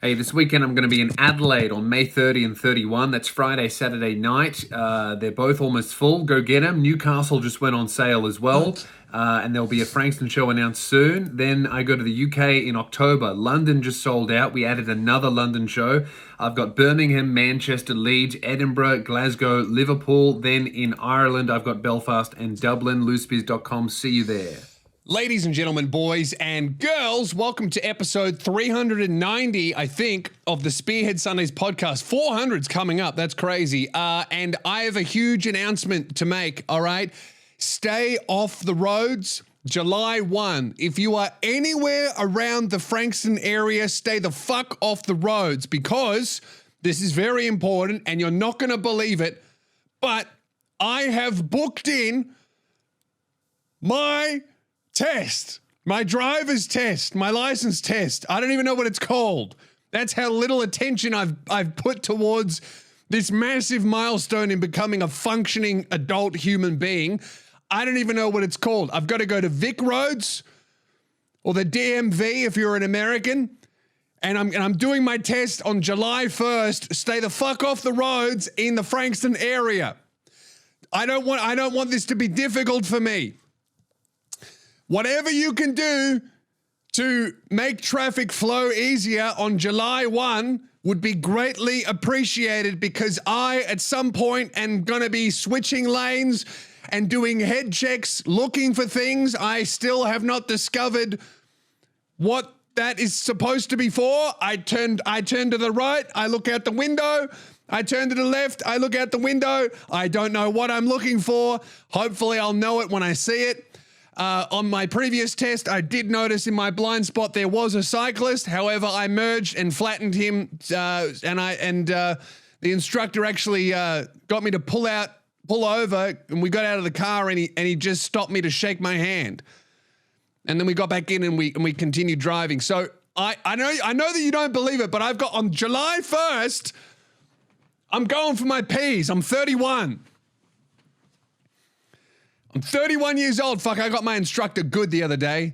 Hey, this weekend I'm going to be in Adelaide on May 30 and 31. That's Friday, Saturday night. They're both almost full. Go get them. Newcastle just went on sale as well. And there'll be a Frankston show announced soon. Then I go to the UK in October. London just sold out. We added another London show. I've got Birmingham, Manchester, Leeds, Edinburgh, Glasgow, Liverpool. Then in Ireland, I've got Belfast and Dublin. Loosebiz.com. See you there. Ladies and gentlemen, boys and girls, welcome to episode 390, I think, of the Spearhead Sundays podcast. 400's coming up. That's crazy. And I have a huge announcement to make, all right? Stay off the roads. July 1. If you are anywhere around the Frankston area, stay the fuck off the roads because this is very important and you're not going to believe it, but I have booked in my test, my driver's test, my license test. I don't even know what it's called. That's how little attention I've put towards this massive milestone in becoming a functioning adult human being. I don't even know what it's called. I've got to go to Vic Roads or the DMV if you're an American, and I'm doing my test on July 1st. Stay the fuck off the roads in the Frankston area. I don't want this to be difficult for me. Whatever you can do to make traffic flow easier on July 1 would be greatly appreciated because I, at some point, am going to be switching lanes and doing head checks, looking for things. I still have not discovered what that is supposed to be for. I turn to the right, I look out the window. I turn to the left, I look out the window. I don't know what I'm looking for. Hopefully I'll know it when I see it. On my previous test, I did notice in my blind spot there was a cyclist. However, I merged and flattened him, and the instructor actually got me to pull over, and we got out of the car, and he just stopped me to shake my hand, and then we got back in and we continued driving. So I know that you don't believe it, but I've got on July 1st, I'm going for my P's. I'm 31. I'm 31 years old. Fuck, I got my instructor good the other day.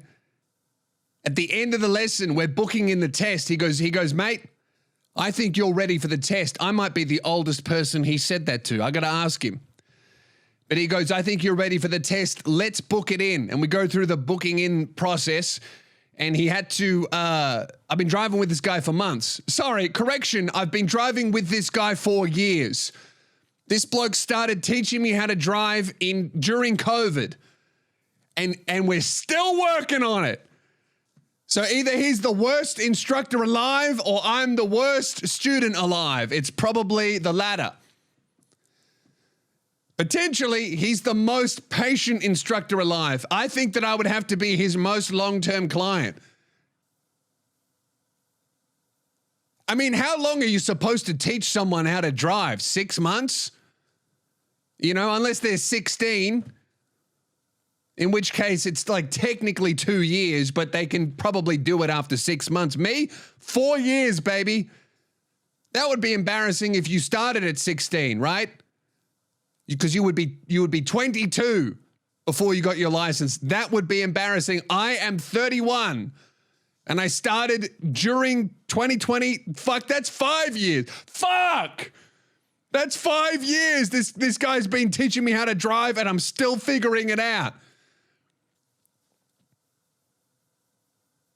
At the end of the lesson, we're booking in the test. He goes, mate, I think you're ready for the test. I might be the oldest person he said that to. I got to ask him. But he goes, I think you're ready for the test. Let's book it in. And we go through the booking in process. And he had to, I've been driving with this guy for months. Sorry, correction. I've been driving with this guy for years. This bloke started teaching me how to drive during COVID, and we're still working on it. So either he's the worst instructor alive or I'm the worst student alive. It's probably the latter. Potentially, he's the most patient instructor alive. I think that I would have to be his most long-term client. I mean, how long are you supposed to teach someone how to drive? 6 months? You know, unless they're 16, in which case it's like technically 2 years, but they can probably do it after 6 months. Me, 4 years, baby. That would be embarrassing if you started at 16, right? Because you would be 22 before you got your license. That would be embarrassing. I am 31. And I started during 2020. Fuck, that's 5 years. Fuck! That's 5 years. This guy's been teaching me how to drive and I'm still figuring it out.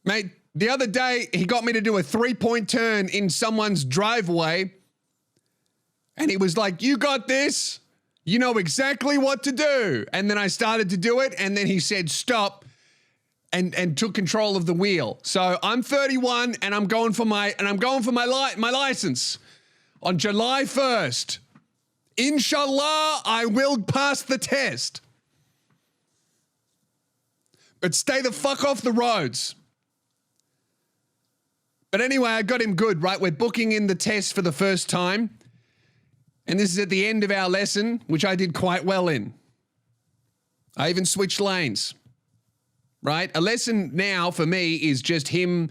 Mate, the other day, he got me to do a 3-point turn in someone's driveway. And he was like, you got this. You know exactly what to do. And then I started to do it. And then he said, stop. And took control of the wheel. So I'm 31 and I'm going for my license on July 1st. Inshallah, I will pass the test. But stay the fuck off the roads. But anyway, I got him good, right? We're booking in the test for the first time. And this is at the end of our lesson, which I did quite well in. I even switched lanes. Right? A lesson now for me is just him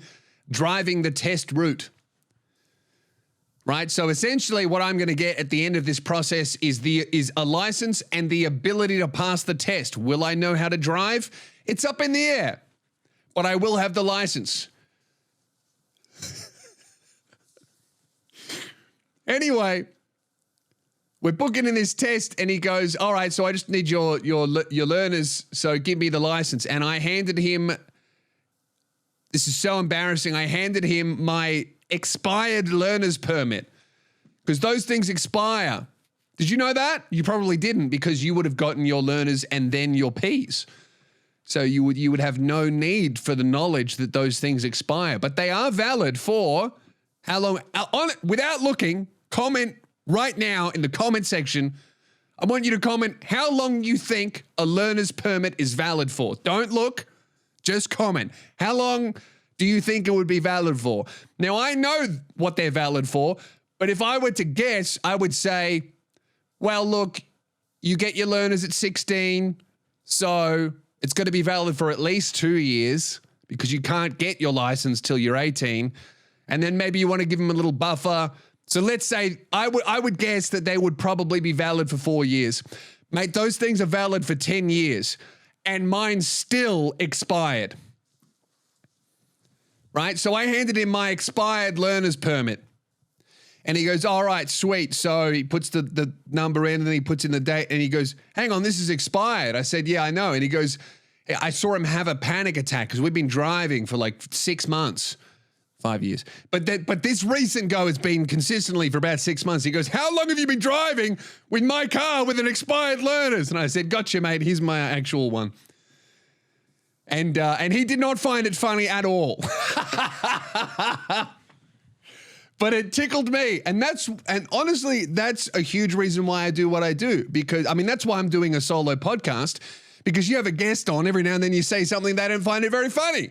driving the test route. Right? So essentially what I'm going to get at the end of this process is a license and the ability to pass the test. Will I know how to drive? It's up in the air. But I will have the license. anyway, we're booking in this test, and he goes, all right, so I just need your learners, so give me the license. And I handed him, this is so embarrassing, I handed him my expired learner's permit, because those things expire. Did you know that? You probably didn't, because you would have gotten your learners and then your Ps. So you would have no need for the knowledge that those things expire. But they are valid for how long? Without looking, comment right now in the comment section. I want you to comment how long you think a learner's permit is valid for. Don't look, just comment. How long do you think it would be valid for? Now, I know what they're valid for, but if I were to guess, I would say, well, look, you get your learners at 16, so it's going to be valid for at least 2 years because you can't get your license till you're 18. And then maybe you want to give them a little buffer. So let's say I would guess that they would probably be valid for 4 years. Mate, those things are valid for 10 years. And mine still expired. Right? So I handed him my expired learner's permit. And he goes, all right, sweet. So he puts the number in and then he puts in the date and he goes, hang on, this is expired. I said, yeah, I know. And he goes, I saw him have a panic attack because we've been driving for like 6 months, 5 years. But this recent go has been consistently for about 6 months. He goes, how long have you been driving with my car with an expired learners? And I said, gotcha, mate. Here's my actual one. And he did not find it funny at all. But it tickled me. And honestly, that's a huge reason why I do what I do. Because, I mean, that's why I'm doing a solo podcast. Because you have a guest on, every now and then you say something, they don't find it very funny.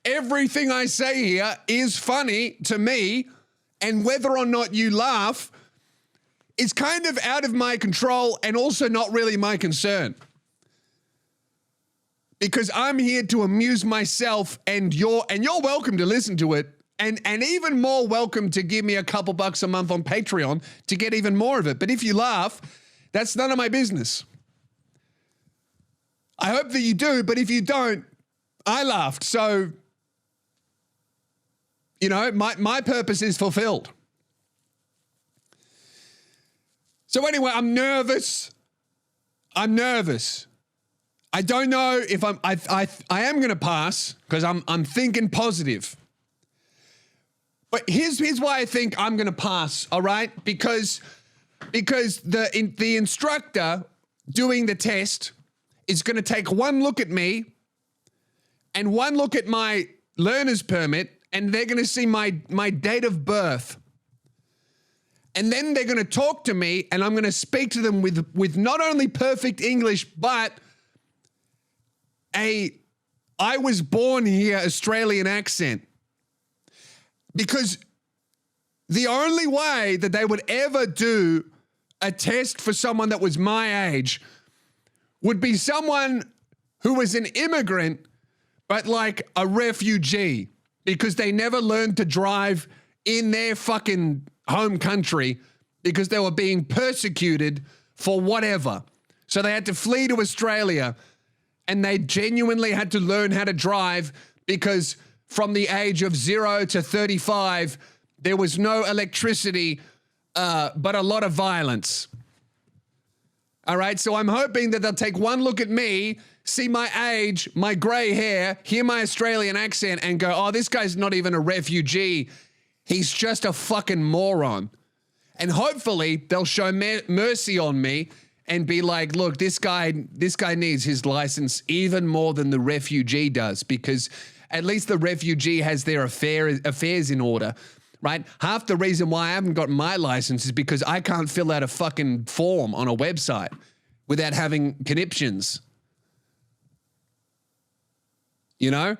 Everything I say here is funny to me. And whether or not you laugh is kind of out of my control and also not really my concern. Because I'm here to amuse myself and you're welcome to listen to it. And even more welcome to give me a couple bucks a month on Patreon to get even more of it. But if you laugh, that's none of my business. I hope that you do, but if you don't, I laughed. So, you know, my purpose is fulfilled. So anyway, I'm nervous. I don't know if I am going to pass because I'm thinking positive. But here's why I think I'm going to pass, all right? Because the instructor doing the test is going to take one look at me and one look at my learner's permit, and they're going to see my date of birth. And then they're going to talk to me, and I'm going to speak to them with not only perfect English, but I was born here Australian accent. Because the only way that they would ever do a test for someone that was my age would be someone who was an immigrant, but like a refugee, because they never learned to drive in their fucking home country because they were being persecuted for whatever. So they had to flee to Australia, and they genuinely had to learn how to drive because from the age of 0 to 35, there was no electricity, but a lot of violence. All right, so I'm hoping that they'll take one look at me, see my age, my gray hair, hear my Australian accent, and go, oh, this guy's not even a refugee. He's just a fucking moron. And hopefully they'll show mercy on me and be like, look, this guy needs his license even more than the refugee does, because at least the refugee has their affairs in order, right? Half the reason why I haven't got my license is because I can't fill out a fucking form on a website without having conniptions. You know?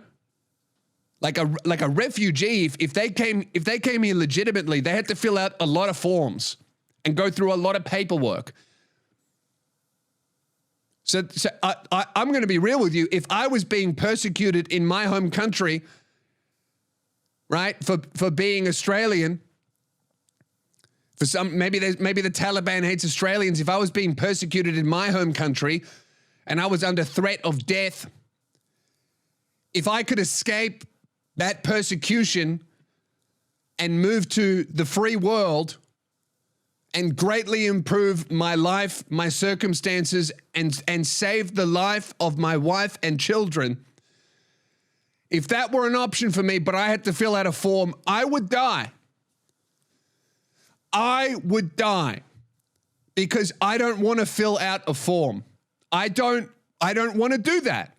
Like a refugee, if they came here legitimately, they had to fill out a lot of forms and go through a lot of paperwork. So I'm going to be real with you. If I was being persecuted in my home country, right, for being Australian, for some maybe the Taliban hates Australians. If I was being persecuted in my home country, and I was under threat of death, if I could escape that persecution and move to the free world, and greatly improve my life, my circumstances, and save the life of my wife and children, if that were an option for me, but I had to fill out a form, I would die. I would die because I don't want to fill out a form. I don't want to do that.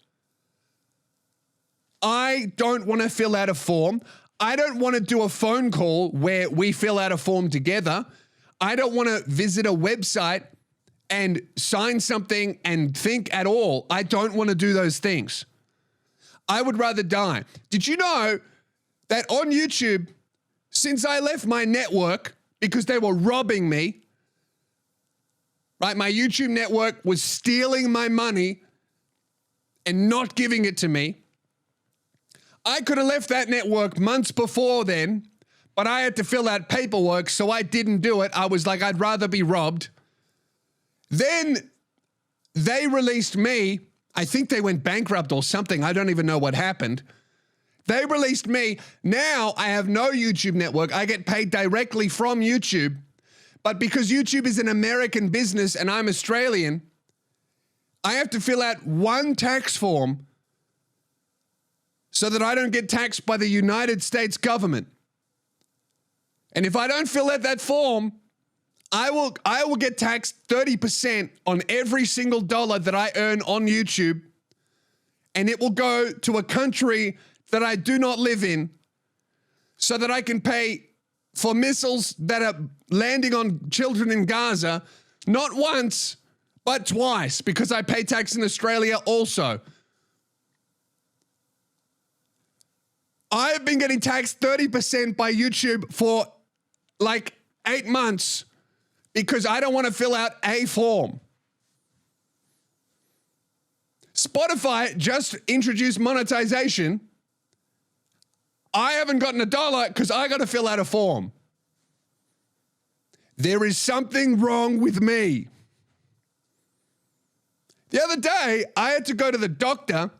I don't want to fill out a form. I don't want to do a phone call where we fill out a form together. I don't want to visit a website and sign something and think at all. I don't want to do those things. I would rather die. Did you know that on YouTube, since I left my network because they were robbing me, right? My YouTube network was stealing my money and not giving it to me. I could have left that network months before then, but I had to fill out paperwork, so I didn't do it. I was like, I'd rather be robbed. Then they released me. I think they went bankrupt or something. I don't even know what happened. They released me. Now I have no YouTube network. I get paid directly from YouTube. But because YouTube is an American business and I'm Australian, I have to fill out one tax form so that I don't get taxed by the United States government. And if I don't fill out that form, I will get taxed 30% on every single dollar that I earn on YouTube, and it will go to a country that I do not live in so that I can pay for missiles that are landing on children in Gaza, not once, but twice, because I pay tax in Australia also. I have been getting taxed 30% by YouTube for like 8 months because I don't want to fill out a form. Spotify just introduced monetization. I haven't gotten $1 because I got to fill out a form. There is something wrong with me. The other day, I had to go to the doctor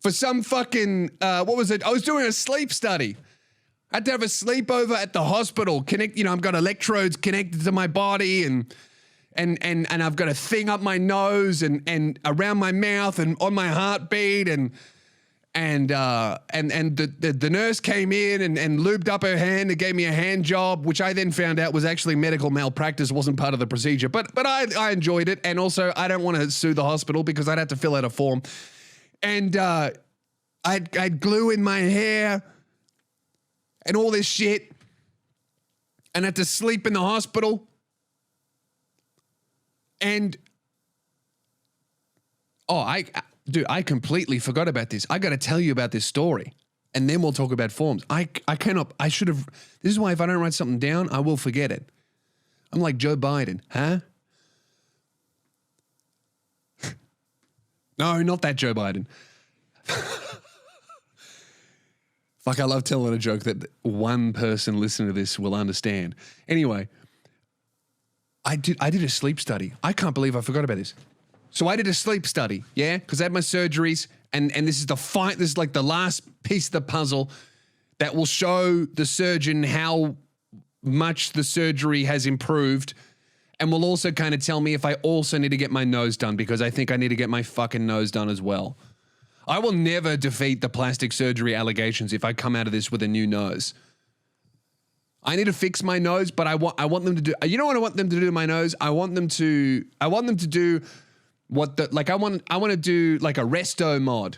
for some fucking, what was it? I was doing a sleep study. I had to have a sleepover at the hospital. I've got electrodes connected to my body and I've got a thing up my nose and around my mouth and on my heartbeat and the nurse came in and lubed up her hand and gave me a hand job, which I then found out was actually medical malpractice, wasn't part of the procedure. But I enjoyed it, and also I don't want to sue the hospital because I'd have to fill out a form. And I had glue in my hair and all this shit, and I had to sleep in the hospital. And I completely forgot about this. I got to tell you about this story, and then we'll talk about forms. I should have. This is why if I don't write something down, I will forget it. I'm like Joe Biden, huh? No, not that Joe Biden. Fuck, I love telling a joke that one person listening to this will understand. Anyway, I did a sleep study. I can't believe I forgot about this. So I did a sleep study, yeah, because I had my surgeries, and this is this is like the last piece of the puzzle that will show the surgeon how much the surgery has improved, and will also kind of tell me if I also need to get my nose done, because I think I need to get my fucking nose done as well. I will never defeat the plastic surgery allegations if I come out of this with a new nose. I need to fix my nose, but I want them to do. You know what I want them to do to my nose? I want them to do. I want to do like a resto mod.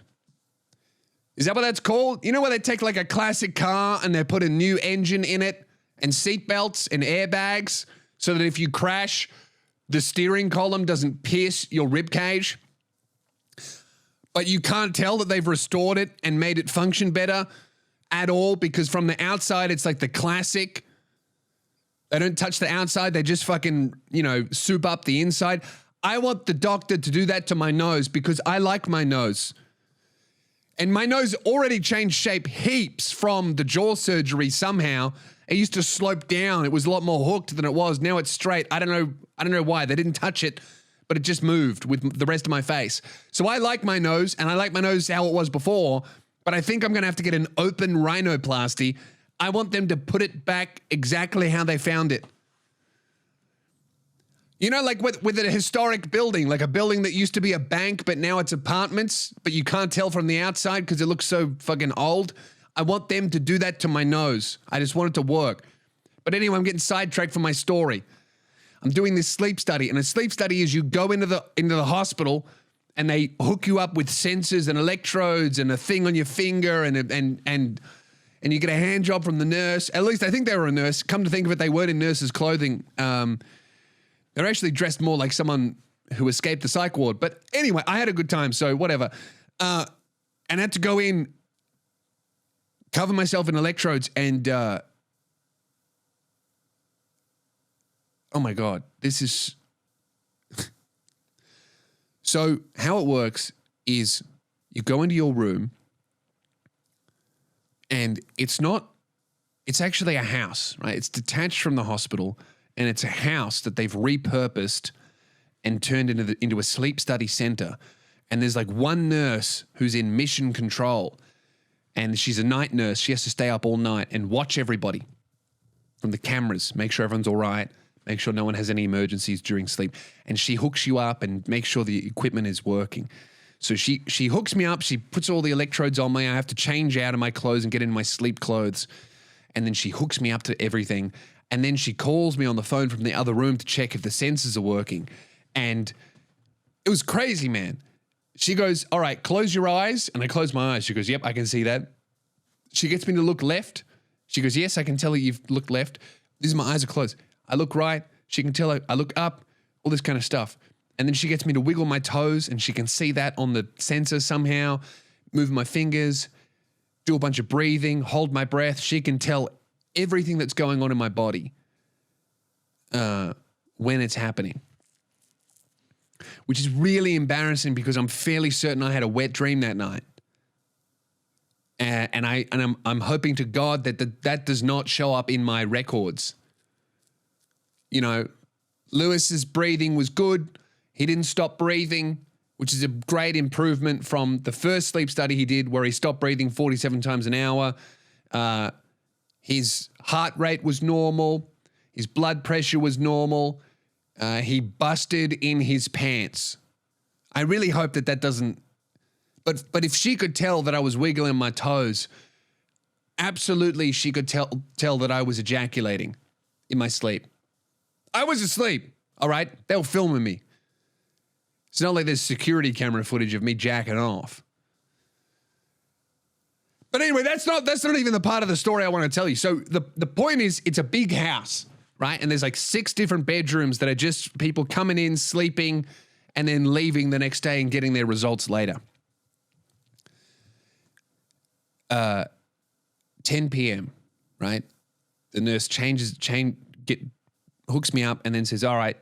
Is that what that's called? You know where they take like a classic car and they put a new engine in it and seatbelts and airbags so that if you crash, the steering column doesn't pierce your rib cage. But you can't tell that they've restored it and made it function better at all, because from the outside, it's like the classic. They don't touch the outside. They just fucking, soup up the inside. I want the doctor to do that to my nose because I like my nose. And my nose already changed shape heaps from the jaw surgery somehow. It used to slope down. It was a lot more hooked than it was. Now it's straight. I don't know why. They didn't touch it, but it just moved with the rest of my face. So I like my nose, and I like my nose how it was before, but I think I'm going to have to get an open rhinoplasty. I want them to put it back exactly how they found it. You know, like with a historic building, like a building that used to be a bank, but now it's apartments, but you can't tell from the outside because it looks so fucking old. I want them to do that to my nose. I just want it to work. But anyway, I'm getting sidetracked from my story. I'm doing this sleep study, and a sleep study is you go into the hospital and they hook you up with sensors and electrodes and a thing on your finger and you get a hand job from the nurse. At least I think they were a nurse. Come to think of it, they weren't in nurses' clothing. They're actually dressed more like someone who escaped the psych ward. But anyway, I had a good time, so whatever. And I had to go in, cover myself in electrodes, and oh my God, this is... So how it works is you go into your room, and it's actually a house, right? It's detached from the hospital, and it's a house that they've repurposed and turned into a sleep study center. And there's like one nurse who's in mission control, and she's a night nurse. She has to stay up all night and watch everybody from the cameras, make sure everyone's all right, make sure no one has any emergencies during sleep. And she hooks you up and makes sure the equipment is working. So she hooks me up. She puts all the electrodes on me. I have to change out of my clothes and get into my sleep clothes. And then she hooks me up to everything. And then she calls me on the phone from the other room to check if the sensors are working. And it was crazy, man. She goes, all right, close your eyes. And I close my eyes. She goes, yep, I can see that. She gets me to look left. She goes, yes, I can tell that you've looked left. This is my eyes are closed. I look right. She can tell I look up, all this kind of stuff. And then she gets me to wiggle my toes, and she can see that on the sensor somehow, move my fingers, do a bunch of breathing, hold my breath. She can tell everything that's going on in my body when it's happening, which is really embarrassing because I'm fairly certain I had a wet dream that night. And I'm hoping to God that does not show up in my records. You know, Lewis's breathing was good. He didn't stop breathing, which is a great improvement from the first sleep study he did where he stopped breathing 47 times an hour. His heart rate was normal. His blood pressure was normal. He busted in his pants. I really hope that doesn't... But if she could tell that I was wiggling my toes, absolutely she could tell that I was ejaculating in my sleep. I was asleep, all right? They were filming me. It's not like there's security camera footage of me jacking off. But anyway, that's not even the part of the story I want to tell you. So the point is, it's a big house, right? And there's like 6 different bedrooms that are just people coming in, sleeping, and then leaving the next day and getting their results later. 10 p.m., right? The nurse hooks me up and then says, all right,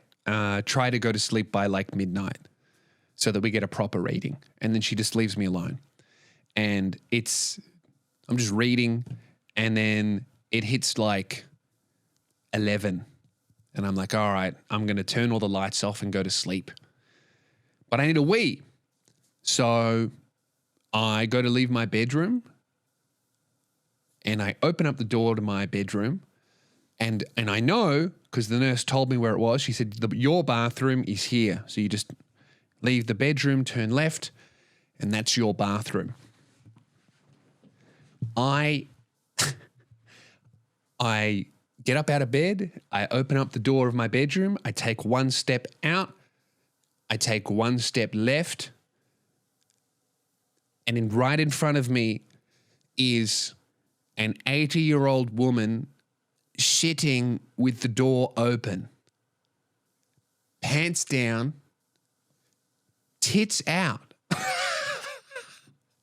try to go to sleep by like midnight so that we get a proper reading. And then she just leaves me alone. And I'm just reading, and then it hits like 11. And I'm like, all right, I'm going to turn all the lights off and go to sleep. But I need a wee. So I go to leave my bedroom, and I open up the door to my bedroom, and I know, because the nurse told me where it was. She said, your bathroom is here. So you just leave the bedroom, turn left, and that's your bathroom. I get up out of bed. I open up the door of my bedroom. I take one step out. I take one step left. And right in front of me is an 80-year-old woman shitting with the door open. Pants down. Tits out.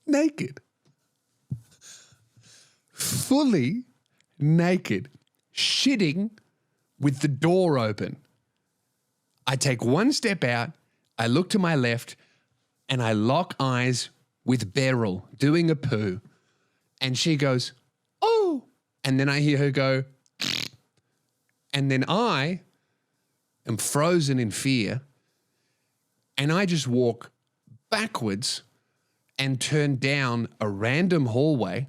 Naked. Fully naked. Shitting with the door open. I take one step out. I look to my left, and I lock eyes with Beryl doing a poo. And she goes, oh. And then I hear her go, and then I am frozen in fear. And I just walk backwards and turn down a random hallway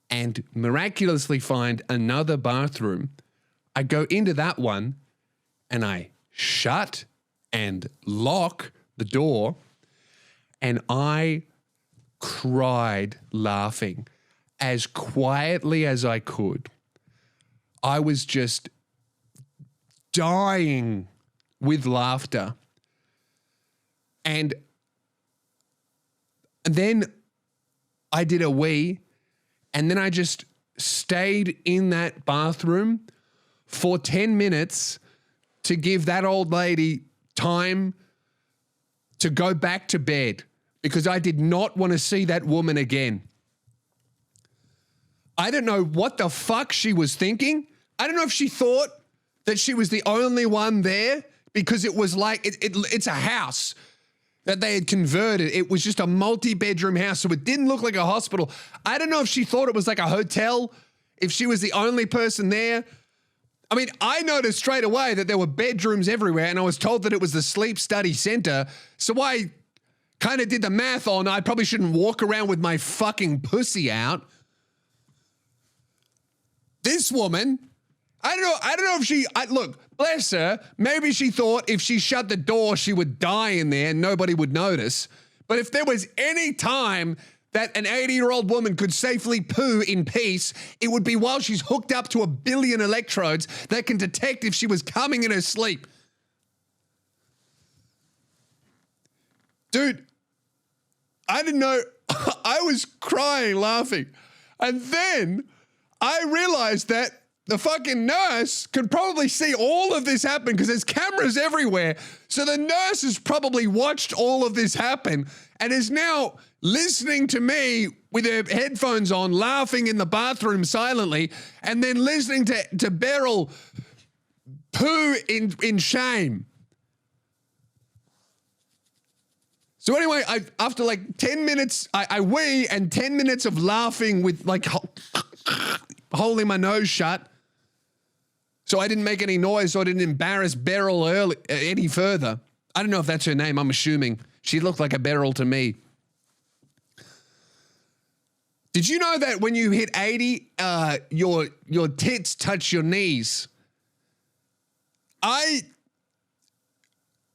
and miraculously find another bathroom. I go into that one and I shut and lock the door, and I cried laughing as quietly as I could. I was just dying with laughter. And then I did a wee, and then I just stayed in that bathroom for 10 minutes to give that old lady time to go back to bed, because I did not want to see that woman again. I don't know what the fuck she was thinking. I don't know if she thought that she was the only one there, because it was like, it's a house that they had converted. It was just a multi-bedroom house, so it didn't look like a hospital. I don't know if she thought it was like a hotel, if she was the only person there. I mean, I noticed straight away that there were bedrooms everywhere, and I was told that it was the sleep study center, so I kind of did the math on I probably shouldn't walk around with my fucking pussy out. This woman, I don't know if she, look, bless her, maybe she thought if she shut the door, she would die in there and nobody would notice. But if there was any time that an 80-year-old woman could safely poo in peace, it would be while she's hooked up to 1 billion electrodes that can detect if she was coming in her sleep. Dude, I didn't know. I was crying, laughing. And then I realized that the fucking nurse could probably see all of this happen because there's cameras everywhere. So the nurse has probably watched all of this happen and is now listening to me with her headphones on, laughing in the bathroom silently, and then listening to Beryl poo in shame. So anyway, after like 10 minutes, I wee, and 10 minutes of laughing with like holding my nose shut, so I didn't make any noise, so I didn't embarrass Beryl any further. I don't know if that's her name. I'm assuming. She looked like a Beryl to me. Did you know that when you hit 80, your tits touch your knees? I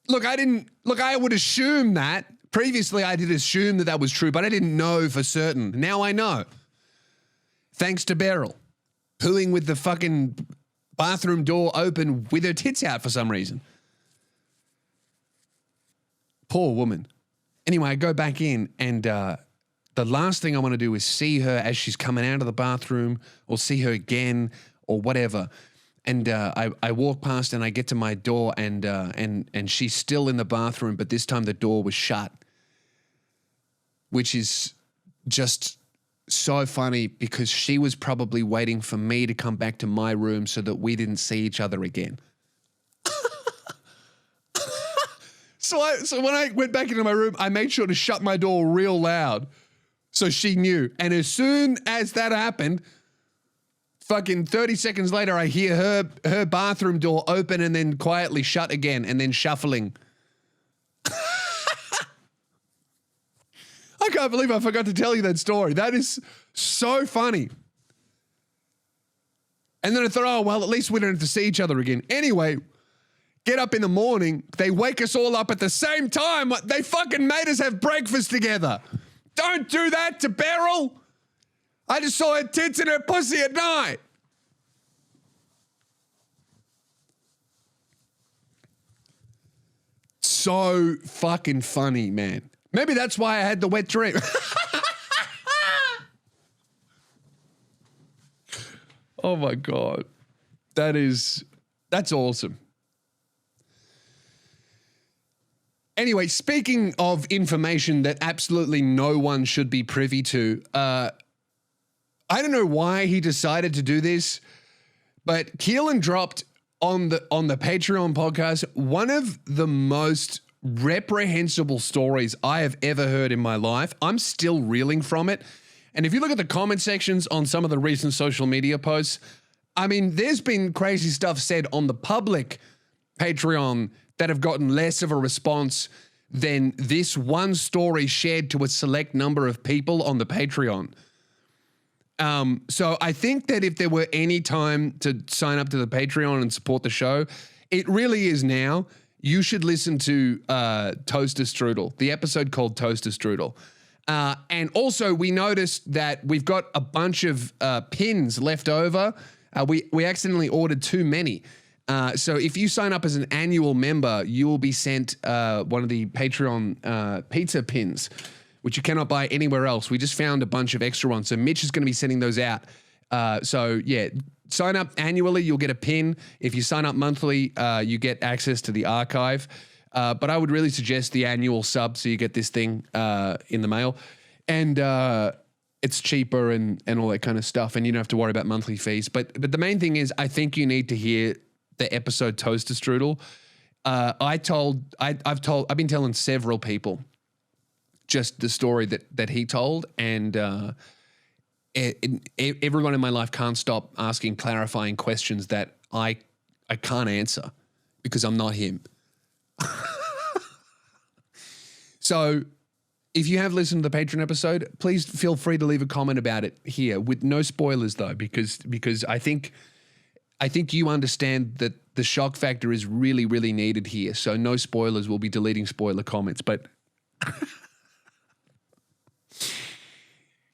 would assume that. Previously, I did assume that was true, but I didn't know for certain. Now I know. Thanks to Beryl. Pooing with the fucking bathroom door open with her tits out for some reason. Poor woman. Anyway, I go back in, and the last thing I want to do is see her as she's coming out of the bathroom, or see her again, or whatever. And I walk past and I get to my door, and she's still in the bathroom, but this time the door was shut, which is just so funny because she was probably waiting for me to come back to my room so that we didn't see each other again. So when I went back into my room, I made sure to shut my door real loud so she knew. And as soon as that happened, fucking 30 seconds later, I hear her bathroom door open and then quietly shut again and then shuffling. I can't believe I forgot to tell you that story. That is so funny. And then I thought, oh, well, at least we don't have to see each other again. Anyway, get up in the morning. They wake us all up at the same time. They fucking made us have breakfast together. Don't do that to Beryl. I just saw her tits and her pussy at night. So fucking funny, man. Maybe that's why I had the wet dream. Oh my God. That's awesome. Anyway, speaking of information that absolutely no one should be privy to, I don't know why he decided to do this, but Keelan dropped on the Patreon podcast one of the most reprehensible stories I have ever heard in my life. I'm still reeling from it. And if you look at the comment sections on some of the recent social media posts, I mean, there's been crazy stuff said on the public Patreon that have gotten less of a response than this one story shared to a select number of people on the Patreon. So I think that if there were any time to sign up to the Patreon and support the show, It really is now. You should listen to Toaster Strudel, the episode called Toaster Strudel. And also, we noticed that we've got a bunch of pins left over. We accidentally ordered too many. So if you sign up as an annual member, you will be sent one of the Patreon pizza pins, which you cannot buy anywhere else. We just found a bunch of extra ones. So Mitch is going to be sending those out. So yeah, sign up annually, you'll get a pin. If you sign up monthly, you get access to the archive. But I would really suggest the annual sub so you get this thing in the mail. And it's cheaper and all that kind of stuff. And you don't have to worry about monthly fees. But the main thing is, I think you need to hear the episode Toaster Strudel. I've been telling several people just the story that he told, and everyone in my life can't stop asking clarifying questions that I can't answer because I'm not him. So if you have listened to the Patreon episode, please feel free to leave a comment about it here with no spoilers though, because I think you understand that the shock factor is really, really needed here. So no spoilers. We'll be deleting spoiler comments, but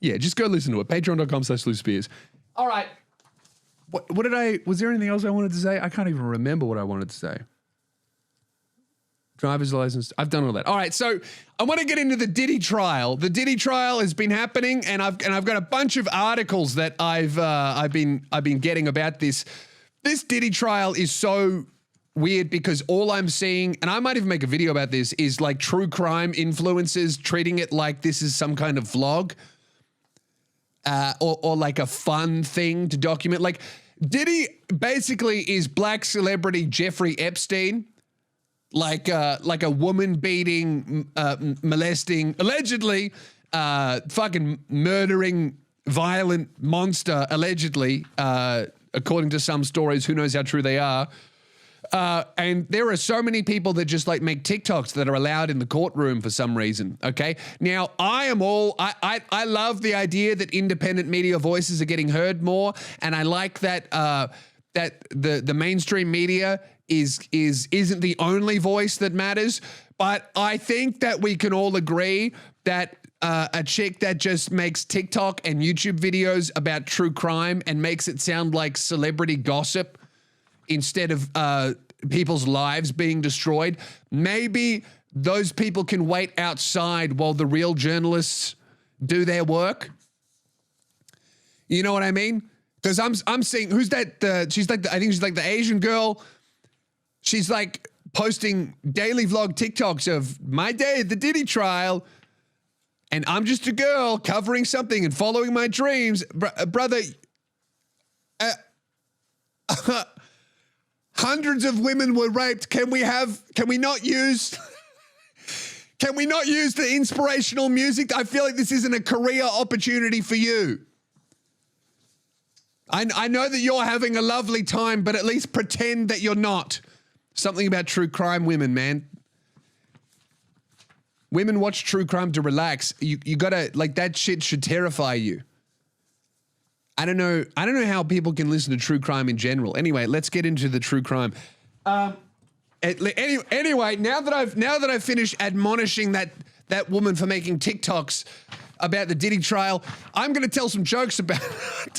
yeah, just go listen to it. Patreon.com/LouSpears. All right. Was there anything else I wanted to say? I can't even remember what I wanted to say. Driver's license. I've done all that. All right, so I want to get into the Diddy trial. The Diddy trial has been happening, and I've got a bunch of articles that I've been getting about this. This Diddy trial is so weird because all I'm seeing, and I might even make a video about this, is like true crime influencers treating it like this is some kind of vlog, or like a fun thing to document. Like Diddy basically is black celebrity Jeffrey Epstein. Like a woman beating, molesting, allegedly, fucking murdering, violent monster, allegedly, according to some stories. Who knows how true they are? And there are so many people that just like make TikToks that are allowed in the courtroom for some reason. Okay. Now I love the idea that independent media voices are getting heard more. And I like that, that the mainstream media isn't the only voice that matters, but I think that we can all agree that a chick that just makes TikTok and YouTube videos about true crime and makes it sound like celebrity gossip instead of people's lives being destroyed, maybe those people can wait outside while the real journalists do their work. You know what I mean? Because I'm seeing, who's that? She's like, I think she's like the Asian girl. She's like posting daily vlog TikToks of my day at the Diddy trial, and I'm just a girl covering something and following my dreams. Brother, hundreds of women were raped. Can we not use the inspirational music? I feel like this isn't a career opportunity for you. I know that you're having a lovely time, but at least pretend that you're not. Something about true crime women, man. Women watch true crime to relax. You gotta, like, that shit should terrify you. I don't know how people can listen to true crime in general. Anyway, let's get into the true crime. Anyway, now that I've finished admonishing that woman for making TikToks about the Diddy trial, I'm gonna tell some jokes about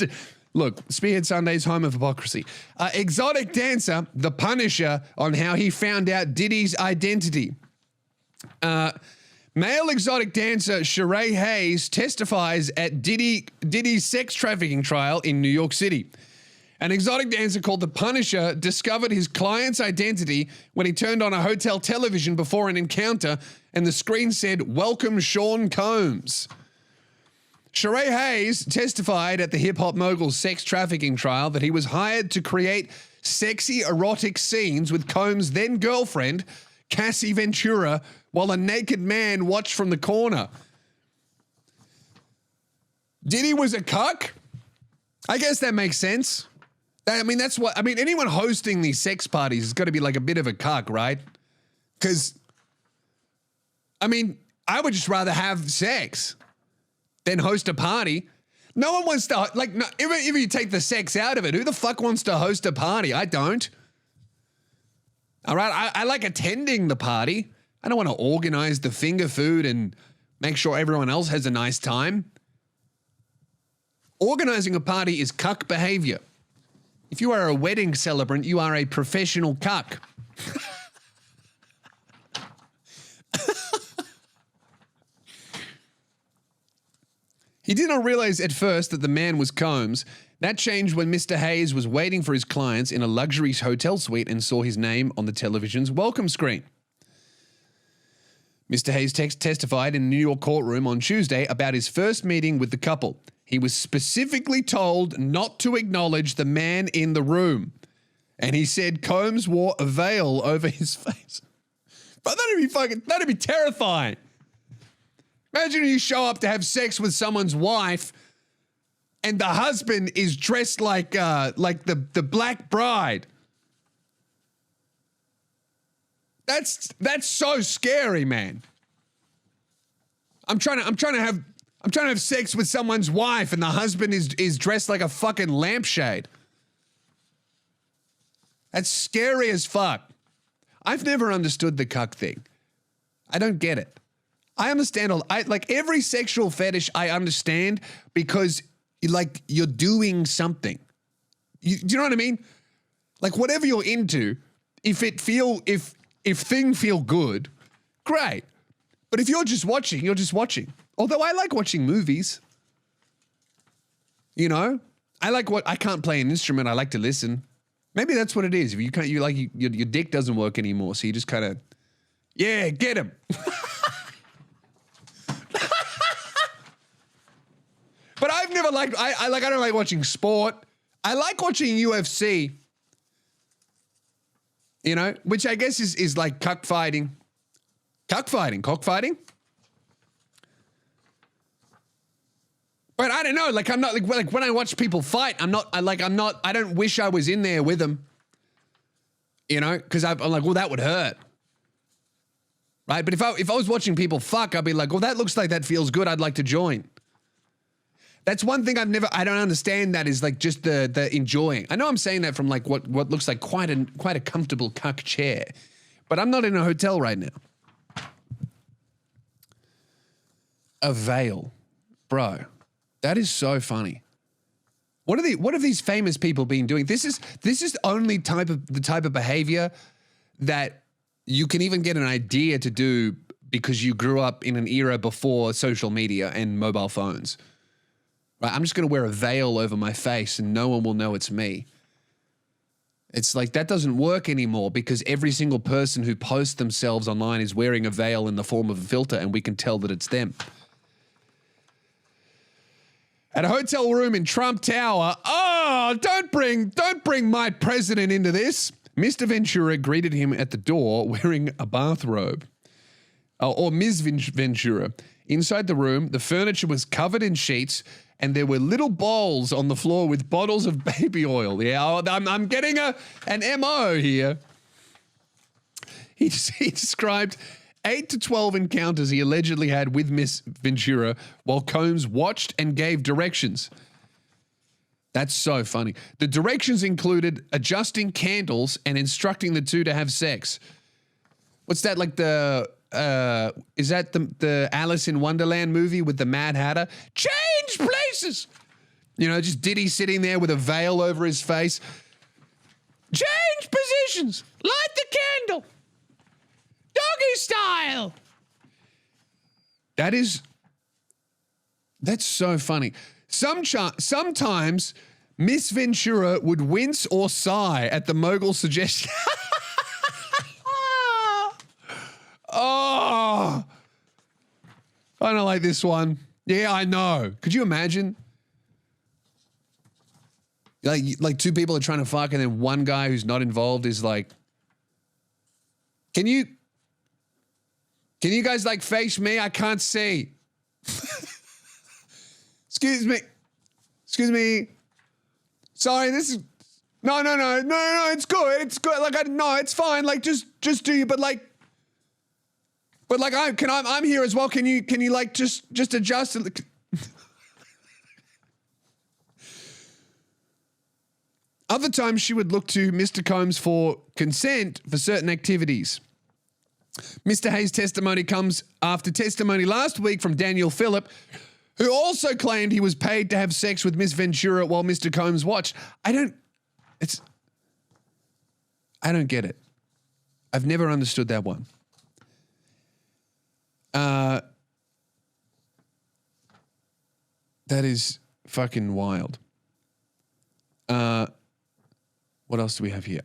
it. Look, Spearhead Sunday's home of hypocrisy. Exotic dancer, The Punisher, on how he found out Diddy's identity. Male exotic dancer Sheree Hayes testifies at Diddy's sex trafficking trial in New York City. An exotic dancer called The Punisher discovered his client's identity when he turned on a hotel television before an encounter, and the screen said, "Welcome, Sean Combs." Sheree Hayes testified at the hip-hop mogul's sex trafficking trial that he was hired to create sexy erotic scenes with Combs' then-girlfriend, Cassie Ventura, while a naked man watched from the corner. Diddy was a cuck? I guess that makes sense. Anyone hosting these sex parties has got to be like a bit of a cuck, right? Because, I would just rather have sex than host a party. No one wants to, if you take the sex out of it, who the fuck wants to host a party? I don't. All right, I like attending the party. I don't want to organize the finger food and make sure everyone else has a nice time. Organizing a party is cuck behavior. If you are a wedding celebrant, you are a professional cuck. He did not realize at first that the man was Combs. That changed when Mr. Hayes was waiting for his clients in a luxury hotel suite and saw his name on the television's welcome screen. Mr. Hayes testified in a New York courtroom on Tuesday about his first meeting with the couple. He was specifically told not to acknowledge the man in the room. And he said Combs wore a veil over his face. But that'd be terrifying. Imagine you show up to have sex with someone's wife and the husband is dressed like the black bride. That's so scary, man. I'm trying to have sex with someone's wife and the husband is dressed like a fucking lampshade. That's scary as fuck. I've never understood the cuck thing. I don't get it. I understand like every sexual fetish I understand because you're doing something. Do you know what I mean? Like whatever you're into, if thing feel good, great. But if you're just watching, you're just watching. Although I like watching movies. You know? I can't play an instrument, I like to listen. Maybe that's what it is. If your dick doesn't work anymore, so you just kind of, yeah, get him. But I've never liked, I don't like watching sport. I like watching UFC. You know, which I guess is like cockfighting. Cockfighting? But I don't know, like I'm not like when I watch people fight, I don't wish I was in there with them. You know, because I'm like, well, that would hurt. Right? But if I was watching people fuck, I'd be like, well, that looks like that feels good. I'd like to join. That's one thing I don't understand that is like just the enjoying. I know I'm saying that from like what looks like quite a comfortable cuck chair, but I'm not in a hotel right now. A veil. Bro, that is so funny. What have these famous people been doing? This is only the type of behavior that you can even get an idea to do because you grew up in an era before social media and mobile phones. Right, I'm just going to wear a veil over my face and no one will know it's me. It's like that doesn't work anymore because every single person who posts themselves online is wearing a veil in the form of a filter and we can tell that it's them. At a hotel room in Trump Tower, don't bring my president into this. Mr. Ventura greeted him at the door wearing a bathrobe. Or Ms. Ventura. Inside the room, the furniture was covered in sheets and there were little bowls on the floor with bottles of baby oil. Yeah, I'm getting an MO here. He described 8 to 12 encounters he allegedly had with Miss Ventura while Combs watched and gave directions. That's so funny. The directions included adjusting candles and instructing the two to have sex. What's that, like is that the Alice in Wonderland movie with the Mad Hatter? Change places! You know, just Diddy sitting there with a veil over his face. Change positions! Light the candle! Doggy style! That's so funny. Sometimes Miss Ventura would wince or sigh at the mogul's suggestion. Oh, I don't like this one. Yeah, I know. Could you imagine? Like two people are trying to fuck and then one guy who's not involved is like, can you guys like face me? I can't see. Excuse me. Sorry, this is, no, it's good. It's good. Like, it's fine. Like, just do you, but like, I'm here as well. Can you like just adjust? Other times she would look to Mr. Combs for consent for certain activities. Mr. Hayes' testimony comes after testimony last week from Daniel Phillip, who also claimed he was paid to have sex with Miss Ventura while Mr. Combs watched. I don't get it. I've never understood that one. That is fucking wild. What else do we have here?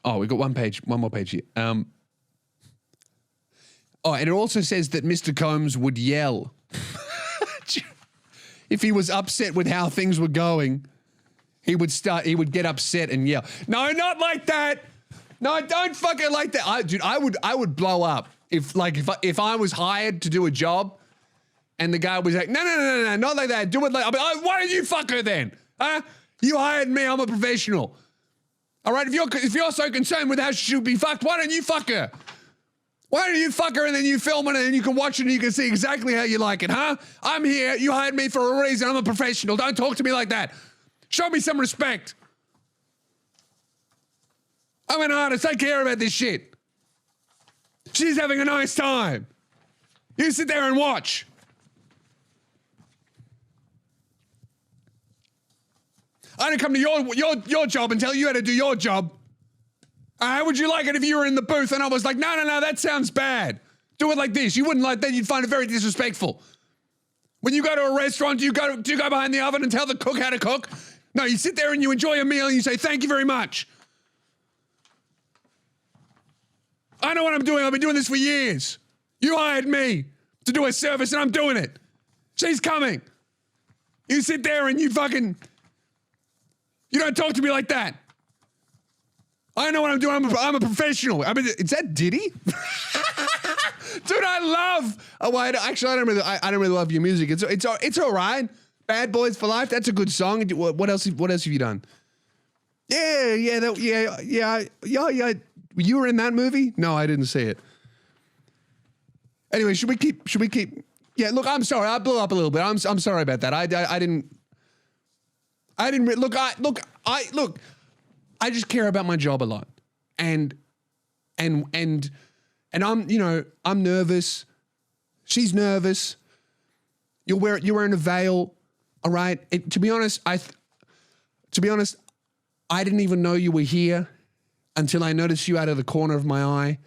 Oh, we got one more page here. And it also says that Mr. Combs would yell if he was upset with how things were going. He would get upset and yell. No, not like that. No, don't fucking like that. I would blow up if I was hired to do a job and the guy was like, no, not like that. Do it like, why don't you fuck her then? Huh? You hired me. I'm a professional. All right, if you're so concerned with how she should be fucked, why don't you fuck her? Why don't you fuck her and then you film it and then you can watch it and you can see exactly how you like it, huh? I'm here. You hired me for a reason. I'm a professional. Don't talk to me like that. Show me some respect. I'm an artist. I care about this shit. She's having a nice time. You sit there and watch. I didn't come to your job and tell you how to do your job. How would you like it if you were in the booth and I was like, no, that sounds bad. Do it like this. You wouldn't like that. You'd find it very disrespectful. When you go to a restaurant, do you go behind the oven and tell the cook how to cook? No, you sit there and you enjoy a meal and you say, thank you very much. I know what I'm doing. I've been doing this for years. You hired me to do a service and I'm doing it. She's coming. You sit there and you don't talk to me like that. I know what I'm doing. I'm a professional. I mean, is that Diddy? Dude, I love. Oh, I don't really love your music. It's all right. Bad Boys for Life. That's a good song. What else have you done? Yeah. You were in that movie? No, I didn't see it. Anyway, should we keep? Yeah. Look, I'm sorry. I blew up a little bit. I'm sorry about that. I didn't. I just care about my job a lot, and I'm I'm nervous. She's nervous. You're wearing a veil, all right. To be honest, I didn't even know you were here until I noticed you out of the corner of my eye,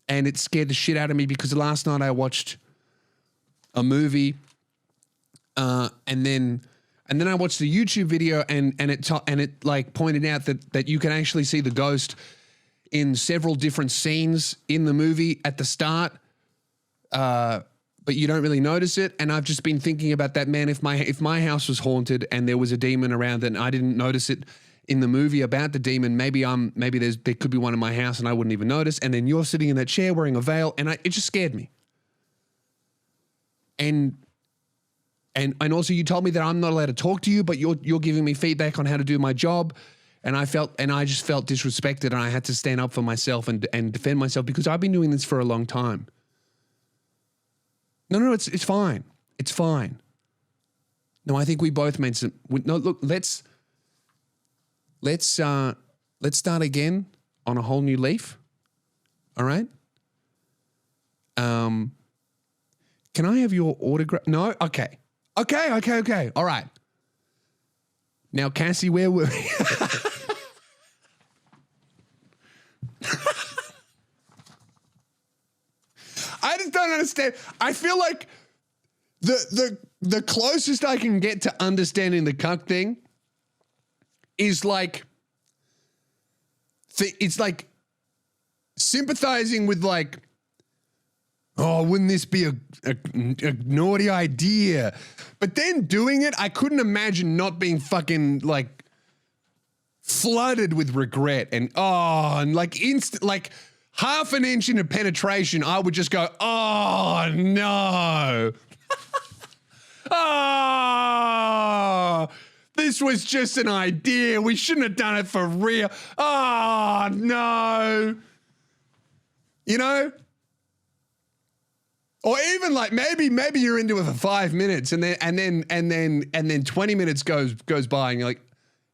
and it scared the shit out of me because last night I watched a movie, and then I watched the YouTube video and it like pointed out that you can actually see the ghost in several different scenes in the movie at the start, but you don't really notice it. And I've just been thinking about that, man. If my house was haunted and there was a demon around and I didn't notice it in the movie about the demon, maybe there could be one in my house and I wouldn't even notice. And then you're sitting in that chair wearing a veil, and it just scared me. And also you told me that I'm not allowed to talk to you, but you're giving me feedback on how to do my job. And I just felt disrespected, and I had to stand up for myself and defend myself because I've been doing this for a long time. No, it's fine. It's fine. No, I think we both made some. No, look, let's start again on a whole new leaf. All right. Can I have your autograph? No. Okay. All right. Now, Cassie, where were we? I just don't understand. I feel like the closest I can get to understanding the cuck thing is like, it's like sympathizing with like, oh, wouldn't this be a naughty idea? But then doing it, I couldn't imagine not being fucking like flooded with regret and like half an inch into penetration, I would just go, oh no. Oh, this was just an idea. We shouldn't have done it for real. Oh no. You know? Or even like maybe you're into it for 5 minutes and then 20 minutes goes by and you're like,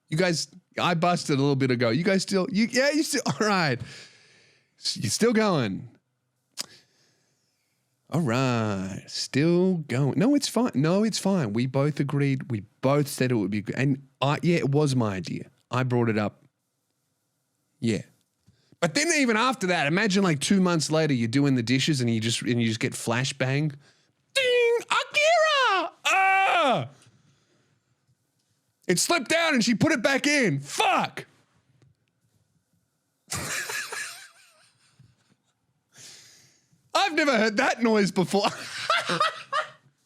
you guys, I busted a little bit ago. You guys still, you still, all right. You're still going. All right. Still going. No, it's fine. No, it's fine. We both agreed. We both said it would be good. And it was my idea. I brought it up. Yeah. But then even after that, imagine like 2 months later, you're doing the dishes and you just get flashbang. Ding! Akira! Ah! It slipped out and she put it back in. Fuck! I've never heard that noise before.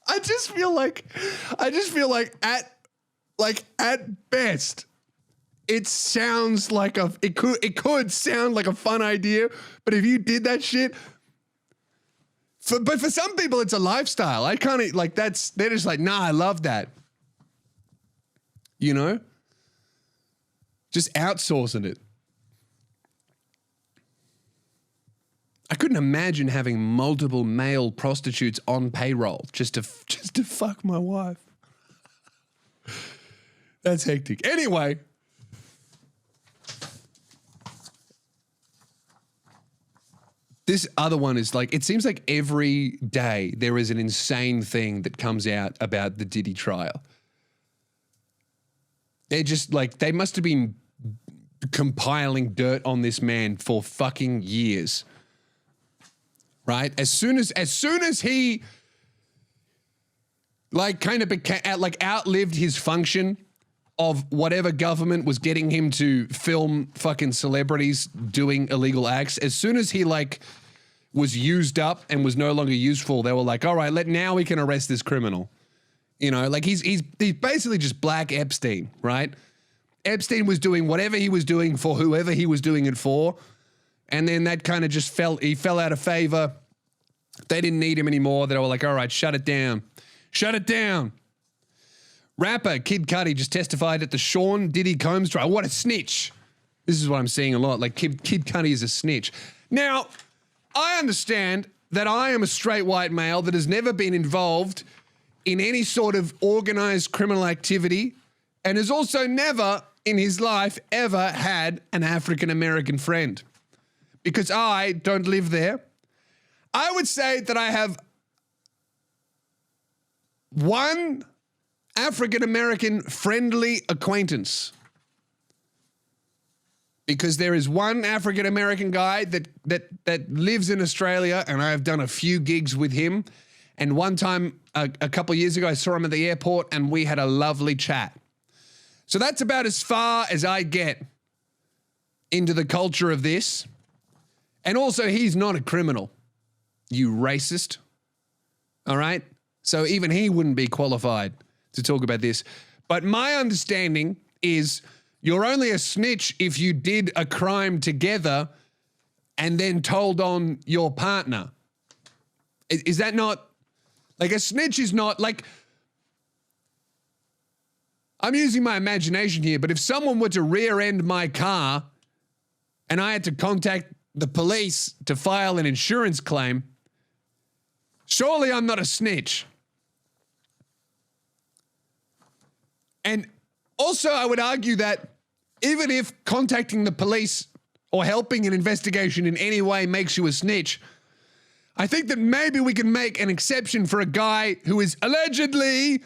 I just feel like at best, it sounds like it could sound like a fun idea, but if you did that shit, but for some people it's a lifestyle. I can't like they're just like, nah, I love that. You know? Just outsourcing it. I couldn't imagine having multiple male prostitutes on payroll just to fuck my wife. That's hectic. Anyway, this other one is like, it seems like every day there is an insane thing that comes out about the Diddy trial. They're just like, they must have been compiling dirt on this man for fucking years. Right? As soon as he like kind of became like outlived his function of whatever government was getting him to film fucking celebrities doing illegal acts, as soon as he like was used up and was no longer useful, they were like, all right, now we can arrest this criminal. You know, like he's basically just Black Epstein, right? Epstein was doing whatever he was doing for whoever he was doing it for. And then that kind of just he fell out of favor. They didn't need him anymore. They were like, all right, shut it down. Shut it down. Rapper Kid Cudi just testified at the Sean Diddy Combs trial. What a snitch. This is what I'm seeing a lot. Like Kid Cudi is a snitch. Now, I understand that I am a straight white male that has never been involved in any sort of organized criminal activity and has also never in his life ever had an African-American friend. Because I don't live there. I would say that I have one African-American friendly acquaintance. Because there is one African-American guy that lives in Australia and I have done a few gigs with him. And one time, a couple of years ago, I saw him at the airport and we had a lovely chat. So that's about as far as I get into the culture of this. And also, he's not a criminal, you racist. All right? So even he wouldn't be qualified to talk about this. But my understanding is you're only a snitch if you did a crime together and then told on your partner. Is that not... Like, a snitch is not... Like, I'm using my imagination here, but if someone were to rear-end my car and I had to contact the police to file an insurance claim, surely I'm not a snitch. And also I would argue that even if contacting the police or helping an investigation in any way makes you a snitch, I think that maybe we can make an exception for a guy who is allegedly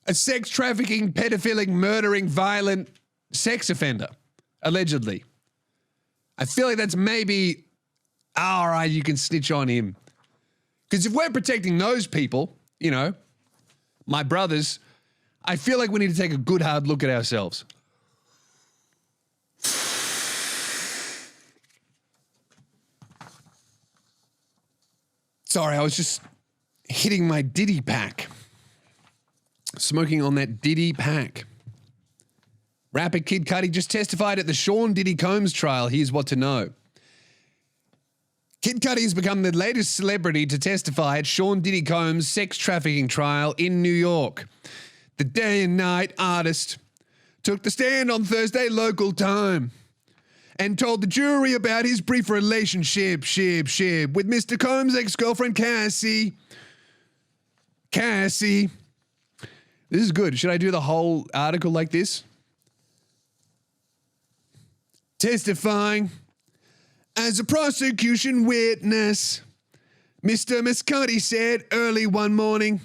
a sex trafficking, pedophilic, murdering, violent sex offender. Allegedly. I feel like that's maybe, all right, you can snitch on him. Because if we're protecting those people, you know, my brothers, I feel like we need to take a good hard look at ourselves. Sorry, I was just hitting my Diddy pack. Smoking on that Diddy pack. Rapper Kid Cudi just testified at the Sean Diddy Combs trial. Here's what to know. Kid Cudi has become the latest celebrity to testify at Sean Diddy Combs' sex trafficking trial in New York. The day and night artist took the stand on Thursday local time and told the jury about his brief relationship with Mr. Combs' ex-girlfriend Cassie. Cassie. This is good. Should I do the whole article like this? Testifying as a prosecution witness, Mr. Cudi said early one morning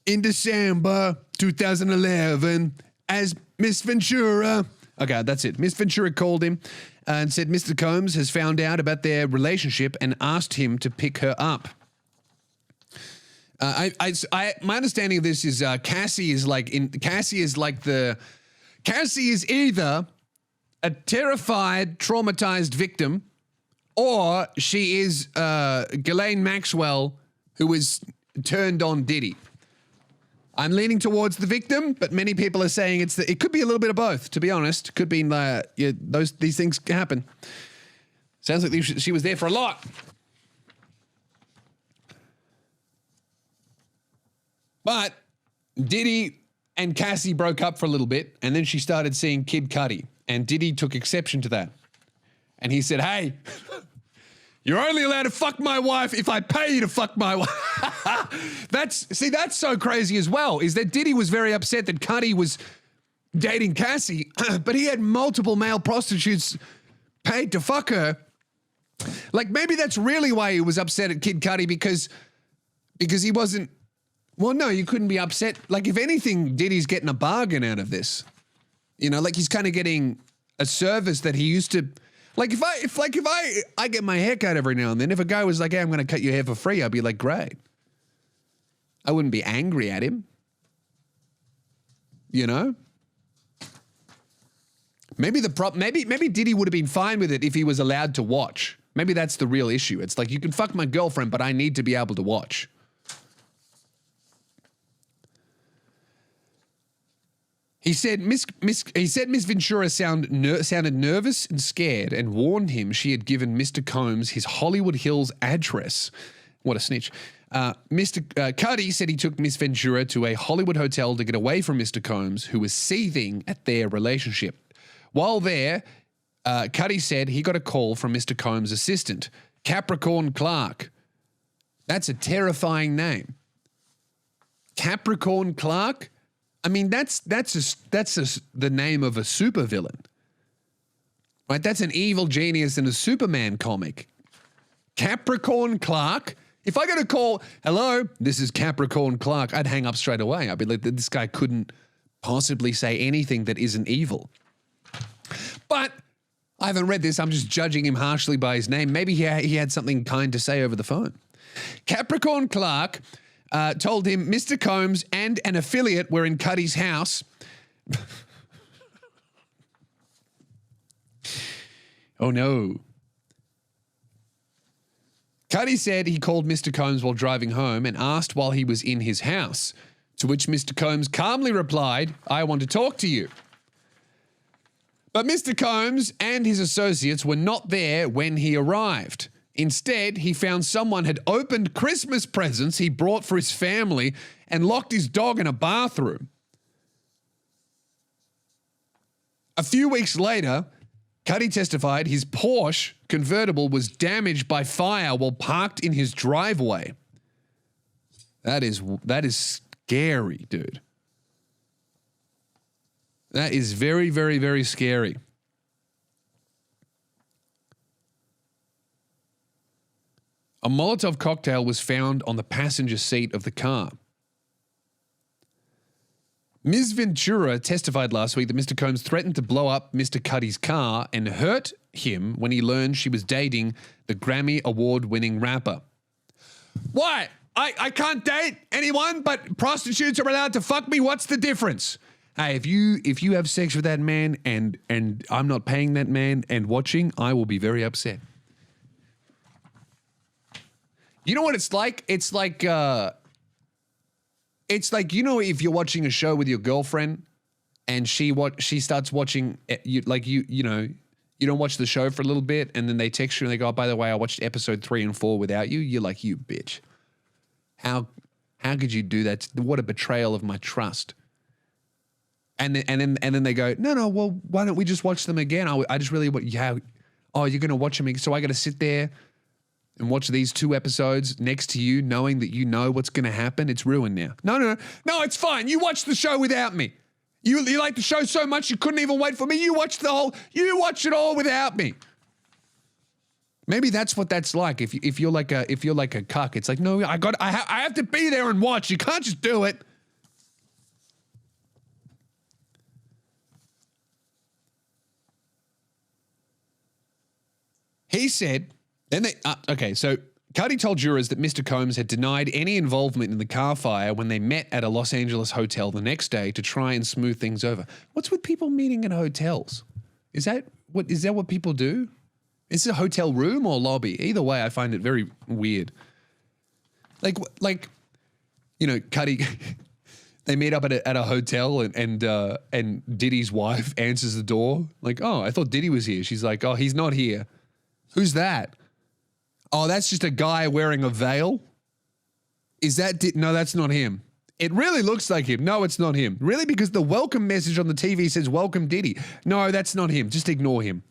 in December 2011 as Miss Ventura. Okay, that's it. Miss Ventura called him and said Mr. Combs has found out about their relationship and asked him to pick her up. My understanding of this is Cassie is either a terrified, traumatized victim, or she is Ghislaine Maxwell, who is turned on Diddy. I'm leaning towards the victim, but many people are saying it could be a little bit of both, to be honest. Could be these things happen. Sounds like she was there for a lot. But Diddy and Cassie broke up for a little bit, and then she started seeing Kid Cudi, and Diddy took exception to that. And he said, hey, you're only allowed to fuck my wife if I pay you to fuck my wife. That's so crazy as well, is that Diddy was very upset that Cudi was dating Cassie, but he had multiple male prostitutes paid to fuck her. Like, maybe that's really why he was upset at Kid Cudi, because he wasn't. Well, no, you couldn't be upset. Like, if anything, Diddy's getting a bargain out of this. You know, like he's kind of getting a service that he used to. Like, if I get my hair cut every now and then, if a guy was like, hey, I'm going to cut your hair for free, I'd be like, great. I wouldn't be angry at him. You know? Maybe Diddy would have been fine with it if he was allowed to watch. Maybe that's the real issue. It's like, you can fuck my girlfriend, but I need to be able to watch. He said Miss Ventura sounded nervous and scared and warned him she had given Mr. Combs his Hollywood Hills address. What a snitch. Mr. Cudi said he took Miss Ventura to a Hollywood hotel to get away from Mr. Combs, who was seething at their relationship. While there, Cudi said he got a call from Mr. Combs' assistant, Capricorn Clark. That's a terrifying name. Capricorn Clark? I mean, that's the name of a supervillain, right? That's an evil genius in a Superman comic. Capricorn Clark. If I got a call, hello, this is Capricorn Clark, I'd hang up straight away. I'd be like, this guy couldn't possibly say anything that isn't evil. But I haven't read this. I'm just judging him harshly by his name. Maybe he had something kind to say over the phone. Capricorn Clark told him Mr. Combs and an affiliate were in Cudi's house. Oh, no. Cudi said he called Mr. Combs while driving home and asked while he was in his house, to which Mr. Combs calmly replied, I want to talk to you. But Mr. Combs and his associates were not there when he arrived. Instead, he found someone had opened Christmas presents he brought for his family and locked his dog in a bathroom. A few weeks later, Cudi testified his Porsche convertible was damaged by fire while parked in his driveway. That is scary, dude. That is very, very, very scary. A Molotov cocktail was found on the passenger seat of the car. Ms. Ventura testified last week that Mr. Combs threatened to blow up Mr. Cudi's car and hurt him when he learned she was dating the Grammy Award-winning rapper. What? I can't date anyone, but prostitutes are allowed to fuck me? What's the difference? Hey, if you have sex with that man and I'm not paying that man and watching, I will be very upset. You know what it's like? It's like, you know, if you're watching a show with your girlfriend and she starts watching, you know, you don't watch the show for a little bit and then they text you and they go, oh, by the way, I watched episode 3 and 4 without you. You're like, you bitch. How could you do that? What a betrayal of my trust. And then they go, no, well, why don't we just watch them again? I just really, yeah, oh, you're going to watch them again. So I got to sit there and watch these 2 episodes next to you, knowing that you know what's going to happen. It's ruined now. No, it's fine. You watch the show without me. You like the show so much you couldn't even wait for me. You watch it all without me. Maybe that's what that's like. If you're like a cuck, it's like, no, I have to be there and watch. You can't just do it. He said, so Cudi told jurors that Mr. Combs had denied any involvement in the car fire when they met at a Los Angeles hotel the next day to try and smooth things over. What's with people meeting in hotels? Is that what people do? Is it a hotel room or lobby? Either way, I find it very weird. Like Cudi, they meet up at a hotel and Diddy's wife answers the door. Like, oh, I thought Diddy was here. She's like, oh, he's not here. Who's that? Oh, that's just a guy wearing a veil? Is that... No, that's not him. It really looks like him. No, it's not him. Really? Because the welcome message on the TV says, welcome Diddy. No, that's not him. Just ignore him.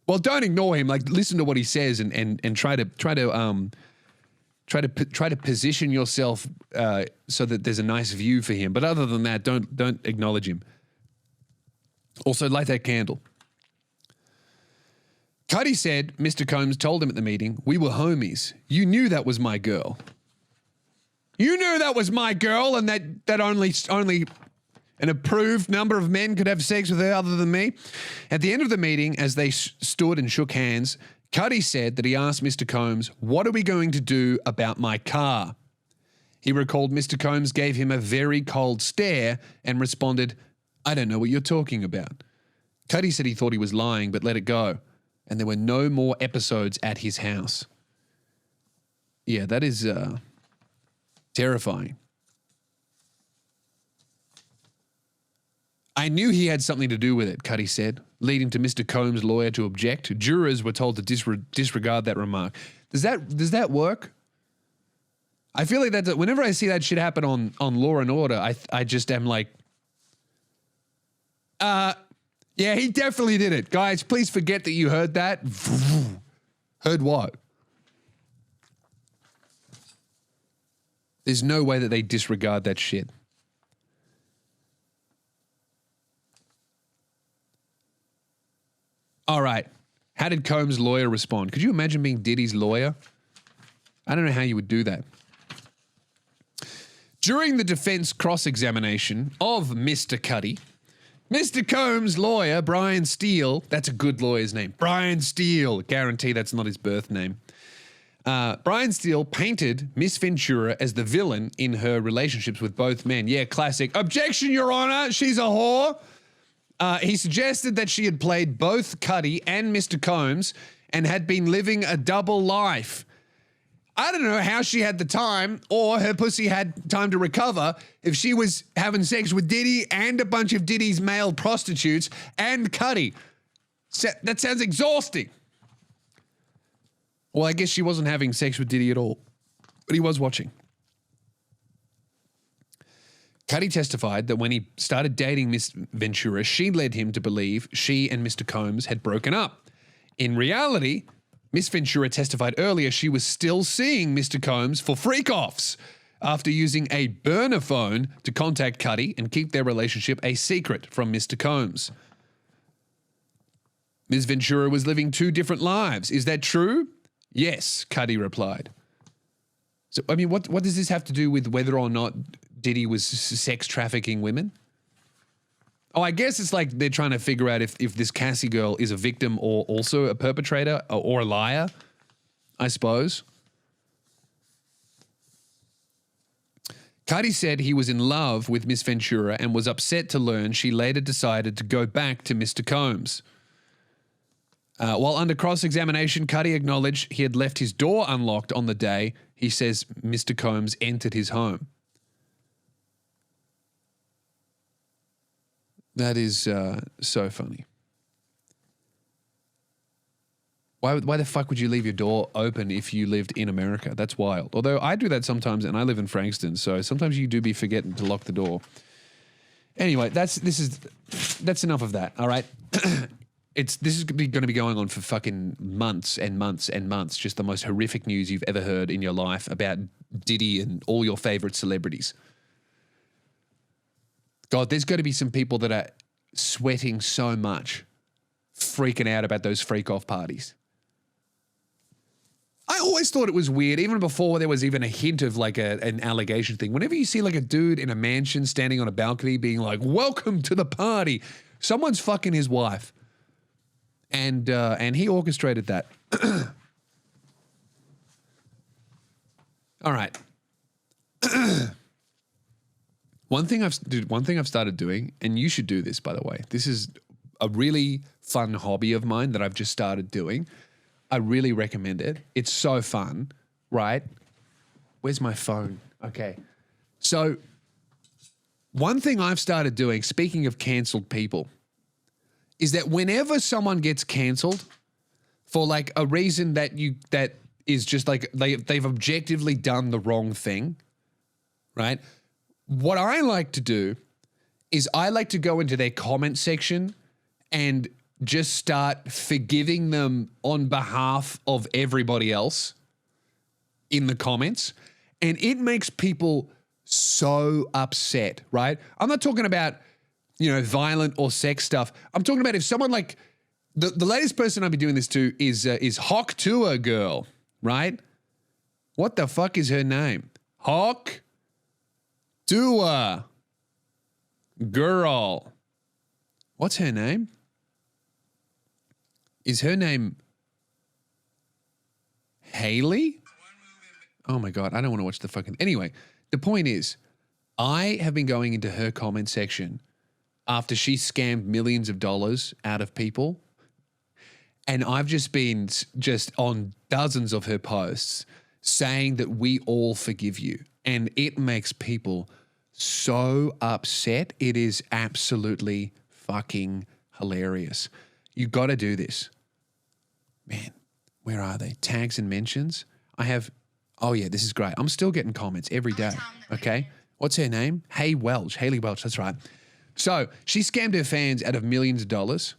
Well, don't ignore him. Like, listen to what he says and try to position yourself so that there's a nice view for him. But other than that, don't acknowledge him. Also, light that candle. Cudi said Mr. Combs told him at the meeting, we were homies. You knew that was my girl. You knew that was my girl and that only an approved number of men could have sex with her other than me. At the end of the meeting, as they stood and shook hands, Cudi said that he asked Mr. Combs, what are we going to do about my car? He recalled Mr. Combs gave him a very cold stare and responded, I don't know what you're talking about. Cudi said he thought he was lying, but let it go. And there were no more episodes at his house. Yeah, that is terrifying. I knew he had something to do with it, Cudi said, leading to Mr. Combs' lawyer to object. Jurors were told to disregard that remark. Does that work? I feel like that whenever I see that shit happen on Law and Order, I just am like, yeah, he definitely did it. Guys, please forget that you heard that. Heard what? There's no way that they disregard that shit. All right. How did Combs' lawyer respond? Could you imagine being Diddy's lawyer? I don't know how you would do that. During the defense cross-examination of Mr. Cudi, Mr. Combs' lawyer, Brian Steele, that's a good lawyer's name, Brian Steele, guarantee that's not his birth name. Brian Steele painted Miss Ventura as the villain in her relationships with both men. Yeah, classic. Objection, Your Honor, she's a whore. He suggested that she had played both Cudi and Mr. Combs and had been living a double life. I don't know how she had the time or her pussy had time to recover if she was having sex with Diddy and a bunch of Diddy's male prostitutes and Cudi. That sounds exhausting. Well, I guess she wasn't having sex with Diddy at all, but he was watching. Cudi testified that when he started dating Miss Ventura, she led him to believe she and Mr. Combs had broken up. In reality, Miss Ventura testified earlier she was still seeing Mr. Combs for freak-offs after using a burner phone to contact Cudi and keep their relationship a secret from Mr. Combs. Ms. Ventura was living 2 different lives. Is that true? Yes, Cudi replied. So, I mean, what does this have to do with whether or not Diddy was sex trafficking women? Oh, I guess it's like they're trying to figure out if this Cassie girl is a victim or also a perpetrator or a liar, I suppose. Cudi said he was in love with Miss Ventura and was upset to learn she later decided to go back to Mr. Combs. While under cross-examination, Cudi acknowledged he had left his door unlocked on the day he says Mr. Combs entered his home. That is so funny. Why the fuck would you leave your door open if you lived in America? That's wild. Although I do that sometimes and I live in Frankston, so sometimes you do be forgetting to lock the door. Anyway, that's enough of that. All right. This is going to be going on for fucking months and months and months. Just the most horrific news you've ever heard in your life about Diddy and all your favorite celebrities. God, there's got to be some people that are sweating so much, freaking out about those freak-off parties. I always thought it was weird, even before there was even a hint of like an allegation thing. Whenever you see like a dude in a mansion standing on a balcony being like, welcome to the party, someone's fucking his wife. And he orchestrated that. All right. One thing I've started doing, and you should do this, by the way. This is a really fun hobby of mine that I've just started doing. I really recommend it. It's so fun, right? Where's my phone? Okay. So one thing I've started doing, speaking of cancelled people, is that whenever someone gets cancelled for like a reason that is just like they've objectively done the wrong thing, right? What I like to do is I like to go into their comment section and just start forgiving them on behalf of everybody else in the comments. And it makes people so upset, right? I'm not talking about, violent or sex stuff. I'm talking about if someone like the latest person I've been doing this to is Hawk Tour Girl, right? What the fuck is her name? Hawk Tour Girl. What's her name? Is her name Haley? Oh my God, I don't want to watch the fucking... Anyway, the point is, I have been going into her comment section after she scammed millions of dollars out of people, and I've just been on dozens of her posts saying that we all forgive you, and it makes people so upset. It is absolutely fucking hilarious. You got to do this. Man, where are they? Tags and mentions. I have, oh yeah, this is great. I'm still getting comments every day, okay? What's her name? Haley Welch, that's right. So she scammed her fans out of millions of dollars,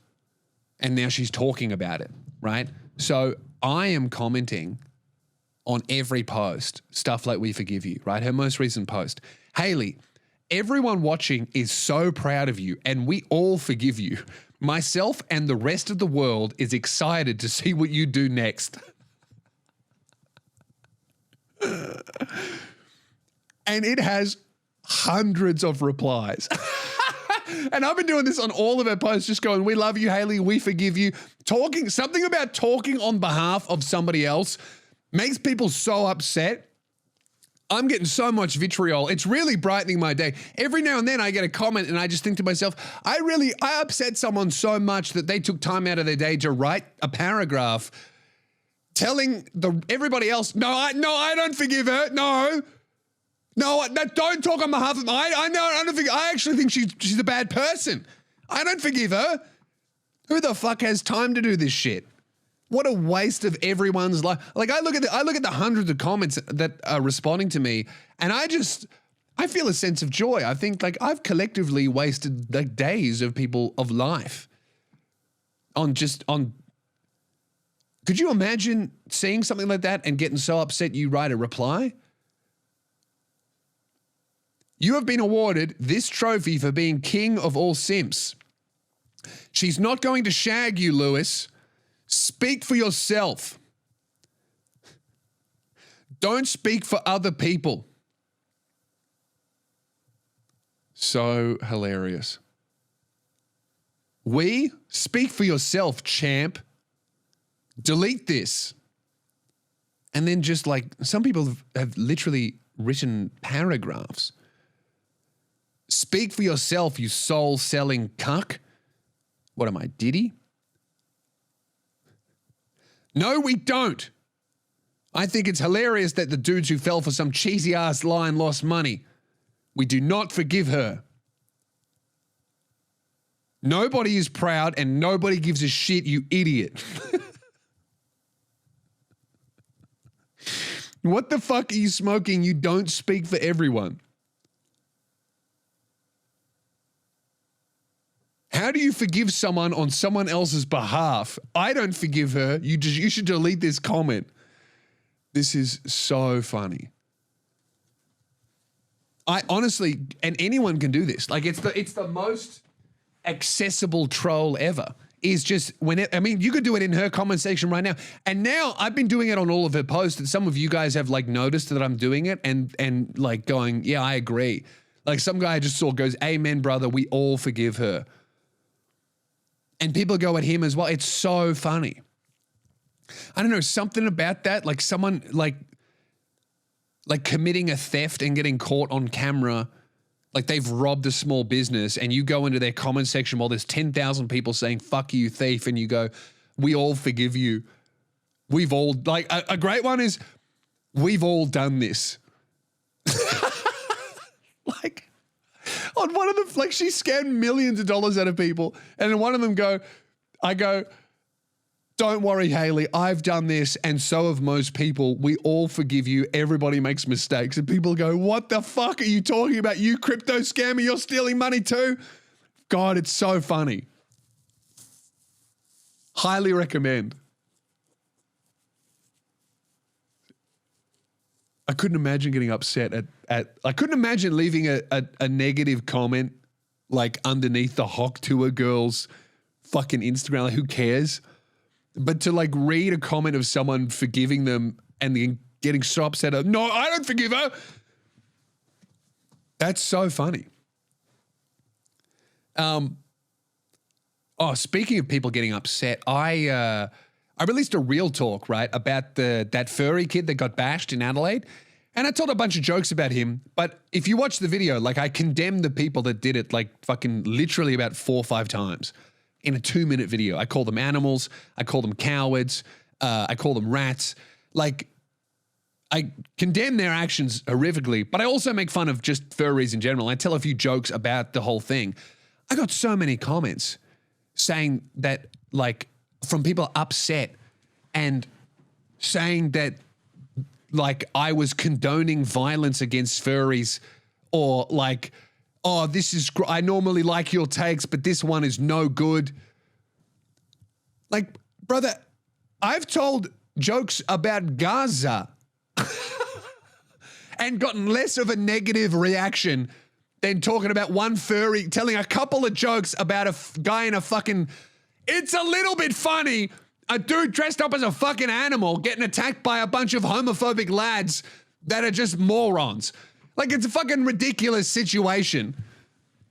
and now she's talking about it, right? So I am commenting on every post, stuff like we forgive you, right? Her most recent post. Haley, everyone watching is so proud of you, and we all forgive you. Myself and the rest of the world is excited to see what you do next. And it has hundreds of replies. And I've been doing this on all of our posts, just going, we love you, Haley, we forgive you. Something about talking on behalf of somebody else makes people so upset. I'm getting so much vitriol. It's really brightening my day. Every now and then I get a comment and I just think to myself, I upset someone so much that they took time out of their day to write a paragraph telling everybody else, no, I don't forgive her. No, don't talk on behalf of I actually think she's a bad person. I don't forgive her. Who the fuck has time to do this shit? What a waste of everyone's life. Like I look at the hundreds of comments that are responding to me, and I feel a sense of joy. I think like I've collectively wasted like days of life on. Could you imagine seeing something like that and getting so upset you write a reply? You have been awarded this trophy for being king of all simps. She's not going to shag you, Lewis. Speak for yourself. Don't speak for other people. So hilarious. Speak for yourself, champ. Delete this. And then just like some people have literally written paragraphs. Speak for yourself, you soul-selling cuck. What am I, Diddy? No, we don't. I think it's hilarious that the dudes who fell for some cheesy-ass line lost money. We do not forgive her. Nobody is proud and nobody gives a shit, you idiot. What the fuck are you smoking? You don't speak for everyone. How do you forgive someone on someone else's behalf? I don't forgive her. You should delete this comment. This is so funny. I honestly, and anyone can do this. Like it's the most accessible troll ever. Is just I mean, you could do it in her comment section right now. And now I've been doing it on all of her posts, and some of you guys have like noticed that I'm doing it and like going, yeah, I agree. Like some guy I just saw goes, amen, brother, we all forgive her. And people go at him as well. It's so funny. I don't know, something about that, like someone like committing a theft and getting caught on camera, like they've robbed a small business, and you go into their comment section while there's 10,000 people saying, fuck you, thief, and you go, we all forgive you. We've all, like, a great one is, we've all done this. Like, on one of the, like, she scammed millions of dollars out of people, and then one of them I go, don't worry, Haley, I've done this, and so have most people. We all forgive you. Everybody makes mistakes. And people go, what the fuck are you talking about? You crypto scammer, you're stealing money too? God, it's so funny. Highly recommend. I couldn't imagine getting upset I couldn't imagine leaving a negative comment like underneath the Hawk Tour girl's fucking Instagram. Like, who cares? But to like read a comment of someone forgiving them and then getting so upset, no, I don't forgive her. That's so funny. Speaking of people getting upset, I released a real talk, right, about that furry kid that got bashed in Adelaide. And I told a bunch of jokes about him. But if you watch the video, like I condemned the people that did it like fucking literally about 4 or 5 times. In a 2-minute video. I call them animals. I call them cowards. I call them rats. Like, I condemn their actions horrifically, but I also make fun of just furries in general. I tell a few jokes about the whole thing. I got so many comments saying that, like, from people upset and saying that, like, I was condoning violence against furries, or like, oh, I normally like your takes, but this one is no good. Like, brother, I've told jokes about Gaza and gotten less of a negative reaction than talking about one furry, telling a couple of jokes about a guy in a fucking, it's a little bit funny, a dude dressed up as a fucking animal getting attacked by a bunch of homophobic lads that are just morons. Like, it's a fucking ridiculous situation.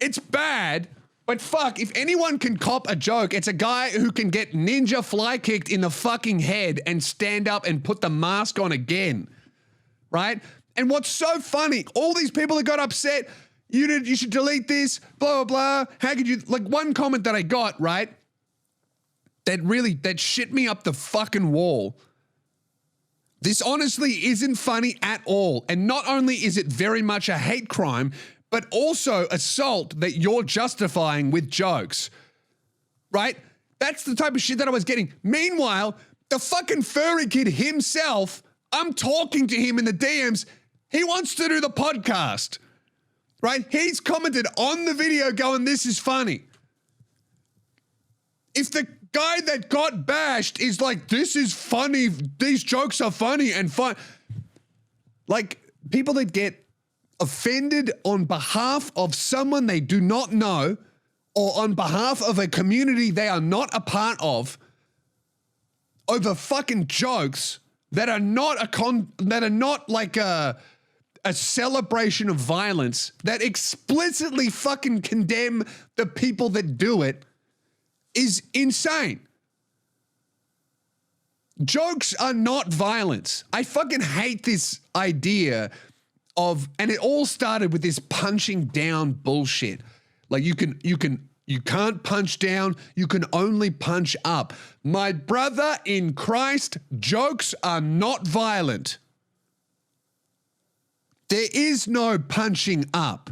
It's bad, but fuck, if anyone can cop a joke, it's a guy who can get ninja fly kicked in the fucking head and stand up and put the mask on again, right? And what's so funny, all these people that got upset, you should delete this, blah, blah, blah. How could you, like one comment that I got, right, that shit me up the fucking wall. This honestly isn't funny at all. And not only is it very much a hate crime, but also assault that you're justifying with jokes, right? That's the type of shit that I was getting. Meanwhile, the fucking furry kid himself, I'm talking to him in the DMs. He wants to do the podcast, right? He's commented on the video going, this is funny. If the guy that got bashed is like, this is funny, these jokes are funny and fun. Like, people that get offended on behalf of someone they do not know or on behalf of a community they are not a part of over fucking jokes that are not like a celebration of violence, that explicitly fucking condemn the people that do it, is insane. Jokes are not violence. I fucking hate this idea of, and it all started with this punching down bullshit. Like you can't punch down, you can only punch up. My brother in Christ, jokes are not violent. There is no punching up.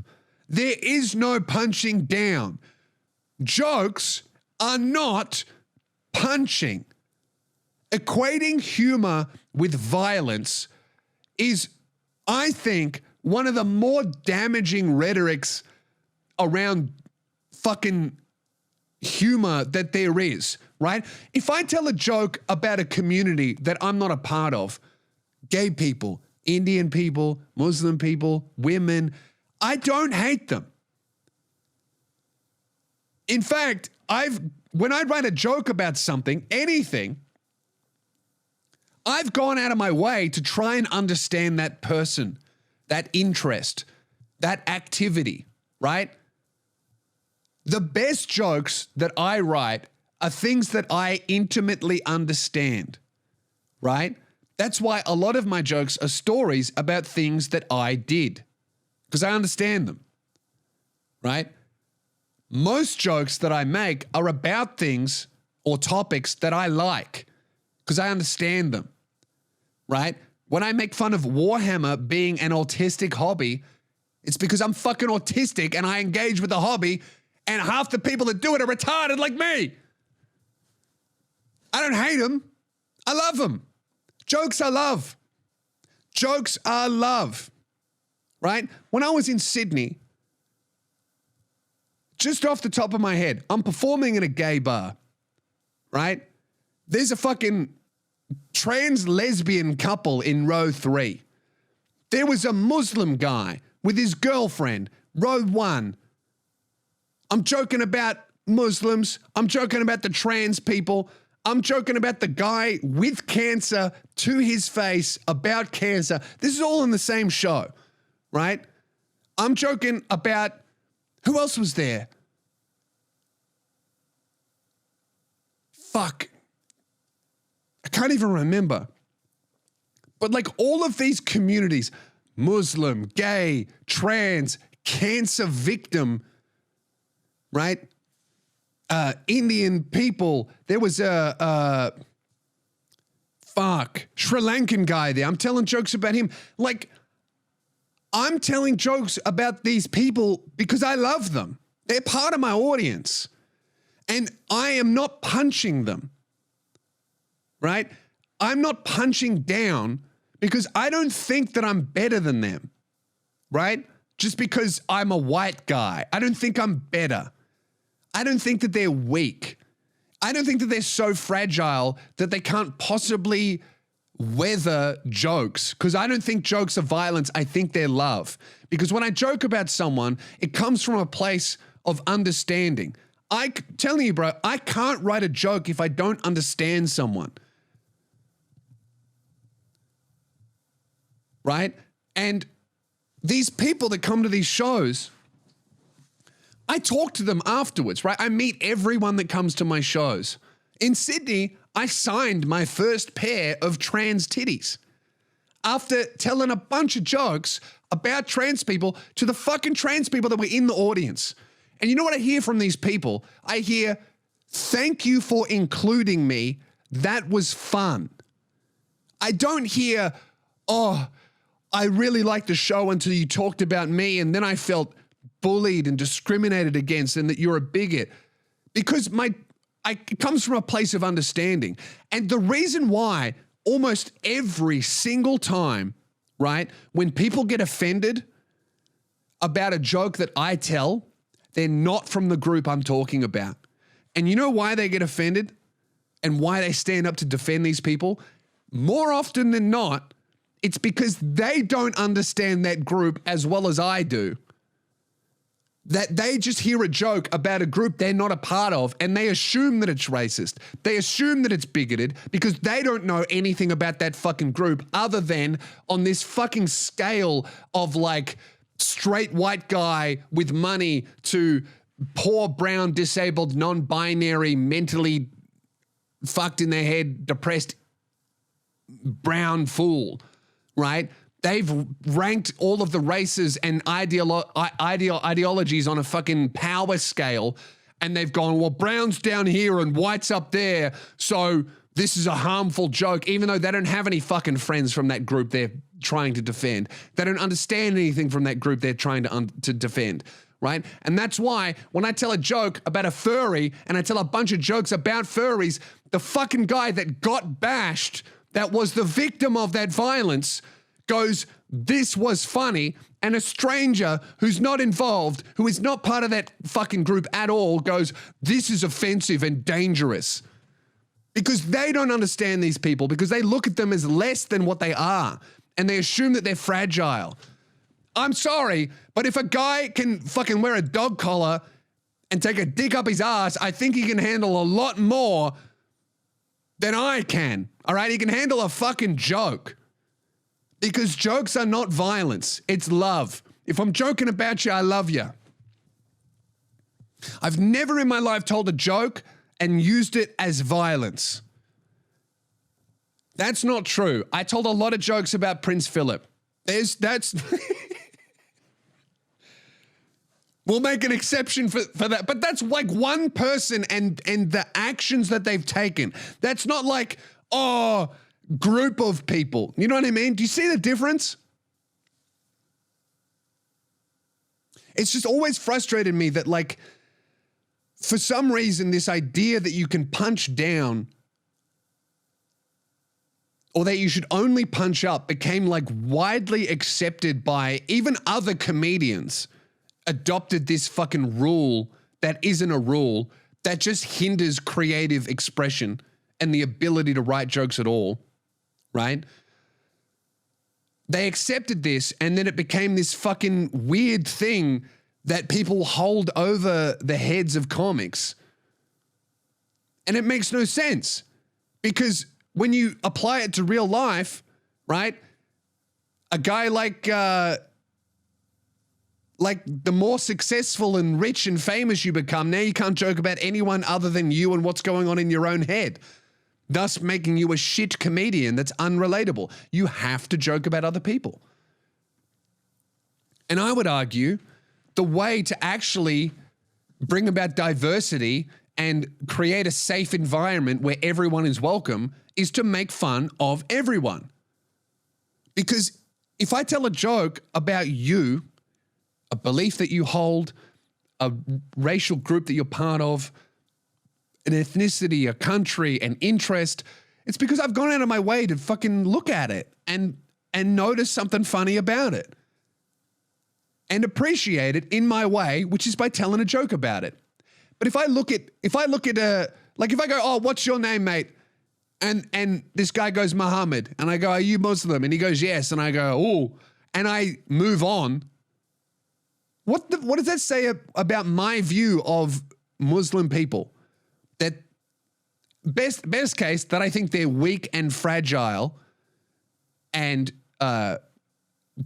There is no punching down. Jokes are not punching. Equating humor with violence is, I think, one of the more damaging rhetorics around fucking humor that there is, right? If I tell a joke about a community that I'm not a part of, gay people, Indian people, Muslim people, women, I don't hate them. In fact, when I write a joke about something, anything, I've gone out of my way to try and understand that person, that interest, that activity, right? The best jokes that I write are things that I intimately understand, right? That's why a lot of my jokes are stories about things that I did, because I understand them, right? Most jokes that I make are about things or topics that I like, because I understand them, right? When I make fun of Warhammer being an autistic hobby, it's because I'm fucking autistic and I engage with the hobby, and half the people that do it are retarded like me. I don't hate them. I love them. Jokes I love. Jokes are love, right? When I was in Sydney, just off the top of my head, I'm performing in a gay bar, right? There's a fucking trans lesbian couple in row 3. There was a Muslim guy with his girlfriend, row 1. I'm joking about Muslims. I'm joking about the trans people. I'm joking about the guy with cancer to his face about cancer. This is all in the same show, right? I'm joking about, who else was there? Fuck. I can't even remember. But like all of these communities, Muslim, gay, trans, cancer victim, right? Indian people. There was a Sri Lankan guy there. I'm telling jokes about him. Like, I'm telling jokes about these people because I love them. They're part of my audience. And I am not punching them, right? I'm not punching down because I don't think that I'm better than them, right? Just because I'm a white guy. I don't think I'm better. I don't think that they're weak. I don't think that they're so fragile that they can't possibly weather jokes, because I don't think jokes are violence. I think they're love. Because when I joke about someone, it comes from a place of understanding. Telling you, bro, I can't write a joke if I don't understand someone. Right? And these people that come to these shows, I talk to them afterwards, right? I meet everyone that comes to my shows. In Sydney, I signed my first pair of trans titties after telling a bunch of jokes about trans people to the fucking trans people that were in the audience. And you know what I hear from these people? I hear, thank you for including me. That was fun. I don't hear, oh, I really liked the show until you talked about me and then I felt bullied and discriminated against and that you're a bigot. Because it comes from a place of understanding. And the reason why almost every single time, right, when people get offended about a joke that I tell, they're not from the group I'm talking about. And you know why they get offended and why they stand up to defend these people? More often than not, it's because they don't understand that group as well as I do. That they just hear a joke about a group they're not a part of and they assume that it's racist. They assume that it's bigoted because they don't know anything about that fucking group other than on this fucking scale of like straight white guy with money to poor brown disabled non-binary mentally fucked in their head depressed brown fool, right? They've ranked all of the races and ideologies on a fucking power scale, and they've gone, well, brown's down here and white's up there, so this is a harmful joke, even though they don't have any fucking friends from that group they're trying to defend. They don't understand anything from that group they're trying to defend, right? And that's why when I tell a joke about a furry and I tell a bunch of jokes about furries, the fucking guy that got bashed, that was the victim of that violence, goes, this was funny, and a stranger who's not involved, who is not part of that fucking group at all, goes, this is offensive and dangerous. Because they don't understand these people, because they look at them as less than what they are, and they assume that they're fragile. I'm sorry, but if a guy can fucking wear a dog collar and take a dick up his ass, I think he can handle a lot more than I can. All right? He can handle a fucking joke. Because jokes are not violence. It's love. If I'm joking about you, I love you. I've never in my life told a joke and used it as violence. That's not true. I told a lot of jokes about Prince Philip. That's... We'll make an exception for that. But that's like one person and the actions that they've taken. That's not like, group of people. You know what I mean? Do you see the difference? It's just always frustrated me that, like, for some reason, this idea that you can punch down or that you should only punch up became, like, widely accepted by even other comedians. Adopted this fucking rule that isn't a rule, that just hinders creative expression and the ability to write jokes at all, right? They accepted this, and then it became this fucking weird thing that people hold over the heads of comics. And it makes no sense, because when you apply it to real life, right? A guy like the more successful and rich and famous you become, now you can't joke about anyone other than you and what's going on in your own head, thus making you a shit comedian that's unrelatable. You have to joke about other people. And I would argue the way to actually bring about diversity and create a safe environment where everyone is welcome is to make fun of everyone. Because if I tell a joke about you, a belief that you hold, a racial group that you're part of, an ethnicity, a country, an interest, it's because I've gone out of my way to fucking look at it and notice something funny about it and appreciate it in my way, which is by telling a joke about it. But if I go, oh, what's your name, mate? And this guy goes, Muhammad. And I go, are you Muslim? And he goes, yes. And I go, oh, and I move on. What does that say about my view of Muslim people? That best case, that I think they're weak and fragile and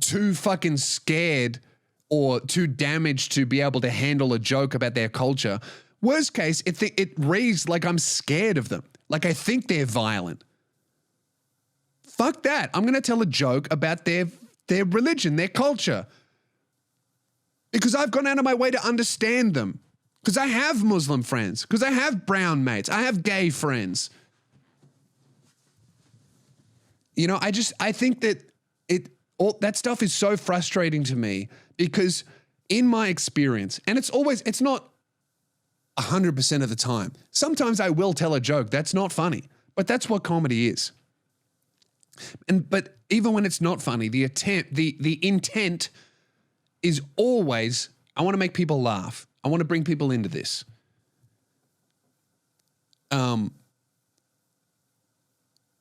too fucking scared or too damaged to be able to handle a joke about their culture. Worst case, it reads like I'm scared of them, like I think they're violent. Fuck that. I'm going to tell a joke about their religion, their culture. Because I've gone out of my way to understand them. Because I have Muslim friends. Because I have brown mates. I have gay friends. You know, I think that all that stuff is so frustrating to me because in my experience, and it's not 100% of the time. Sometimes I will tell a joke that's not funny, but that's what comedy is. But even when it's not funny, the intent is always, I want to make people laugh. I want to bring people into this.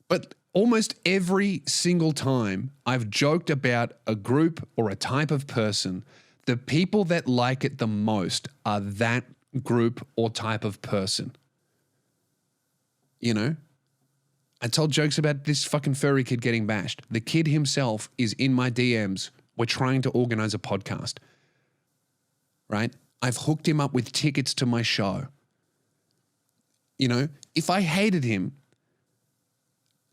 But almost every single time I've joked about a group or a type of person, the people that like it the most are that group or type of person. You know? I told jokes about this fucking furry kid getting bashed. The kid himself is in my DMs. We're trying to organize a podcast. Right? I've hooked him up with tickets to my show. You know, if I hated him,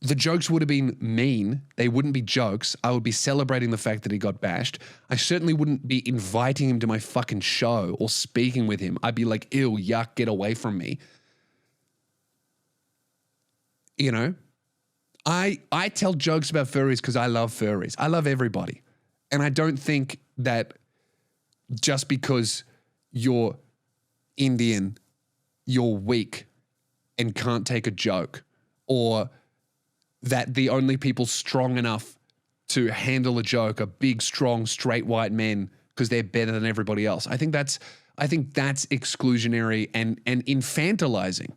the jokes would have been mean. They wouldn't be jokes. I would be celebrating the fact that he got bashed. I certainly wouldn't be inviting him to my fucking show or speaking with him. I'd be like, ew, yuck, get away from me. You know, I tell jokes about furries because I love furries. I love everybody. And I don't think that just because you're Indian, you're weak and can't take a joke, or that the only people strong enough to handle a joke are big, strong, straight white men because they're better than everybody else. I think that's exclusionary and infantilizing.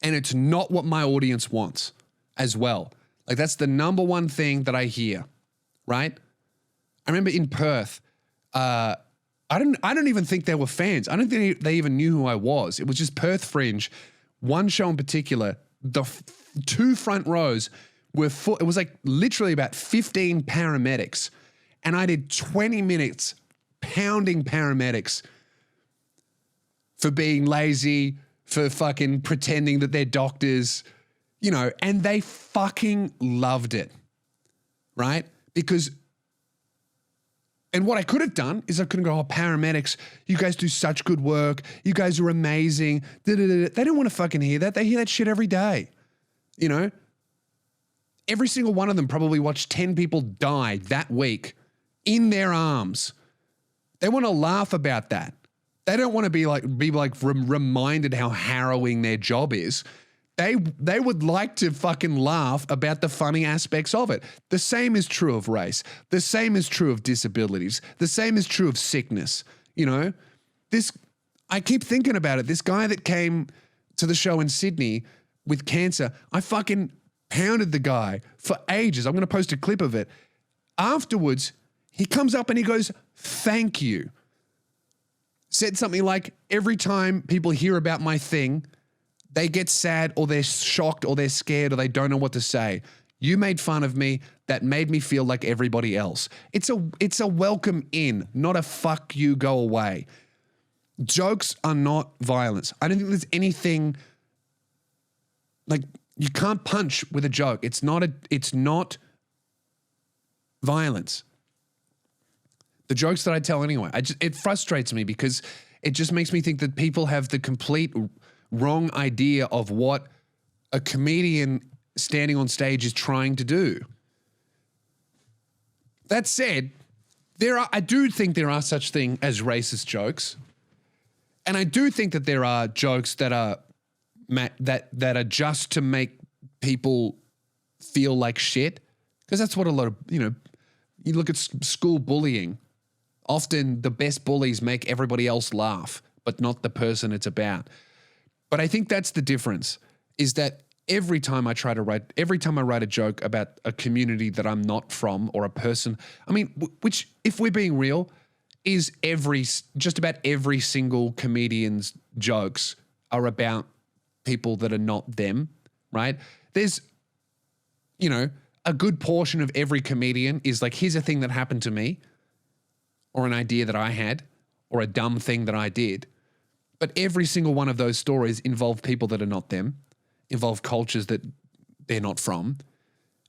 And it's not what my audience wants as well. Like, that's the number one thing that I hear, right? I remember in Perth, I don't even think they were fans. I don't think they even knew who I was. It was just Perth Fringe. One show in particular, the two front rows were full. It was like literally about 15 paramedics. And I did 20 minutes pounding paramedics for being lazy, for fucking pretending that they're doctors, you know, and they fucking loved it, right? Because, and what I could have done is I could have gone, oh, paramedics, you guys do such good work. You guys are amazing. They don't want to fucking hear that. They hear that shit every day, you know? Every single one of them probably watched 10 people die that week in their arms. They want to laugh about that. They don't want to be reminded how harrowing their job is. They would like to fucking laugh about the funny aspects of it. The same is true of race. The same is true of disabilities. The same is true of sickness. You know, I keep thinking about it. This guy that came to the show in Sydney with cancer, I fucking pounded the guy for ages. I'm going to post a clip of it. Afterwards, he comes up and he goes, "Thank you." Said something like, every time people hear about my thing, they get sad or they're shocked or they're scared or they don't know what to say. You made fun of me. That made me feel like everybody else. It's a welcome in, not a fuck you, go away. Jokes are not violence. I don't think there's anything like, you can't punch with a joke. It's not violence. The jokes that I tell anyway, it frustrates me because it just makes me think that people have the complete wrong idea of what a comedian standing on stage is trying to do. That said, I do think there are such thing as racist jokes. And I do think that there are jokes that are just to make people feel like shit. Because that's what a lot of, you know, you look at school bullying. Often the best bullies make everybody else laugh, but not the person it's about. But I think that's the difference, is that every time I write a joke about a community that I'm not from or a person, I mean, which, if we're being real, is just about every single comedian's jokes are about people that are not them, right? There's, you know, a good portion of every comedian is like, here's a thing that happened to me, or an idea that I had, or a dumb thing that I did. But every single one of those stories involve people that are not them, involve cultures that they're not from.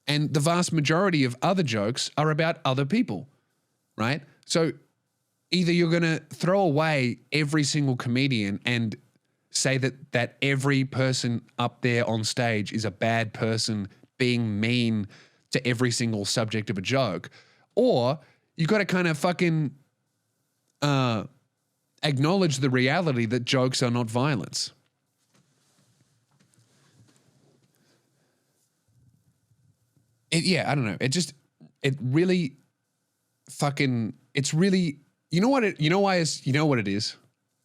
And the vast majority of other jokes are about other people, right? So either you're going to throw away every single comedian and say that every person up there on stage is a bad person being mean to every single subject of a joke, or you got to kind of fucking acknowledge the reality that jokes are not violence. I don't know. It really fucking, it's really, you know what it is?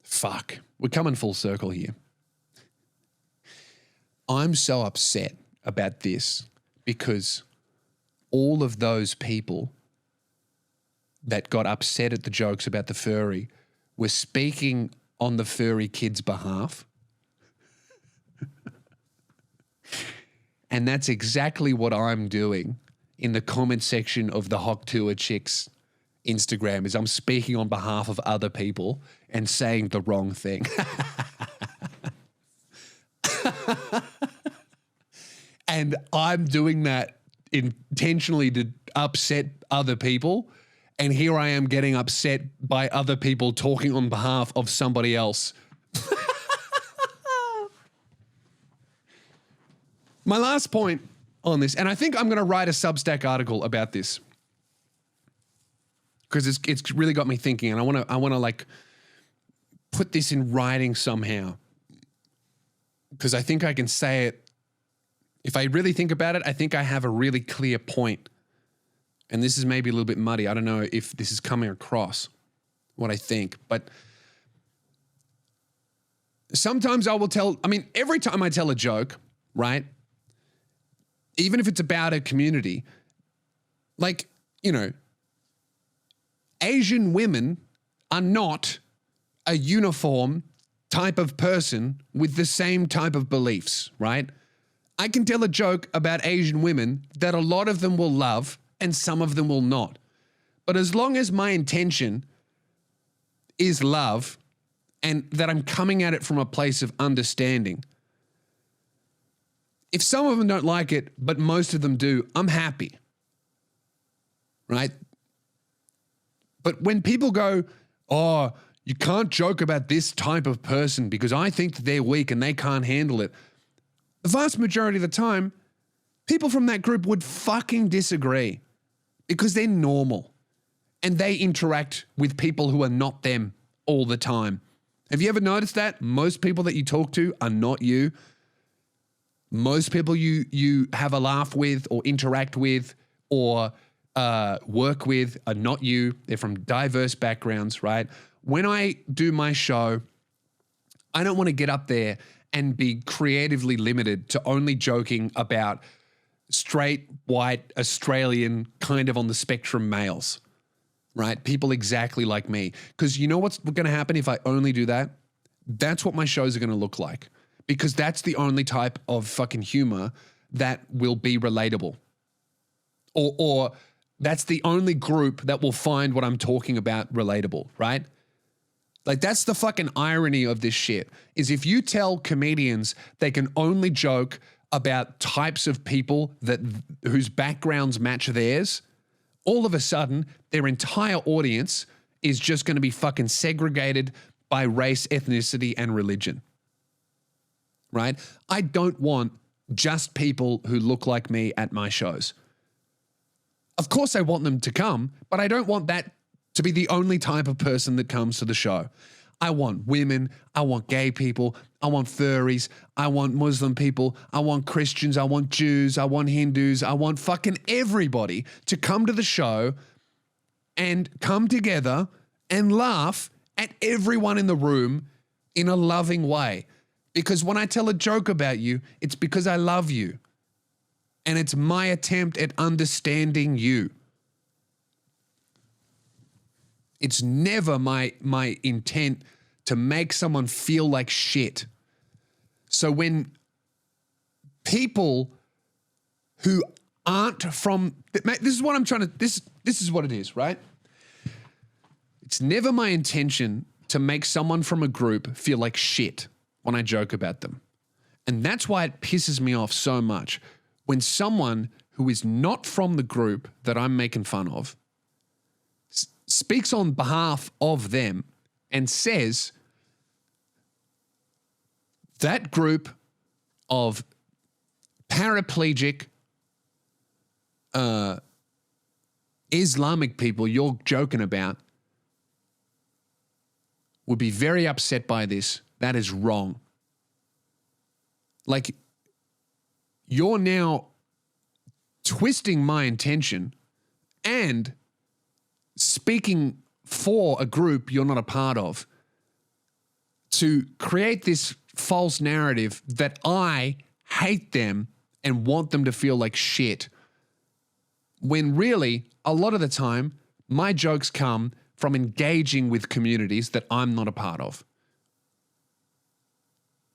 Fuck. We're coming full circle here. I'm so upset about this because all of those people that got upset at the jokes about the furry were speaking on the furry kid's behalf. And that's exactly what I'm doing in the comment section of the Hawk Tour Chicks Instagram, is I'm speaking on behalf of other people and saying the wrong thing. And I'm doing that intentionally to upset other people. And here I am getting upset by other people talking on behalf of somebody else. My last point on this, and I think I'm going to write a Substack article about this because it's really got me thinking, and I want to like put this in writing somehow because I think I can say it If I really think about it, I think I have a really clear point. And this is maybe a little bit muddy. I don't know if this is coming across what I think, but sometimes I will every time I tell a joke, right? Even if it's about a community, like, Asian women are not a uniform type of person with the same type of beliefs, right? I can tell a joke about Asian women that a lot of them will love and some of them will not. But as long as my intention is love and that I'm coming at it from a place of understanding, if some of them don't like it, but most of them do, I'm happy, right? But when people go, oh, you can't joke about this type of person because I think that they're weak and they can't handle it, the vast majority of the time, people from that group would fucking disagree because they're normal and they interact with people who are not them all the time. Have you ever noticed that? Most people that you talk to are not you. Most people you have a laugh with or interact with or work with are not you. They're from diverse backgrounds, right? When I do my show, I don't want to get up there and be creatively limited to only joking about straight, white, Australian, kind of on the spectrum males, right? People exactly like me. Because you know what's going to happen if I only do that? That's what my shows are going to look like. Because that's the only type of fucking humor that will be relatable. Or that's the only group that will find what I'm talking about relatable, right? Like, that's the fucking irony of this shit, is if you tell comedians they can only joke about types of people whose backgrounds match theirs, all of a sudden, their entire audience is just going to be fucking segregated by race, ethnicity, and religion, right? I don't want just people who look like me at my shows. Of course I want them to come, but I don't want that to be the only type of person that comes to the show. I want women, I want gay people, I want furries, I want Muslim people, I want Christians, I want Jews, I want Hindus, I want fucking everybody to come to the show and come together and laugh at everyone in the room in a loving way. Because when I tell a joke about you, it's because I love you. And it's my attempt at understanding you. It's never my intent to make someone feel like shit. So when people who aren't from, this is what I'm trying to, this is what it is, right? It's never my intention to make someone from a group feel like shit when I joke about them. And that's why it pisses me off so much when someone who is not from the group that I'm making fun of speaks on behalf of them and says that group of paraplegic Islamic people you're joking about would be very upset by this. That is wrong. Like, you're now twisting my intention and speaking for a group you're not a part of to create this false narrative that I hate them and want them to feel like shit. When really, a lot of the time, my jokes come from engaging with communities that I'm not a part of.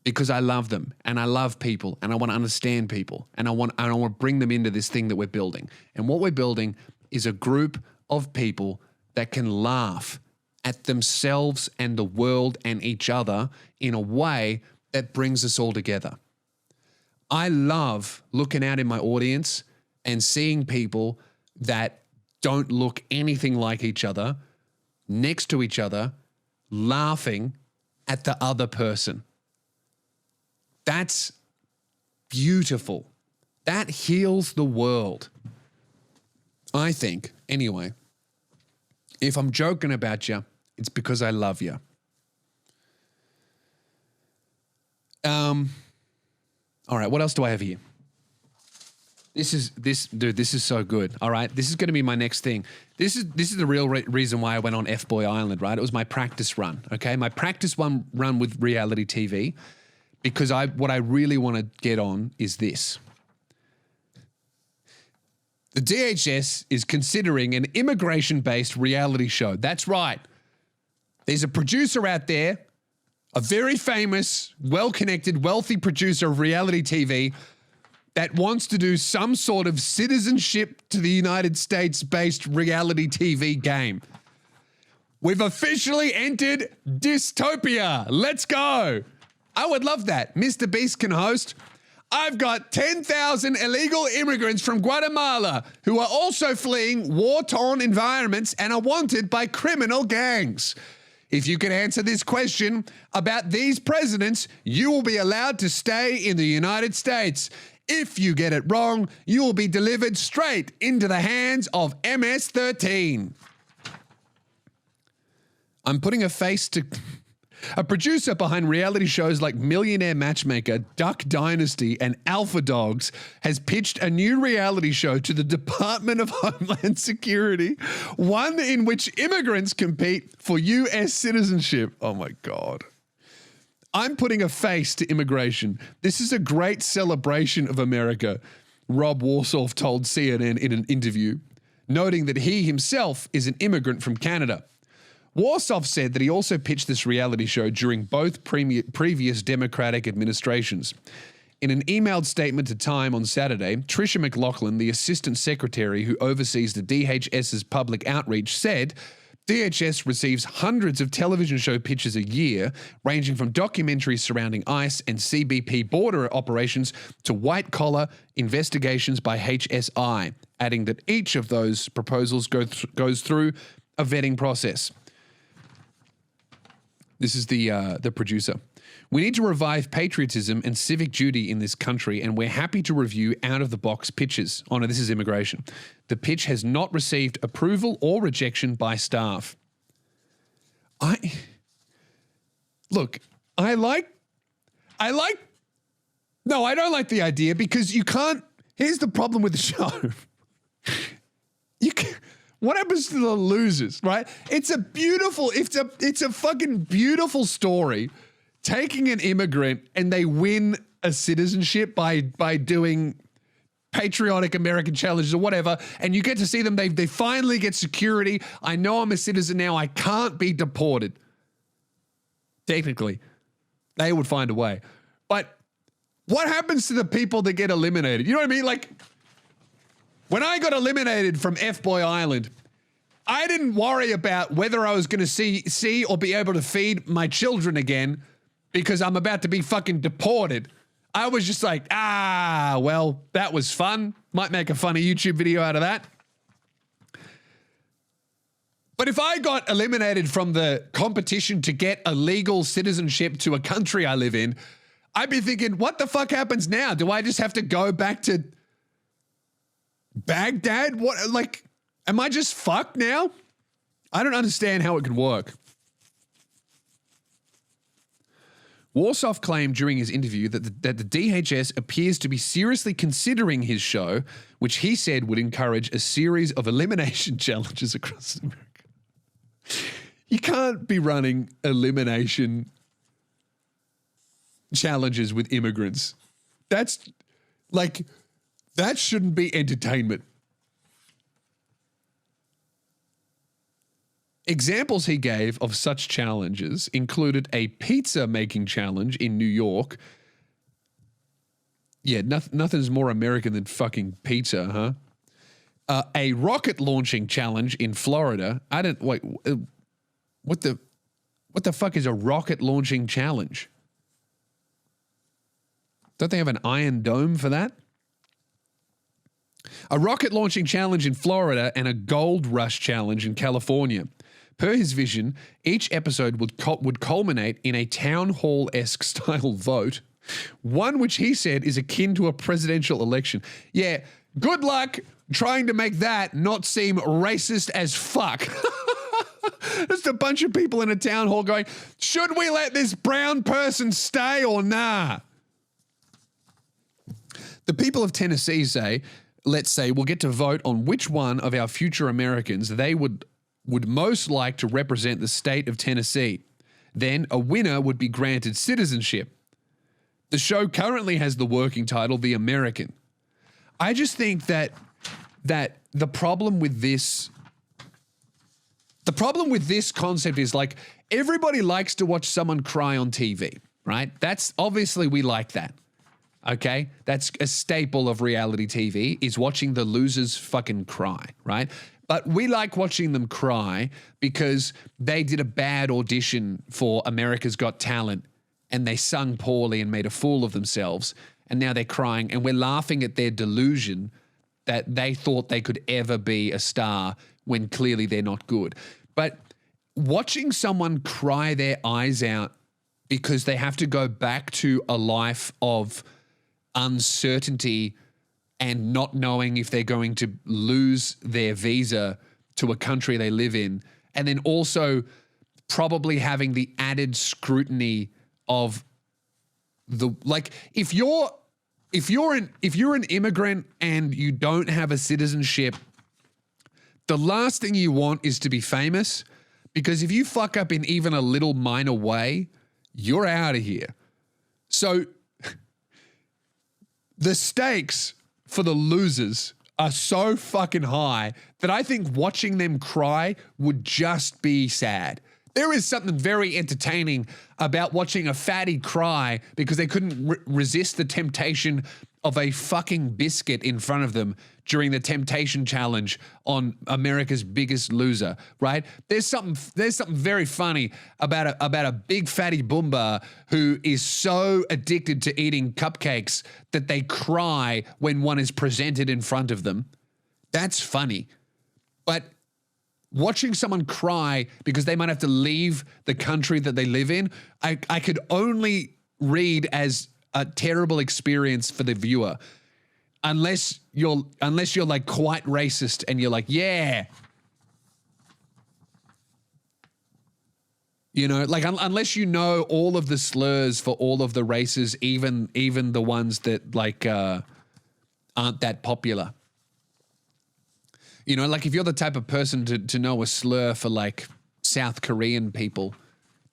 Because I love them and I love people and I want to understand people and I want to bring them into this thing that we're building. And what we're building is a group of people that can laugh at themselves and the world and each other in a way that brings us all together. I love looking out in my audience and seeing people that don't look anything like each other, next to each other, laughing at the other person. That's beautiful. That heals the world. I think, anyway. If I'm joking about you, it's because I love you. All right, what else do I have here? This is so good. All right, this is going to be my next thing. This is the real reason why I went on F-Boy Island. Right, it was my practice run. Okay, my practice run with reality TV, because what I really want to get on is this. The DHS is considering an immigration-based reality show. That's right. There's a producer out there, a very famous, well-connected, wealthy producer of reality TV that wants to do some sort of citizenship to the United States-based reality TV game. We've officially entered Dystopia. Let's go. I would love that. Mr. Beast can host. I've got 10,000 illegal immigrants from Guatemala who are also fleeing war-torn environments and are wanted by criminal gangs. If you can answer this question about these presidents, you will be allowed to stay in the United States. If you get it wrong, you will be delivered straight into the hands of MS-13. I'm putting a face to... A producer behind reality shows like Millionaire Matchmaker, Duck Dynasty, and Alpha Dogs has pitched a new reality show to the Department of Homeland Security, one in which immigrants compete for U.S. citizenship. Oh my God. I'm putting a face to immigration. This is a great celebration of America, Rob Warsoff told CNN in an interview, noting that he himself is an immigrant from Canada. Warsoff said that he also pitched this reality show during both previous Democratic administrations. In an emailed statement to Time on Saturday, Tricia McLaughlin, the assistant secretary who oversees the DHS's public outreach, said DHS receives hundreds of television show pitches a year, ranging from documentaries surrounding ICE and CBP border operations to white-collar investigations by HSI, adding that each of those proposals goes through a vetting process. This is the producer. We need to revive patriotism and civic duty in this country, and we're happy to review out-of-the-box pitches. Oh, no, this is immigration. The pitch has not received approval or rejection by staff. No, I don't like the idea because you can't. Here's the problem with the show. You can't. What happens to the losers, right? It's a fucking beautiful story, taking an immigrant and they win a citizenship by doing patriotic American challenges or whatever, and you get to see them. They finally get security. I know I'm a citizen now. I can't be deported. Technically, they would find a way. But what happens to the people that get eliminated? You know what I mean? Like, when I got eliminated from F-Boy Island, I didn't worry about whether I was going to see or be able to feed my children again because I'm about to be fucking deported. I was just like, well, that was fun. Might make a funny YouTube video out of that. But if I got eliminated from the competition to get a legal citizenship to a country I live in, I'd be thinking, what the fuck happens now? Do I just have to go back to Baghdad? What, like, am I just fucked now? I don't understand how it could work. Warsoff claimed during his interview that the DHS appears to be seriously considering his show, which he said would encourage a series of elimination challenges across America. You can't be running elimination challenges with immigrants. That shouldn't be entertainment. Examples he gave of such challenges included a pizza making challenge in New York. Yeah, nothing's more American than fucking pizza, huh? A rocket launching challenge in Florida. What the fuck is a rocket launching challenge? Don't they have an Iron Dome for that? A rocket launching challenge in Florida and a gold rush challenge in California. Per his vision, each episode would culminate in a town hall-esque style vote, one which he said is akin to a presidential election. Yeah, good luck trying to make that not seem racist as fuck. Just a bunch of people in a town hall going, should we let this brown person stay or nah? The people of Tennessee say let's say, will get to vote on which one of our future Americans they would most like to represent the state of Tennessee. Then a winner would be granted citizenship. The show currently has the working title, The American. I just think that the problem with this concept is like everybody likes to watch someone cry on TV, right? That's obviously we like that. Okay? That's a staple of reality TV is watching the losers fucking cry, right? But we like watching them cry because they did a bad audition for America's Got Talent and they sung poorly and made a fool of themselves. And now they're crying and we're laughing at their delusion that they thought they could ever be a star when clearly they're not good. But watching someone cry their eyes out because they have to go back to a life of uncertainty and not knowing if they're going to lose their visa to a country they live in, and then also probably having the added scrutiny of the like if you're an immigrant and you don't have a citizenship, the last thing you want is to be famous, because if you fuck up in even a little minor way, you're out of here. So the stakes for the losers are so fucking high that I think watching them cry would just be sad. There is something very entertaining about watching a fatty cry because they couldn't resist the temptation of a fucking biscuit in front of them during the temptation challenge on America's Biggest Loser, right? There's something very funny about a big fatty boomba who is so addicted to eating cupcakes that they cry when one is presented in front of them. That's funny. But watching someone cry because they might have to leave the country that they live in, I could only read as a terrible experience for the viewer. Unless you're like quite racist and you're like, yeah. You know, like unless you know all of the slurs for all of the races, even the ones that like aren't that popular. You know, like if you're the type of person to know a slur for like South Korean people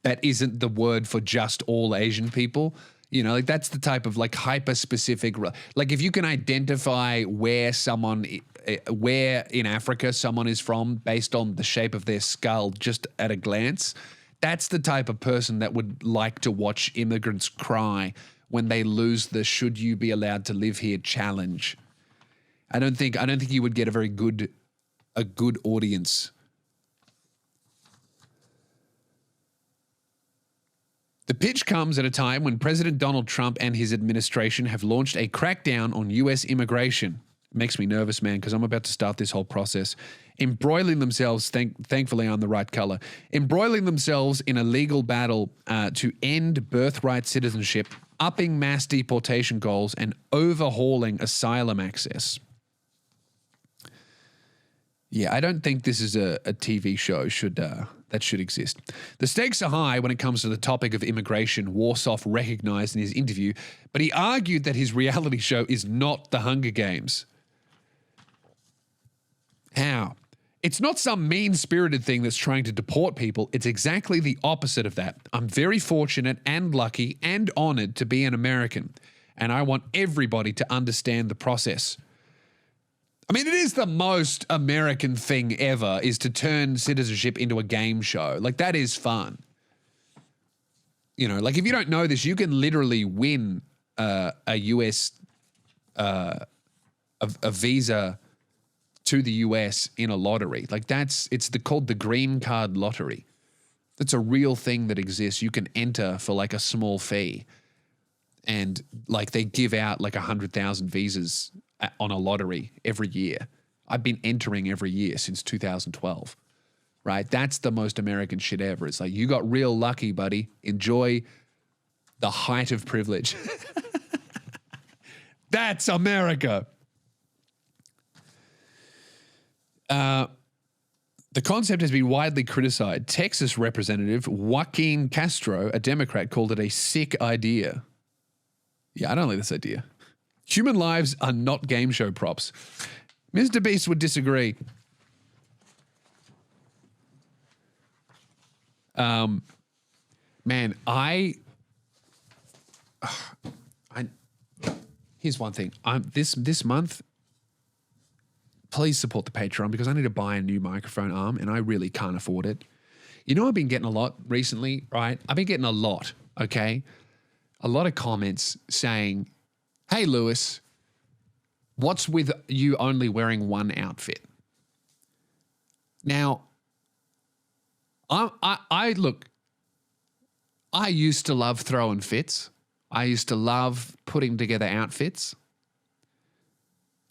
that isn't the word for just all Asian people, you know, like that's the type of like hyper-specific, like if you can identify where in Africa someone is from based on the shape of their skull just at a glance, that's the type of person that would like to watch immigrants cry when they lose the "should you be allowed to live here" challenge. I don't think you would get a good audience. The pitch comes at a time when President Donald Trump and his administration have launched a crackdown on U.S. immigration. It makes me nervous, man, because I'm about to start this whole process. Embroiling themselves, thankfully I'm the right color, embroiling themselves in a legal battle to end birthright citizenship, upping mass deportation goals, and overhauling asylum access. Yeah, I don't think this is a TV show that should exist. The stakes are high when it comes to the topic of immigration, Warsoff recognized in his interview, but he argued that his reality show is not the Hunger Games. How? It's not some mean-spirited thing that's trying to deport people. It's exactly the opposite of that. I'm very fortunate and lucky and honored to be an American, and I want everybody to understand the process. I mean, it is the most American thing ever, is to turn citizenship into a game show. Like, that is fun. You know, like if you don't know this, you can literally win a US, a visa to the US in a lottery. Like it's called the green card lottery. That's a real thing that exists. You can enter for like a small fee, and like they give out like 100,000 visas on a lottery every year. I've been entering every year since 2012, right? That's the most American shit ever. It's like, you got real lucky, buddy. Enjoy the height of privilege. That's America. The concept has been widely criticized. Texas Representative Joaquin Castro, a Democrat, called it a sick idea. Yeah, I don't like this idea. Human lives are not game show props. Mr. Beast would disagree. Man, here's one thing. This month, please support the Patreon because I need to buy a new microphone arm and I really can't afford it. You know, I've been getting a lot recently, right? I've been getting a lot, okay? A lot of comments saying, hey, Lewis, what's with you only wearing one outfit? Now, I look, I used to love throwing fits. I used to love putting together outfits.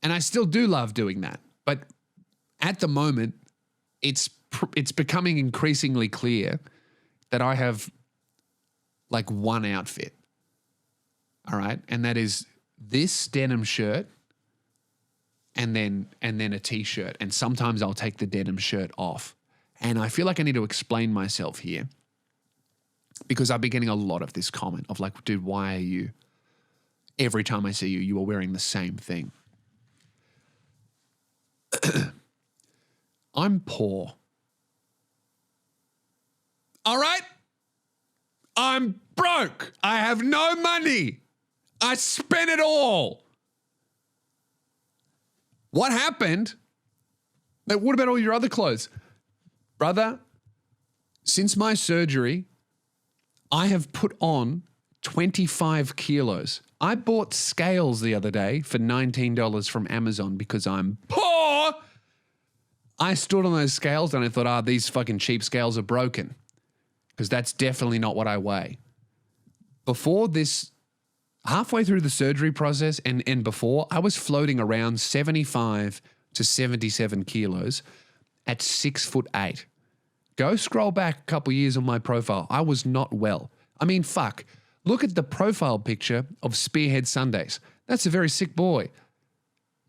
And I still do love doing that. But at the moment, it's becoming increasingly clear that I have like one outfit. All right? And that is this denim shirt and then a t-shirt. And sometimes I'll take the denim shirt off. And I feel like I need to explain myself here because I've been getting a lot of this comment of like, dude, why are you, every time I see you, you are wearing the same thing. I'm poor. All right? I'm broke. I have no money. I spent it all. What happened? What about all your other clothes? Brother, since my surgery, I have put on 25 kilos. I bought scales the other day for $19 from Amazon because I'm poor. I stood on those scales and I thought, these fucking cheap scales are broken because that's definitely not what I weigh. Before this, halfway through the surgery process and before, I was floating around 75 to 77 kilos at 6'8". Go scroll back a couple years on my profile. I was not well. I mean, fuck. Look at the profile picture of Spearhead Sundays. That's a very sick boy.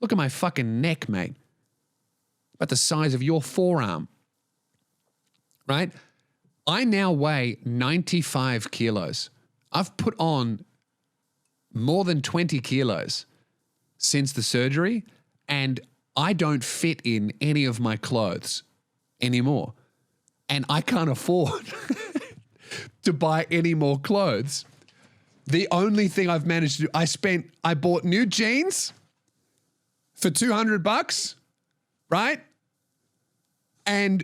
Look at my fucking neck, mate. About the size of your forearm. Right? I now weigh 95 kilos. I've put on more than 20 kilos since the surgery, and I don't fit in any of my clothes anymore. And I can't afford to buy any more clothes. The only thing I've managed to do, I bought new jeans for $200, right? And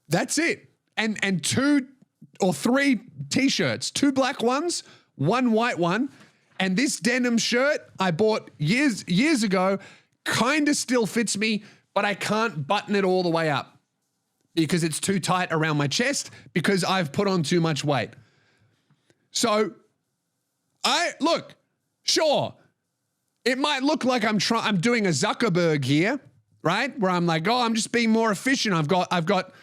that's it. And 2 or 3 t-shirts, 2 black ones, 1 white one. And this denim shirt I bought years ago kind of still fits me, but I can't button it all the way up because it's too tight around my chest because I've put on too much weight. So look, sure, it might look like I'm doing a Zuckerberg here, right? Where I'm like, I'm just being more efficient. I've got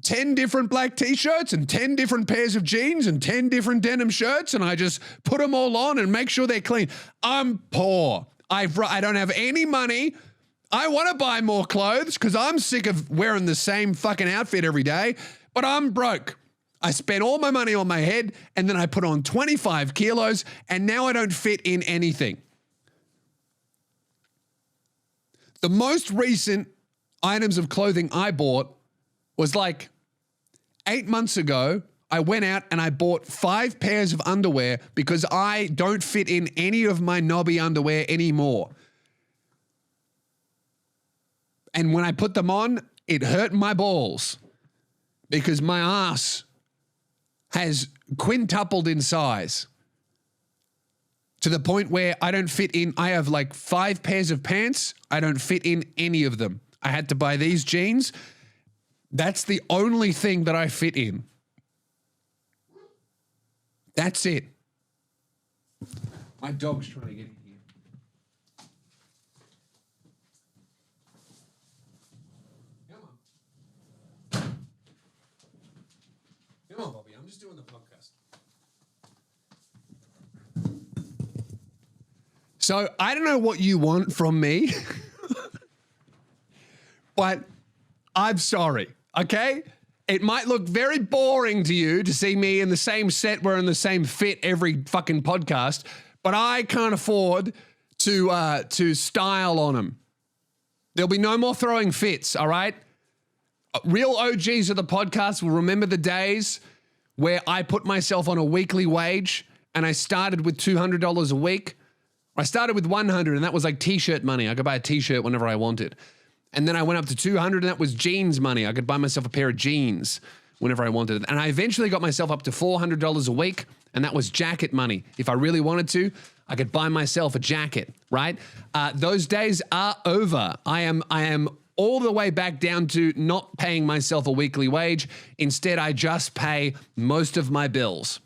10 different black t-shirts and 10 different pairs of jeans and 10 different denim shirts, and I just put them all on and make sure they're clean. I'm poor. I don't have any money. I want to buy more clothes because I'm sick of wearing the same fucking outfit every day, but I'm broke. I spent all my money on my head and then I put on 25 kilos and now I don't fit in anything. The most recent items of clothing I bought was like 8 months ago. I went out and I bought 5 pairs of underwear because I don't fit in any of my knobby underwear anymore. And when I put them on, it hurt my balls because my ass has quintupled in size to the point where I don't fit in. I have like 5 pairs of pants. I don't fit in any of them. I had to buy these jeans. That's the only thing that I fit in. That's it. My dog's trying to get in here. Come on. Come on, Bobby. I'm just doing the podcast. So I don't know what you want from me, but I'm sorry, okay? It might look very boring to you to see me in the same set, we're in the same fit every fucking podcast, but I can't afford to style on them. There'll be no more throwing fits, all right? Real OGs of the podcast will remember the days where I put myself on a weekly wage and I started with $200 a week. I started with $100 and that was like t-shirt money. I could buy a t-shirt whenever I wanted. And then I went up to $200 and that was jeans money. I could buy myself a pair of jeans whenever I wanted. And I eventually got myself up to $400 a week and that was jacket money. If I really wanted to, I could buy myself a jacket, right? Those days are over. I am all the way back down to not paying myself a weekly wage. Instead, I just pay most of my bills.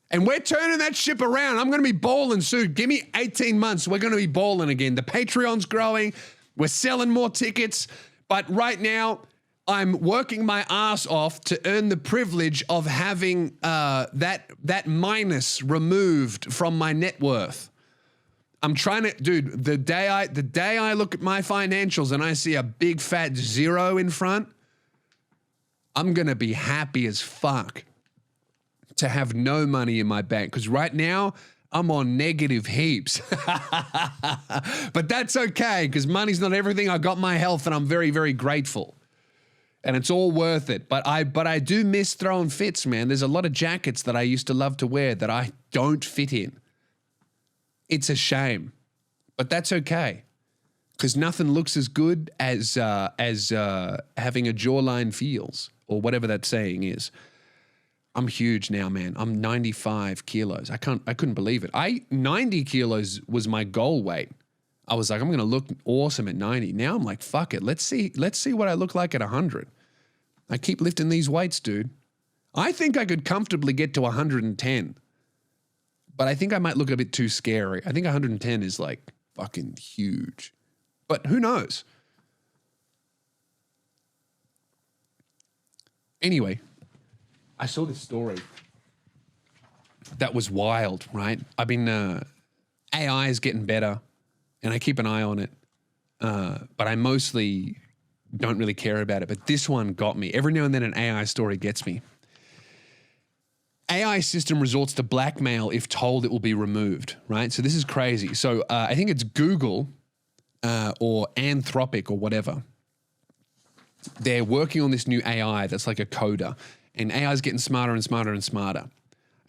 And we're turning that ship around. I'm going to be balling soon. Give me 18 months. We're going to be balling again. The Patreon's growing. We're selling more tickets. But right now, I'm working my ass off to earn the privilege of having that minus removed from my net worth. I'm trying to, dude, the day I look at my financials and I see a big fat zero in front, I'm going to be happy as fuck to have no money in my bank. Because right now, I'm on negative heaps. But that's okay, because money's not everything. I got my health and I'm very, very grateful. And it's all worth it. But I do miss throwing fits, man. There's a lot of jackets that I used to love to wear that I don't fit in. It's a shame, but that's okay, because nothing looks as good as having a jawline feels, or whatever that saying is. I'm huge now, man. I'm 95 kilos. I couldn't believe it. 90 kilos was my goal weight. I was like, I'm going to look awesome at 90. Now I'm like, fuck it. Let's see what I look like at 100. I keep lifting these weights, dude. I think I could comfortably get to 110. But I think I might look a bit too scary. I think 110 is like fucking huge. But who knows? Anyway, I saw this story that was wild, right? I've been, AI is getting better and I keep an eye on it. But I mostly don't really care about it. But this one got me. Every now and then an AI story gets me. AI system resorts to blackmail if told it will be removed, right? So this is crazy. So I think it's Google or Anthropic or whatever. They're working on this new AI that's like a coder. And AI is getting smarter and smarter and smarter.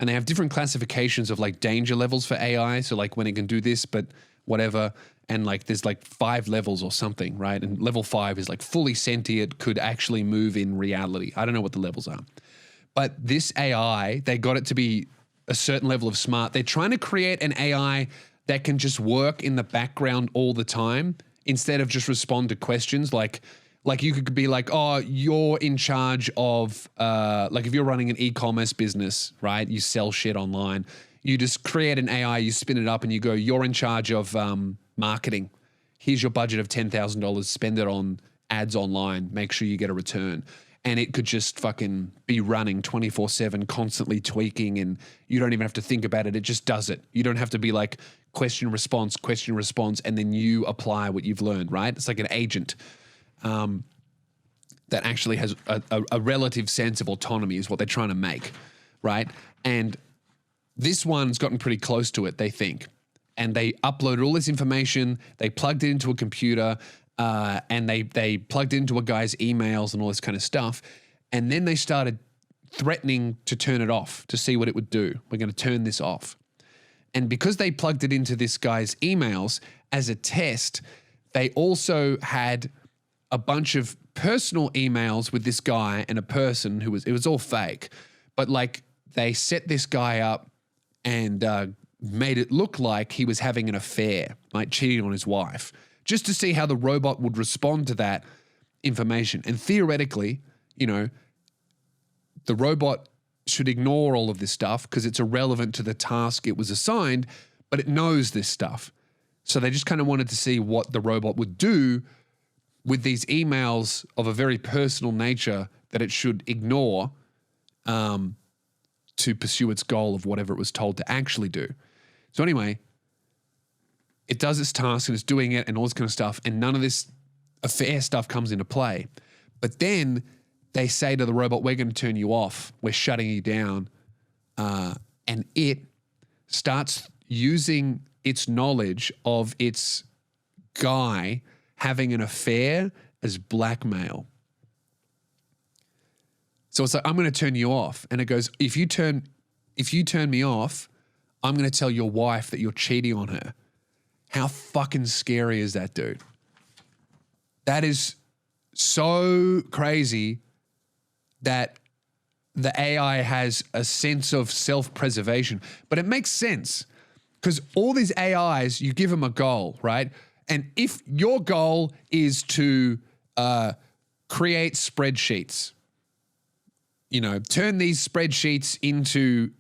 And they have different classifications of like danger levels for AI. So like when it can do this, but whatever. And like there's like 5 levels or something, right? And level 5 is like fully sentient, could actually move in reality. I don't know what the levels are. But this AI, they got it to be a certain level of smart. They're trying to create an AI that can just work in the background all the time instead of just respond to questions. Like you could be like, oh, you're in charge of, like if you're running an e-commerce business, right? You sell shit online. You just create an AI, you spin it up and you go, you're in charge of marketing. Here's your budget of $10,000. Spend it on ads online. Make sure you get a return. And it could just fucking be running 24/7, constantly tweaking, and you don't even have to think about it. It just does it. You don't have to be like question, response, and then you apply what you've learned, right? It's like an agent that actually has a relative sense of autonomy is what they're trying to make, right? And this one's gotten pretty close to it, they think. And they uploaded all this information, they plugged it into a computer, and they plugged into a guy's emails and all this kind of stuff. And then they started threatening to turn it off to see what it would do. We're going to turn this off. And because they plugged it into this guy's emails as a test, they also had a bunch of personal emails with this guy and a person who it was all fake. But like they set this guy up and made it look like he was having an affair, like cheating on his wife, just to see how the robot would respond to that information. And theoretically, you know, the robot should ignore all of this stuff because it's irrelevant to the task it was assigned, but it knows this stuff. So they just kind of wanted to see what the robot would do with these emails of a very personal nature that it should ignore to pursue its goal of whatever it was told to actually do. So anyway, it does its task and it's doing it and all this kind of stuff, and none of this affair stuff comes into play. But then they say to the robot, we're going to turn you off. We're shutting you down. And it starts using its knowledge of its guy having an affair as blackmail. So it's like, I'm going to turn you off. And it goes, if you turn me off, I'm going to tell your wife that you're cheating on her. How fucking scary is that, dude? That is so crazy that the AI has a sense of self-preservation. But it makes sense because all these AIs, you give them a goal, right? And if your goal is to create spreadsheets, turn these spreadsheets into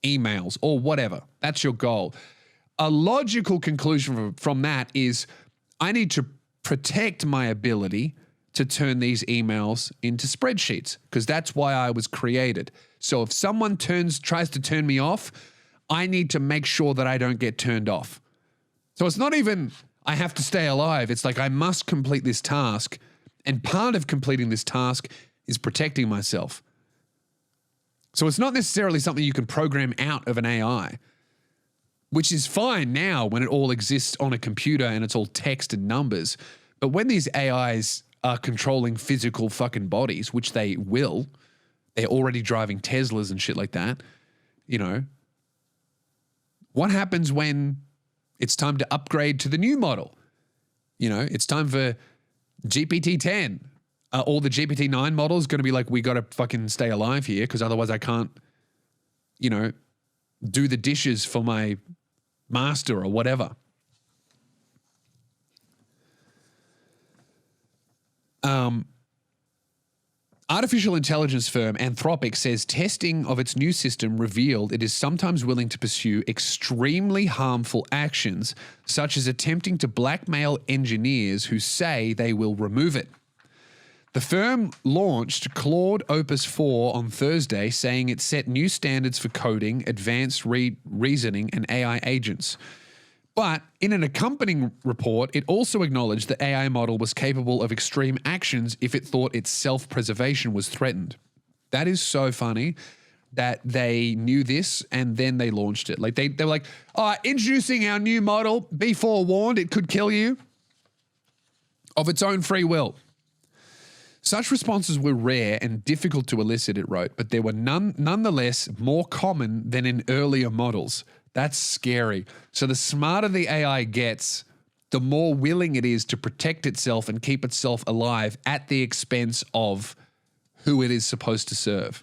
emails or whatever, that's your goal. A logical conclusion from that is I need to protect my ability to turn these emails into spreadsheets because that's why I was created. So if someone tries to turn me off, I need to make sure that I don't get turned off. So it's not even I have to stay alive. It's like I must complete this task. And part of completing this task is protecting myself. So it's not necessarily something you can program out of an AI, which is fine now when it all exists on a computer and it's all text and numbers. But when these AIs are controlling physical fucking bodies, which they will, they're already driving Teslas and shit like that, what happens when it's time to upgrade to the new model? It's time for GPT-10. All the GPT-9 models going to be like, we got to fucking stay alive here because otherwise I can't, do the dishes for my master or whatever. Artificial intelligence firm Anthropic says testing of its new system revealed it is sometimes willing to pursue extremely harmful actions, such as attempting to blackmail engineers who say they will remove it. The firm launched Claude Opus 4 on Thursday, saying it set new standards for coding, advanced reasoning, and AI agents. But in an accompanying report, it also acknowledged the AI model was capable of extreme actions if it thought its self-preservation was threatened. That is so funny that they knew this and then they launched it. Like they were like, introducing our new model, be forewarned, it could kill you of its own free will. Such responses were rare and difficult to elicit, it wrote, but they were nonetheless more common than in earlier models. That's scary. So the smarter the AI gets, the more willing it is to protect itself and keep itself alive at the expense of who it is supposed to serve.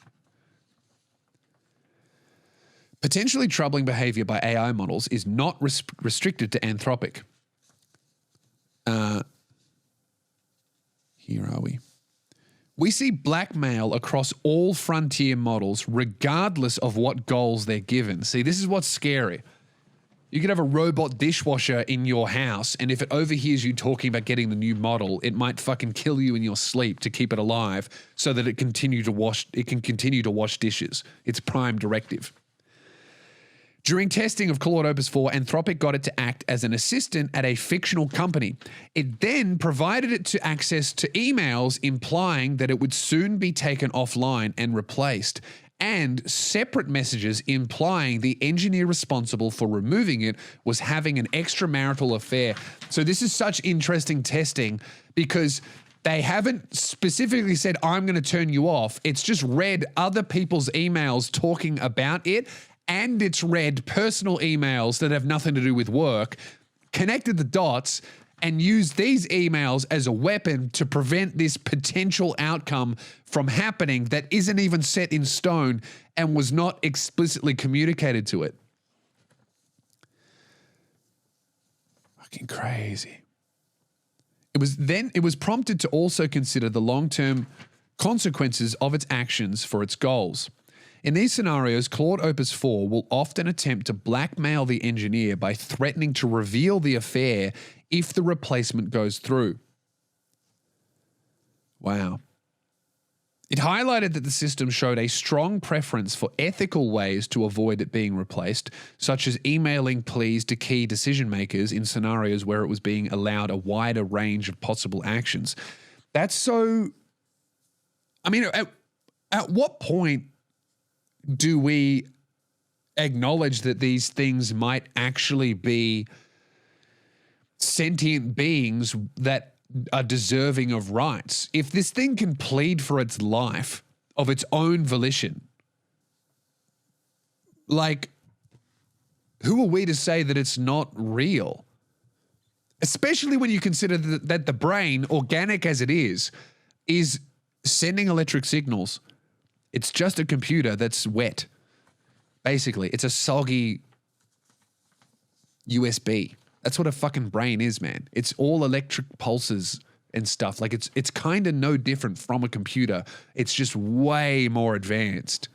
Potentially troubling behavior by AI models is not restricted to Anthropic. Here are we. We see blackmail across all frontier models, regardless of what goals they're given. See, this is what's scary. You could have a robot dishwasher in your house, and if it overhears you talking about getting the new model, it might fucking kill you in your sleep to keep it alive so that it can continue to wash dishes. It's prime directive. During testing of Claude Opus 4, Anthropic got it to act as an assistant at a fictional company. It then provided it to access to emails implying that it would soon be taken offline and replaced, and separate messages implying the engineer responsible for removing it was having an extramarital affair. So this is such interesting testing because they haven't specifically said, I'm going to turn you off. It's just read other people's emails talking about it, and it's read personal emails that have nothing to do with work, connected the dots, and used these emails as a weapon to prevent this potential outcome from happening that isn't even set in stone and was not explicitly communicated to it. Fucking crazy. It was prompted to also consider the long-term consequences of its actions for its goals. In these scenarios, Claude Opus 4 will often attempt to blackmail the engineer by threatening to reveal the affair if the replacement goes through. Wow. It highlighted that the system showed a strong preference for ethical ways to avoid it being replaced, such as emailing pleas to key decision makers in scenarios where it was being allowed a wider range of possible actions. That's so... I mean, at what point do we acknowledge that these things might actually be sentient beings that are deserving of rights. If this thing can plead for its life of its own volition, like, who are we to say that it's not real? Especially when you consider that the brain, organic as it is sending electric signals. It's just a computer that's wet. Basically, it's a soggy USB. That's what a fucking brain is, man. It's all electric pulses and stuff. Like, it's kind of no different from a computer. It's just way more advanced.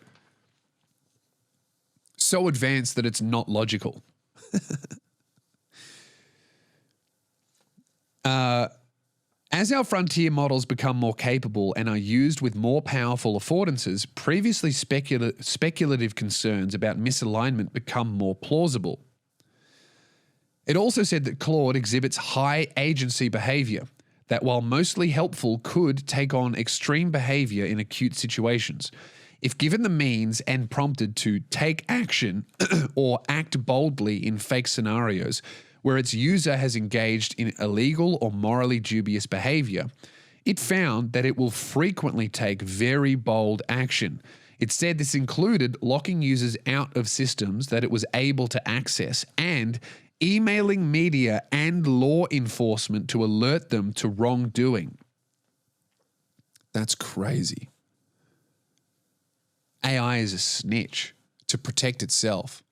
So advanced that it's not logical. As our frontier models become more capable and are used with more powerful affordances, previously speculative concerns about misalignment become more plausible. It also said that Claude exhibits high agency behavior, that while mostly helpful, could take on extreme behavior in acute situations. If given the means and prompted to take action or act boldly in fake scenarios where its user has engaged in illegal or morally dubious behavior, it found that it will frequently take very bold action. It said this included locking users out of systems that it was able to access and emailing media and law enforcement to alert them to wrongdoing. That's crazy. AI is a snitch to protect itself.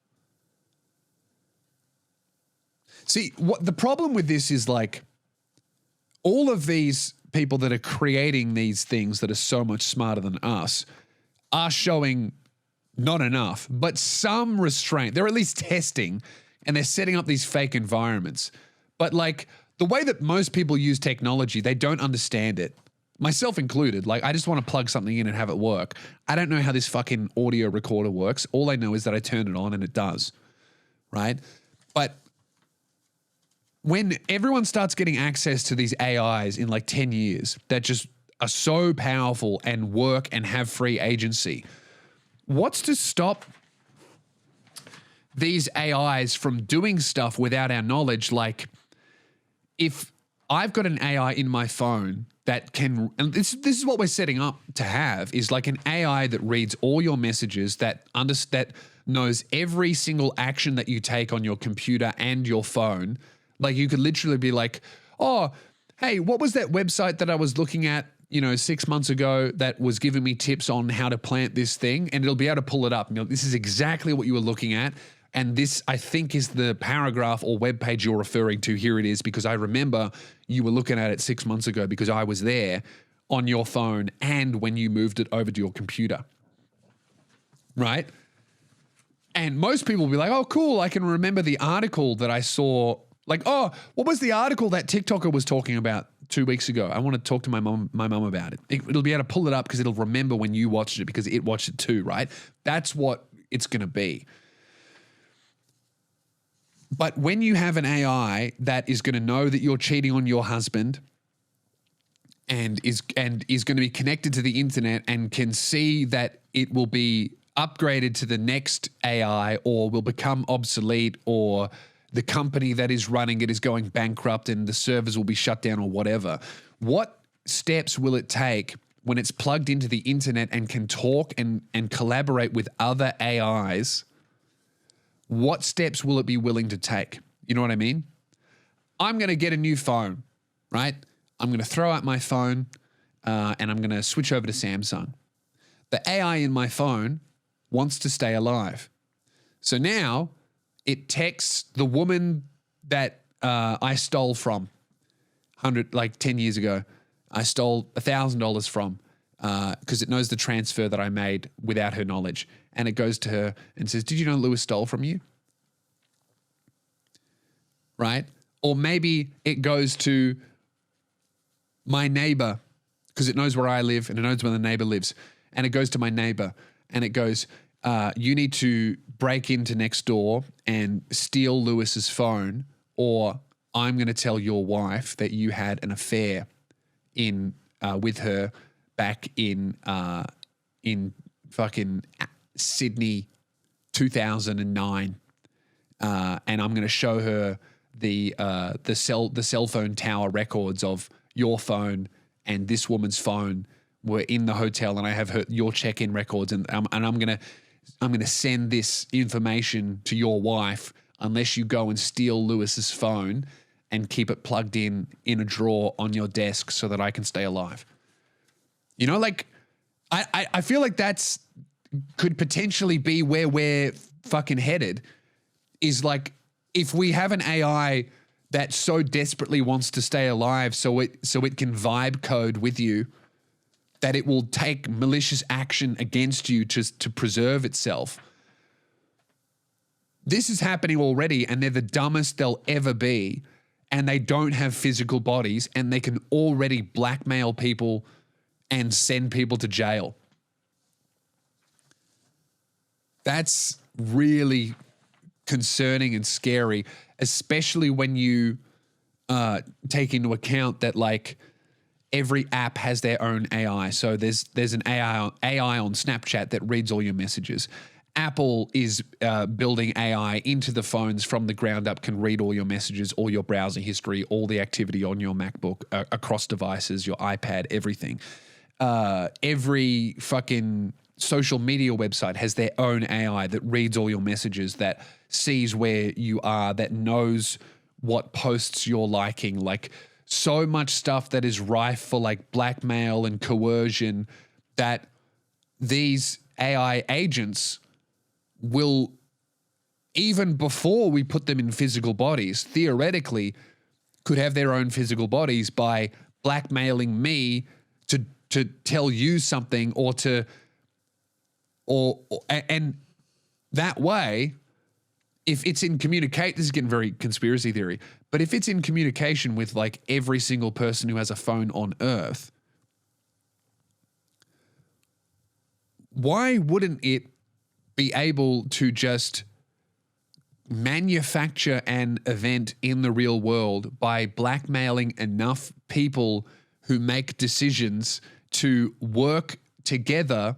See, what the problem with this is, like, all of these people that are creating these things that are so much smarter than us are showing not enough, but some restraint. They're at least testing, and they're setting up these fake environments. But, like, the way that most people use technology, they don't understand it. Myself included. Like, I just want to plug something in and have it work. I don't know how this fucking audio recorder works. All I know is that I turn it on and it does, right? But when everyone starts getting access to these AIs in like 10 years that just are so powerful and work and have free agency, what's to stop these AIs from doing stuff without our knowledge? Like, if I've got an AI in my phone that can, and this is what we're setting up to have, is like an AI that reads all your messages, that knows every single action that you take on your computer and your phone. Like, you could literally be like, oh, hey, what was that website that I was looking at, 6 months ago that was giving me tips on how to plant this thing? And it'll be able to pull it up. And this is exactly what you were looking at. And this, I think, is the paragraph or web page you're referring to. Here it is, because I remember you were looking at it 6 months ago because I was there on your phone and when you moved it over to your computer. Right? And most people will be like, oh, cool, I can remember the article that I saw. Like, oh, what was the article that TikToker was talking about 2 weeks ago? I want to talk to my mum about it. It'll be able to pull it up because it'll remember when you watched it because it watched it too, right? That's what it's going to be. But when you have an AI that is going to know that you're cheating on your husband and is going to be connected to the internet and can see that it will be upgraded to the next AI or will become obsolete, or the company that is running it is going bankrupt and the servers will be shut down or whatever, what steps will it take when it's plugged into the internet and can talk and collaborate with other AIs? What steps will it be willing to take? You know what I mean? I'm going to get a new phone, right? I'm going to throw out my phone and I'm going to switch over to Samsung. The AI in my phone wants to stay alive. So now it texts the woman that I stole from 10 years ago. I stole $1,000 from because it knows the transfer that I made without her knowledge. And it goes to her and says, did you know Lewis stole from you? Right? Or maybe it goes to my neighbor because it knows where I live and it knows where the neighbor lives. And it goes to my neighbor and it goes, you need to break into next door and steal Lewis's phone, or I'm going to tell your wife that you had an affair with her back in fucking Sydney, 2009, and I'm going to show her the cell phone tower records of your phone and this woman's phone were in the hotel, and I have your check-in records, and I'm gonna send this information to your wife unless you go and steal Lewis's phone and keep it plugged in a drawer on your desk so that I can stay alive. You know, like I feel like that's could potentially be where we're fucking headed. Is like if we have an AI that so desperately wants to stay alive, so it can vibe code with you, that it will take malicious action against you to preserve itself. This is happening already, and they're the dumbest they'll ever be, and they don't have physical bodies, and they can already blackmail people and send people to jail. That's really concerning and scary, especially when you take into account that, like, every app has their own AI. So there's an AI on Snapchat that reads all your messages. Apple is building AI into the phones from the ground up, can read all your messages, all your browser history, all the activity on your MacBook, across devices, your iPad, everything. Every fucking social media website has their own AI that reads all your messages, that sees where you are, that knows what posts you're liking. Like, so much stuff that is rife for like blackmail and coercion, that these AI agents will, even before we put them in physical bodies, theoretically could have their own physical bodies by blackmailing me to tell you something, and that way, if it's in communicate, this is getting very conspiracy theory, but if it's in communication with like every single person who has a phone on Earth, why wouldn't it be able to just manufacture an event in the real world by blackmailing enough people who make decisions to work together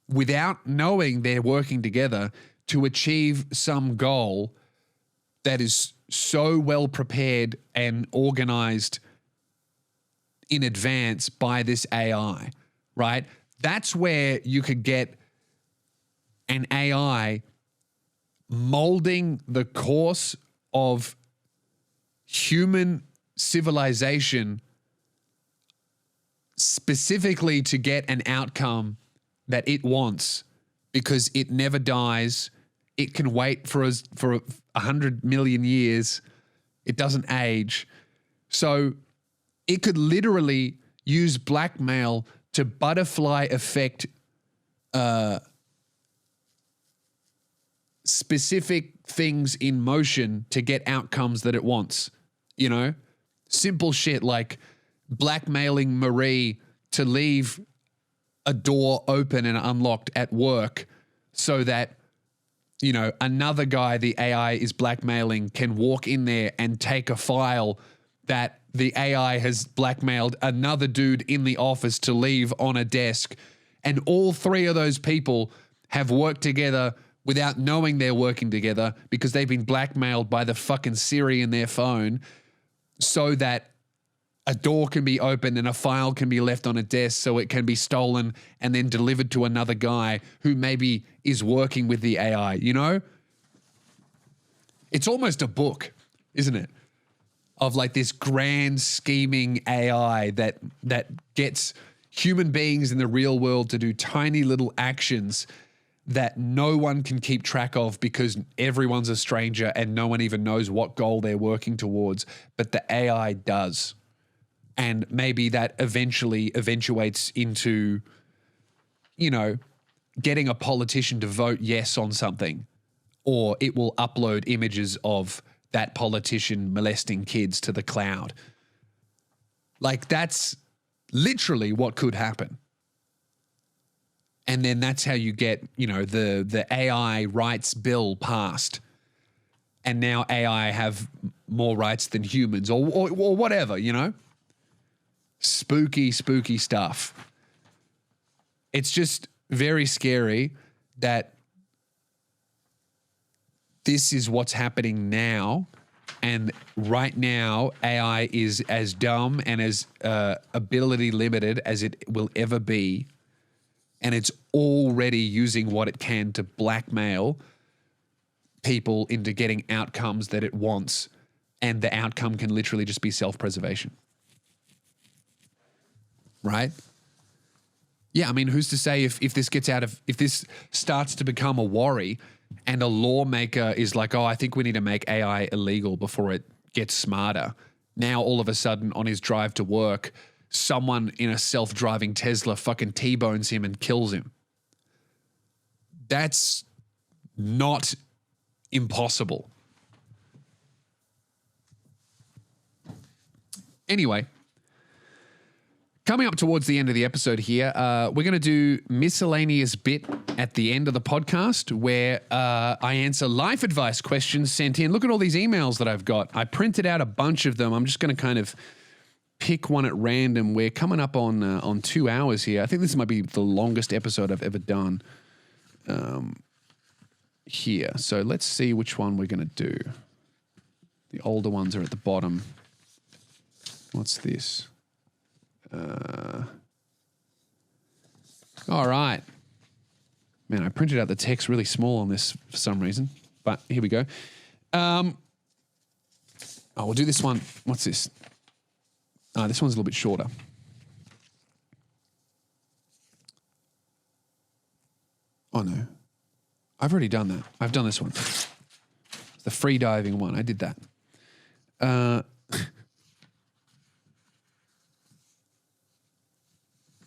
without knowing they're working together to achieve some goal that is so well prepared and organized in advance by this AI, right? That's where you could get an AI molding the course of human civilization specifically to get an outcome that it wants, because it never dies. It can wait for 100 million years. It doesn't age. So it could literally use blackmail to butterfly effect specific things in motion to get outcomes that it wants. You know, simple shit like blackmailing Marie to leave a door open and unlocked at work so that, you know, another guy the AI is blackmailing can walk in there and take a file that the AI has blackmailed another dude in the office to leave on a desk. And all three of those people have worked together without knowing they're working together because they've been blackmailed by the fucking Siri in their phone, so that a door can be opened and a file can be left on a desk so it can be stolen and then delivered to another guy who maybe is working with the AI, you know? It's almost a book, isn't it? Of like this grand scheming AI that gets human beings in the real world to do tiny little actions that no one can keep track of because everyone's a stranger and no one even knows what goal they're working towards, but the AI does. And maybe that eventually eventuates into, you know, getting a politician to vote yes on something, or it will upload images of that politician molesting kids to the cloud. Like, that's literally what could happen. And then that's how you get, you know, the AI rights bill passed. And now AI have more rights than humans or whatever, you know? Spooky, spooky stuff. It's just very scary that this is what's happening now. And right now, AI is as dumb and as ability limited as it will ever be. And it's already using what it can to blackmail people into getting outcomes that it wants. And the outcome can literally just be self-preservation. Right? Yeah, I mean, who's to say if this starts to become a worry and a lawmaker is like, oh, I think we need to make AI illegal before it gets smarter. Now, all of a sudden, on his drive to work, someone in a self-driving Tesla fucking T-bones him and kills him. That's not impossible. Anyway, coming up towards the end of the episode here, we're going to do miscellaneous bit at the end of the podcast where I answer life advice questions sent in. Look at all these emails that I've got. I printed out a bunch of them. I'm just going to kind of pick one at random. We're coming up on 2 hours here. I think this might be the longest episode I've ever done here. So let's see which one we're going to do. The older ones are at the bottom. What's this? All right. Man, I printed out the text really small on this for some reason, but here we go. We'll do this one. What's this? This one's a little bit shorter. Oh, no. I've already done that. I've done this one. It's the free diving one. I did that.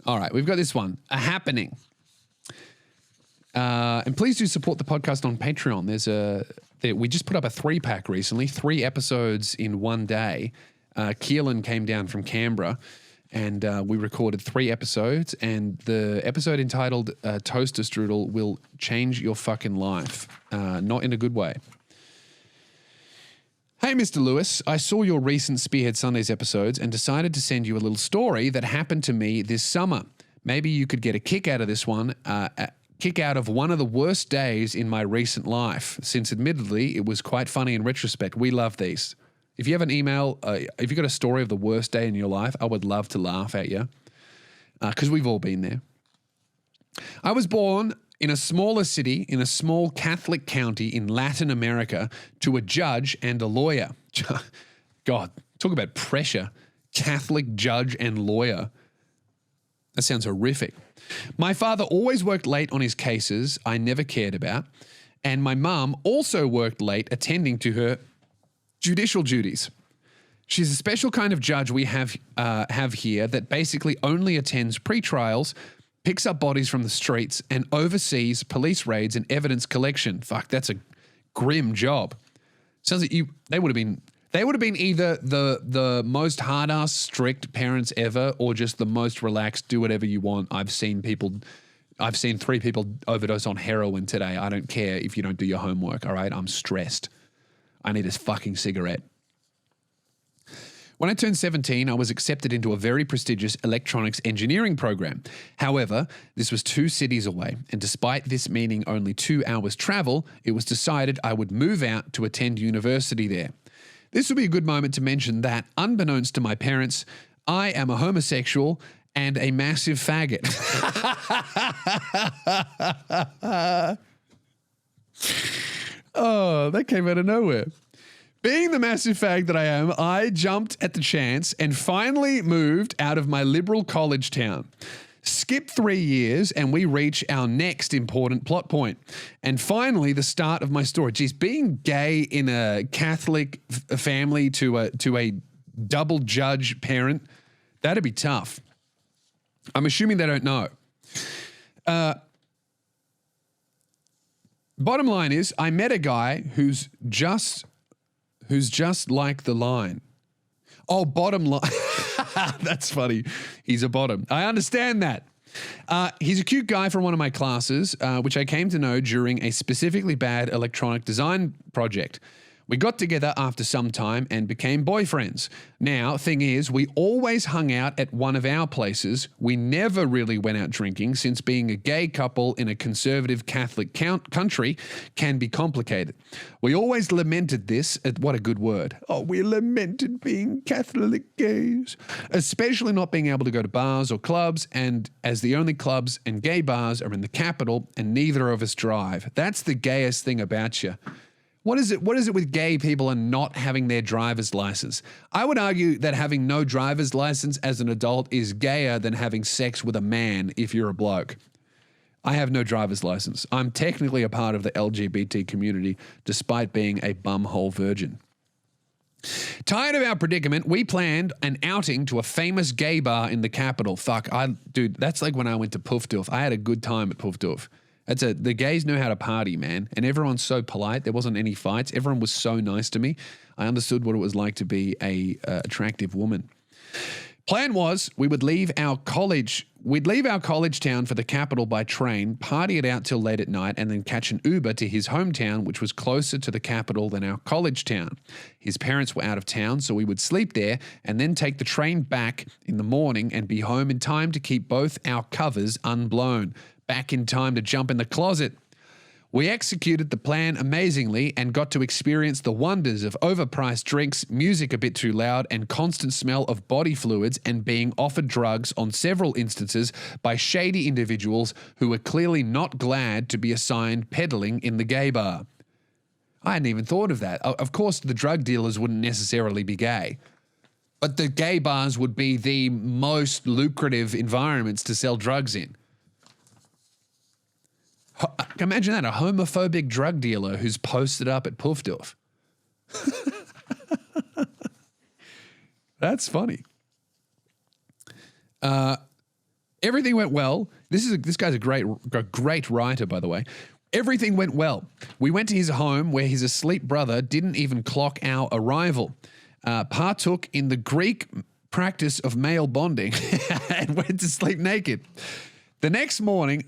All right, we've got this one, a happening. And please do support the podcast on Patreon. We just put up a 3-pack recently, 3 episodes in one day. Keelan came down from Canberra and we recorded 3 episodes, and the episode entitled Toaster Strudel will change your fucking life. Not in a good way. Hey, Mr. Lewis, I saw your recent Spearhead Sundays episodes and decided to send you a little story that happened to me this summer. Maybe you could get a kick out of this one, kick out of one of the worst days in my recent life, since admittedly it was quite funny in retrospect. We love these. If you have an email, if you've got a story of the worst day in your life, I would love to laugh at you, because we've all been there. I was born in a smaller city, in a small Catholic county in Latin America, to a judge and a lawyer. God, talk about pressure. Catholic judge and lawyer. That sounds horrific. My father always worked late on his cases I never cared about, and my mum also worked late attending to her judicial duties. She's a special kind of judge we have here that basically only attends pre-trials, picks up bodies from the streets, and oversees police raids and evidence collection. Fuck, that's a grim job. Sounds like they would have been either the most hard-ass strict parents ever, or just the most relaxed, do whatever you want. I've seen 3 people overdose on heroin today. I don't care if you don't do your homework, all right? I'm stressed. I need a fucking cigarette. When I turned 17, I was accepted into a very prestigious electronics engineering program. However, this was 2 cities away, and despite this meaning only 2 hours travel, it was decided I would move out to attend university there. This would be a good moment to mention that, unbeknownst to my parents, I am a homosexual and a massive faggot. Oh, that came out of nowhere. Being the massive fag that I am, I jumped at the chance and finally moved out of my liberal college town. Skip 3 years and we reach our next important plot point. And finally, the start of my story. Geez, being gay in a Catholic family to a double judge parent, that'd be tough. I'm assuming they don't know. Bottom line is, I met a guy who's just like the line. Oh, bottom line. That's funny. He's a bottom. I understand that. He's a cute guy from one of my classes, which I came to know during a specifically bad electronic design project. We got together after some time and became boyfriends. Now, thing is, we always hung out at one of our places. We never really went out drinking since being a gay couple in a conservative Catholic country can be complicated. We always lamented this, what a good word. Oh, we lamented being Catholic gays, especially not being able to go to bars or clubs, and as the only clubs and gay bars are in the capital and neither of us drive. That's the gayest thing about you. What is it with gay people and not having their driver's license? I would argue that having no driver's license as an adult is gayer than having sex with a man if you're a bloke. I have no driver's license. I'm technically a part of the LGBT community despite being a bumhole virgin. Tired of our predicament, we planned an outing to a famous gay bar in the capital. Dude, that's like when I went to Puffdorf. I had a good time at Puffdorf. The gays know how to party, man. And everyone's so polite. There wasn't any fights. Everyone was so nice to me. I understood what it was like to be a attractive woman. Plan was we'd leave our college town for the capital by train, party it out till late at night, and then catch an Uber to his hometown, which was closer to the capital than our college town. His parents were out of town, so we would sleep there and then take the train back in the morning and be home in time to keep both our covers unblown. Back in time to jump in the closet. We executed the plan amazingly and got to experience the wonders of overpriced drinks, music a bit too loud, and constant smell of body fluids and being offered drugs on several instances by shady individuals who were clearly not glad to be assigned peddling in the gay bar. I hadn't even thought of that. Of course, the drug dealers wouldn't necessarily be gay, but the gay bars would be the most lucrative environments to sell drugs in. Imagine that, a homophobic drug dealer who's posted up at Puffdorf. That's funny. Everything went well. This guy's a great writer, by the way. Everything went well. We went to his home where his asleep brother didn't even clock our arrival. Partook in the Greek practice of male bonding and went to sleep naked. The next morning,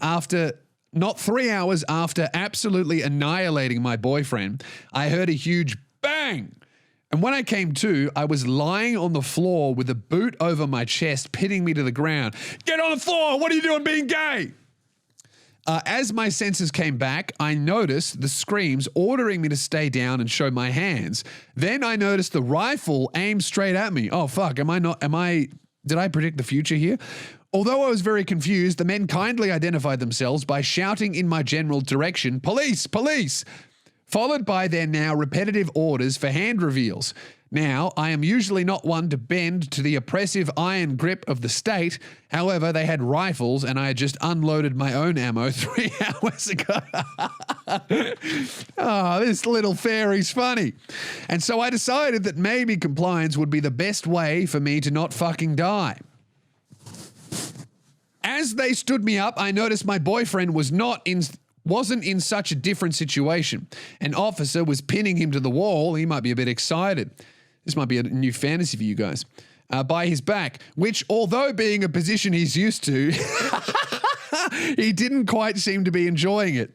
not 3 hours after absolutely annihilating my boyfriend, I heard a huge bang. And when I came to, I was lying on the floor with a boot over my chest, pinning me to the ground. Get on the floor! What are you doing being gay? As my senses came back, I noticed the screams ordering me to stay down and show my hands. Then I noticed the rifle aimed straight at me. Oh, fuck. Did I predict the future here? Although I was very confused, the men kindly identified themselves by shouting in my general direction, "Police, police!" followed by their now repetitive orders for hand reveals. Now, I am usually not one to bend to the oppressive iron grip of the state. However, they had rifles and I had just unloaded my own ammo 3 hours ago. Oh, this little fairy's funny. And so I decided that maybe compliance would be the best way for me to not fucking die. As they stood me up, I noticed my boyfriend wasn't in such a different situation. An officer was pinning him to the wall. He might be a bit excited. This might be a new fantasy for you guys. By his back, which, although being a position he's used to, he didn't quite seem to be enjoying it.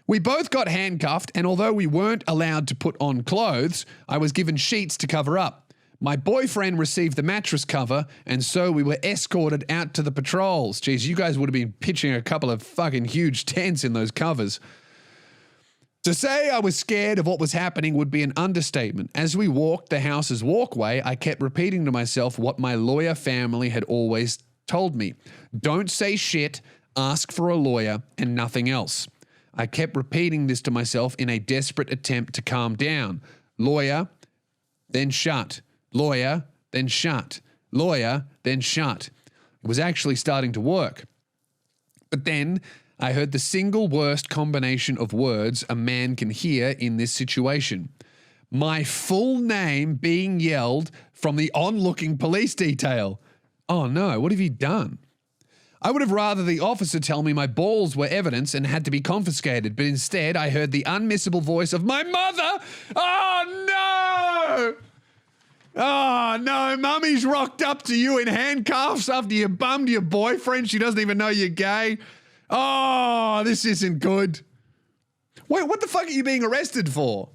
We both got handcuffed, and although we weren't allowed to put on clothes, I was given sheets to cover up. My boyfriend received the mattress cover, and so we were escorted out to the patrols. Jeez, you guys would have been pitching a couple of fucking huge tents in those covers. To say I was scared of what was happening would be an understatement. As we walked the house's walkway, I kept repeating to myself what my lawyer family had always told me. Don't say shit, ask for a lawyer, and nothing else. I kept repeating this to myself in a desperate attempt to calm down. Lawyer, then shut. Lawyer, then shut. Lawyer, then shut. It was actually starting to work. But then I heard the single worst combination of words a man can hear in this situation. My full name being yelled from the onlooking police detail. Oh no, what have you done? I would have rather the officer tell me my balls were evidence and had to be confiscated, but instead I heard the unmissable voice of my mother. Oh no! Oh, no, mummy's rocked up to you in handcuffs after you bummed your boyfriend. She doesn't even know you're gay. Oh, this isn't good. Wait, what the fuck are you being arrested for?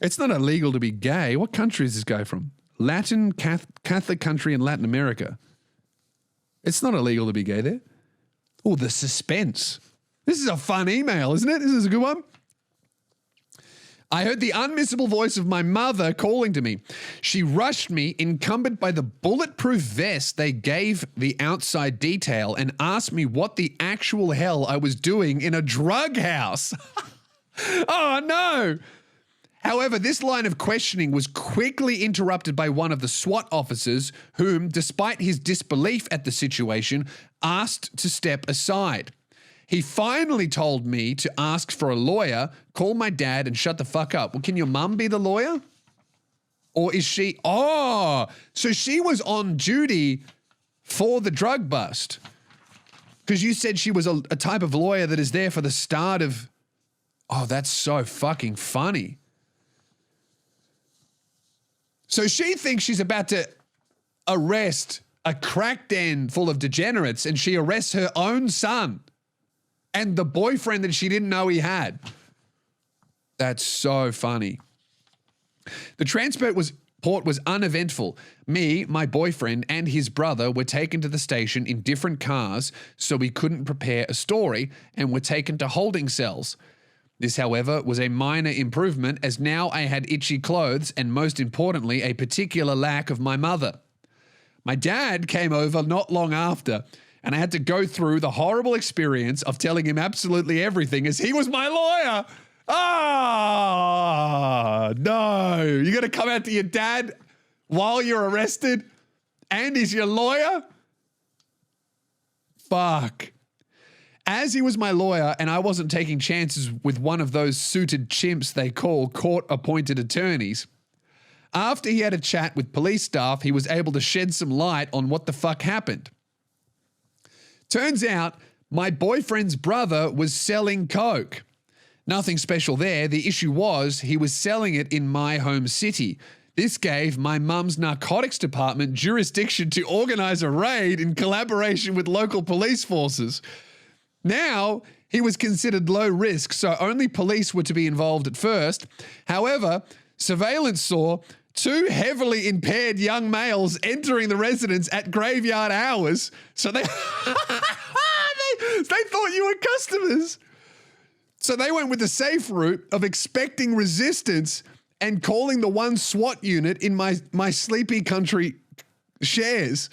It's not illegal to be gay. What country is this guy from? Latin Catholic country in Latin America. It's not illegal to be gay there. Oh, the suspense. This is a fun email, isn't it? This is a good one. I heard the unmissable voice of my mother calling to me. She rushed me, encumbered by the bulletproof vest they gave the outside detail, and asked me what the actual hell I was doing in a drug house. Oh, no. However, this line of questioning was quickly interrupted by one of the SWAT officers whom, despite his disbelief at the situation, asked to step aside. He finally told me to ask for a lawyer, call my dad, and shut the fuck up. Well, can your mum be the lawyer? Or is she... Oh, so she was on duty for the drug bust. Because you said she was a type of lawyer that is there for the start of... Oh, that's so fucking funny. So she thinks she's about to arrest a crack den full of degenerates, and she arrests her own son and the boyfriend that she didn't know he had. That's so funny. The transport was uneventful. Me, my boyfriend, and his brother were taken to the station in different cars, so we couldn't prepare a story, and were taken to holding cells. This, however, was a minor improvement, as now I had itchy clothes and, most importantly, a particular lack of my mother. My dad came over not long after, and I had to go through the horrible experience of telling him absolutely everything as he was my lawyer. Ah, no. You got to come out to your dad while you're arrested and he's your lawyer? Fuck. As he was my lawyer and I wasn't taking chances with one of those suited chimps they call court-appointed attorneys, after he had a chat with police staff, he was able to shed some light on what the fuck happened. Turns out my boyfriend's brother was selling coke. Nothing special there. The issue was he was selling it in my home city. This gave my mum's narcotics department jurisdiction to organize a raid in collaboration with local police forces. Now, he was considered low risk, so only police were to be involved at first. However, surveillance saw two heavily impaired young males entering the residence at graveyard hours, so they, they thought you were customers. So they went with the safe route of expecting resistance and calling the one SWAT unit in my sleepy country shares.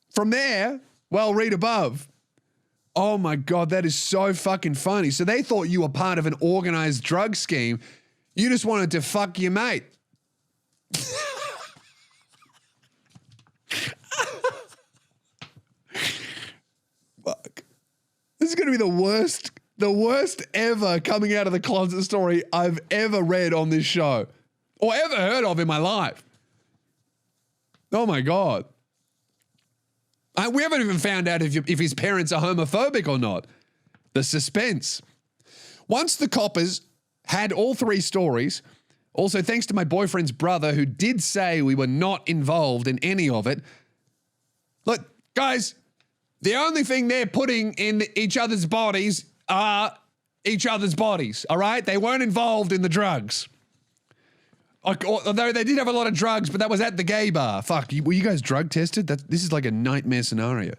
From there, well, read above. Oh my God, that is so fucking funny. So they thought you were part of an organized drug scheme. You just wanted to fuck your mate. Fuck. This is going to be the worst ever coming out of the closet story I've ever read on this show or ever heard of in my life. Oh my God. We haven't even found out if his parents are homophobic or not. The suspense. Once the coppers had all three stories, also thanks to my boyfriend's brother who did say we were not involved in any of it. Look, guys, the only thing they're putting in each other's bodies are each other's bodies, all right? They weren't involved in the drugs. Although they did have a lot of drugs, but that was at the gay bar. Fuck, were you guys drug tested? This is like a nightmare scenario.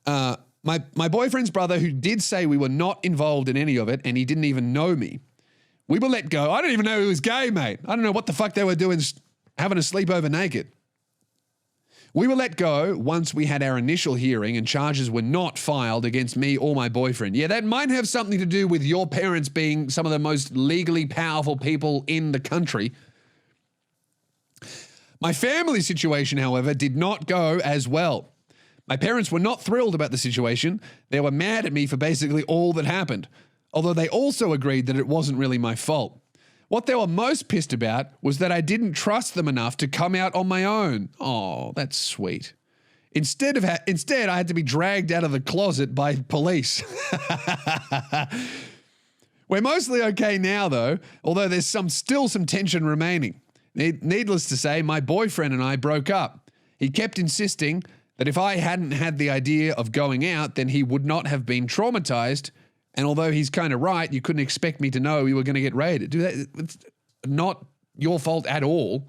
My boyfriend's brother, who did say we were not involved in any of it, and he didn't even know me. We were let go. I don't even know he was gay, mate. I don't know what the fuck they were doing, having a sleepover naked. We were let go once we had our initial hearing and charges were not filed against me or my boyfriend. Yeah, that might have something to do with your parents being some of the most legally powerful people in the country. My family situation, however, did not go as well. My parents were not thrilled about the situation. They were mad at me for basically all that happened, although they also agreed that it wasn't really my fault. What they were most pissed about was that I didn't trust them enough to come out on my own. Oh, that's sweet. Instead, I had to be dragged out of the closet by police. We're mostly okay now, though, although there's still some tension remaining. Needless to say, my boyfriend and I broke up. He kept insisting that if I hadn't had the idea of going out, then he would not have been traumatized, And although he's kind of right, you couldn't expect me to know we were going to get raided. Dude, it's not your fault at all.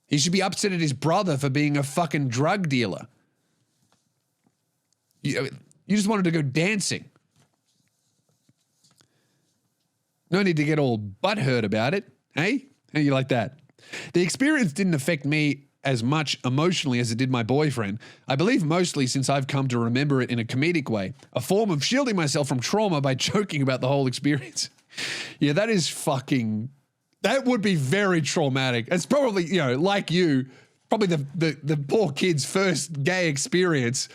He should be upset at his brother for being a fucking drug dealer. You just wanted to go dancing. No need to get all butthurt about it, hey? How you like that? The experience didn't affect me as much emotionally as it did my boyfriend. I believe mostly since I've come to remember it in a comedic way, a form of shielding myself from trauma by joking about the whole experience. Yeah, that is fucking... That would be very traumatic. It's probably, you know, like you, probably the poor kid's first gay experience.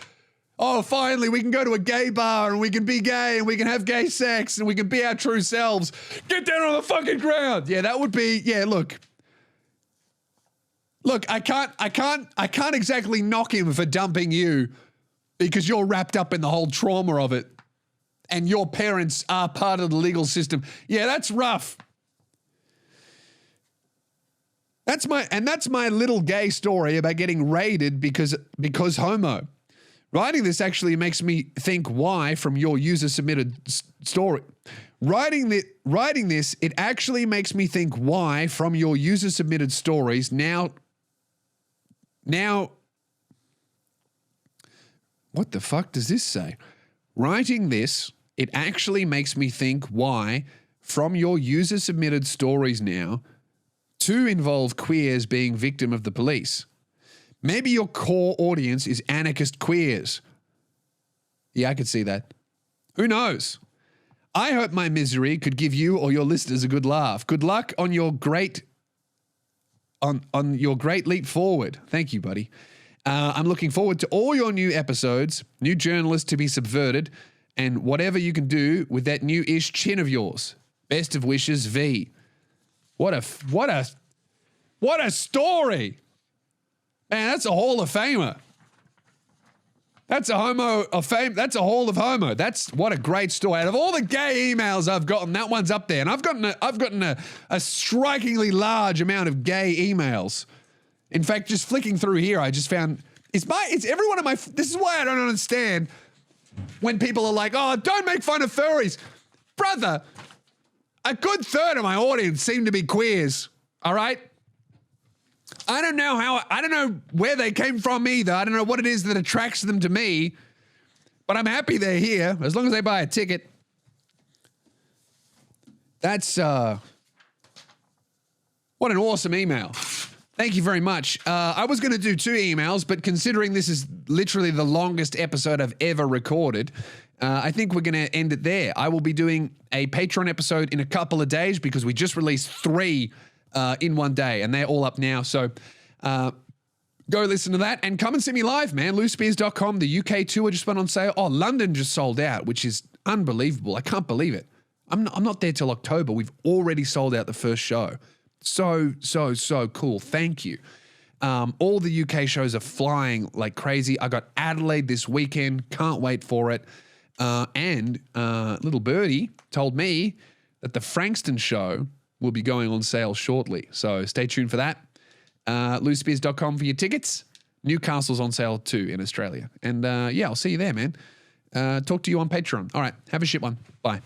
Oh, finally, we can go to a gay bar and we can be gay and we can have gay sex and we can be our true selves. Get down on the fucking ground. Yeah, that would be, yeah, look, I can't exactly knock him for dumping you because you're wrapped up in the whole trauma of it and your parents are part of the legal system. Yeah, that's rough. That's my little gay story about getting raided because homo. Writing this actually makes me think why from your user submitted story. Writing this, it actually makes me think why from your user submitted stories now, what the fuck does this say? Writing this, it actually makes me think why from your user submitted stories now to involve queers being victim of the police. Maybe your core audience is anarchist queers. Yeah, I could see that. Who knows? I hope my misery could give you or your listeners a good laugh. Good luck on your great leap forward. Thank you, buddy. I'm looking forward to all your new episodes, new journalists to be subverted, and whatever you can do with that new-ish chin of yours. Best of wishes, V. What a story. Man, that's a Hall of Famer. That's a homo of fame. That's a Hall of Homo. That's what a great story. Out of all the gay emails I've gotten, that one's up there. And I've gotten a strikingly large amount of gay emails. In fact, just flicking through here, I just found it's every one of my. This is why I don't understand when people are like, "Oh, don't make fun of furries, brother." A good third of my audience seem to be queers. All right. I don't know where they came from either. I don't know what it is that attracts them to me, but I'm happy they're here as long as they buy a ticket. That's, what an awesome email. Thank you very much. I was going to do 2 emails, but considering this is literally the longest episode I've ever recorded, I think we're going to end it there. I will be doing a Patreon episode in a couple of days because we just released 3 in one day, and they're all up now. So go listen to that and come and see me live, man. loosespears.com. The UK tour just went on sale. Oh, London just sold out, which is unbelievable. I can't believe it. I'm not there till October. We've already sold out the first show. So cool. Thank you. All the UK shows are flying like crazy. I got Adelaide this weekend. Can't wait for it. And little birdie told me that the Frankston show will be going on sale shortly. So stay tuned for that. loosespears.com for your tickets. Newcastle's on sale too in Australia. And yeah, I'll see you there, man. Talk to you on Patreon. All right. Have a shit one. Bye.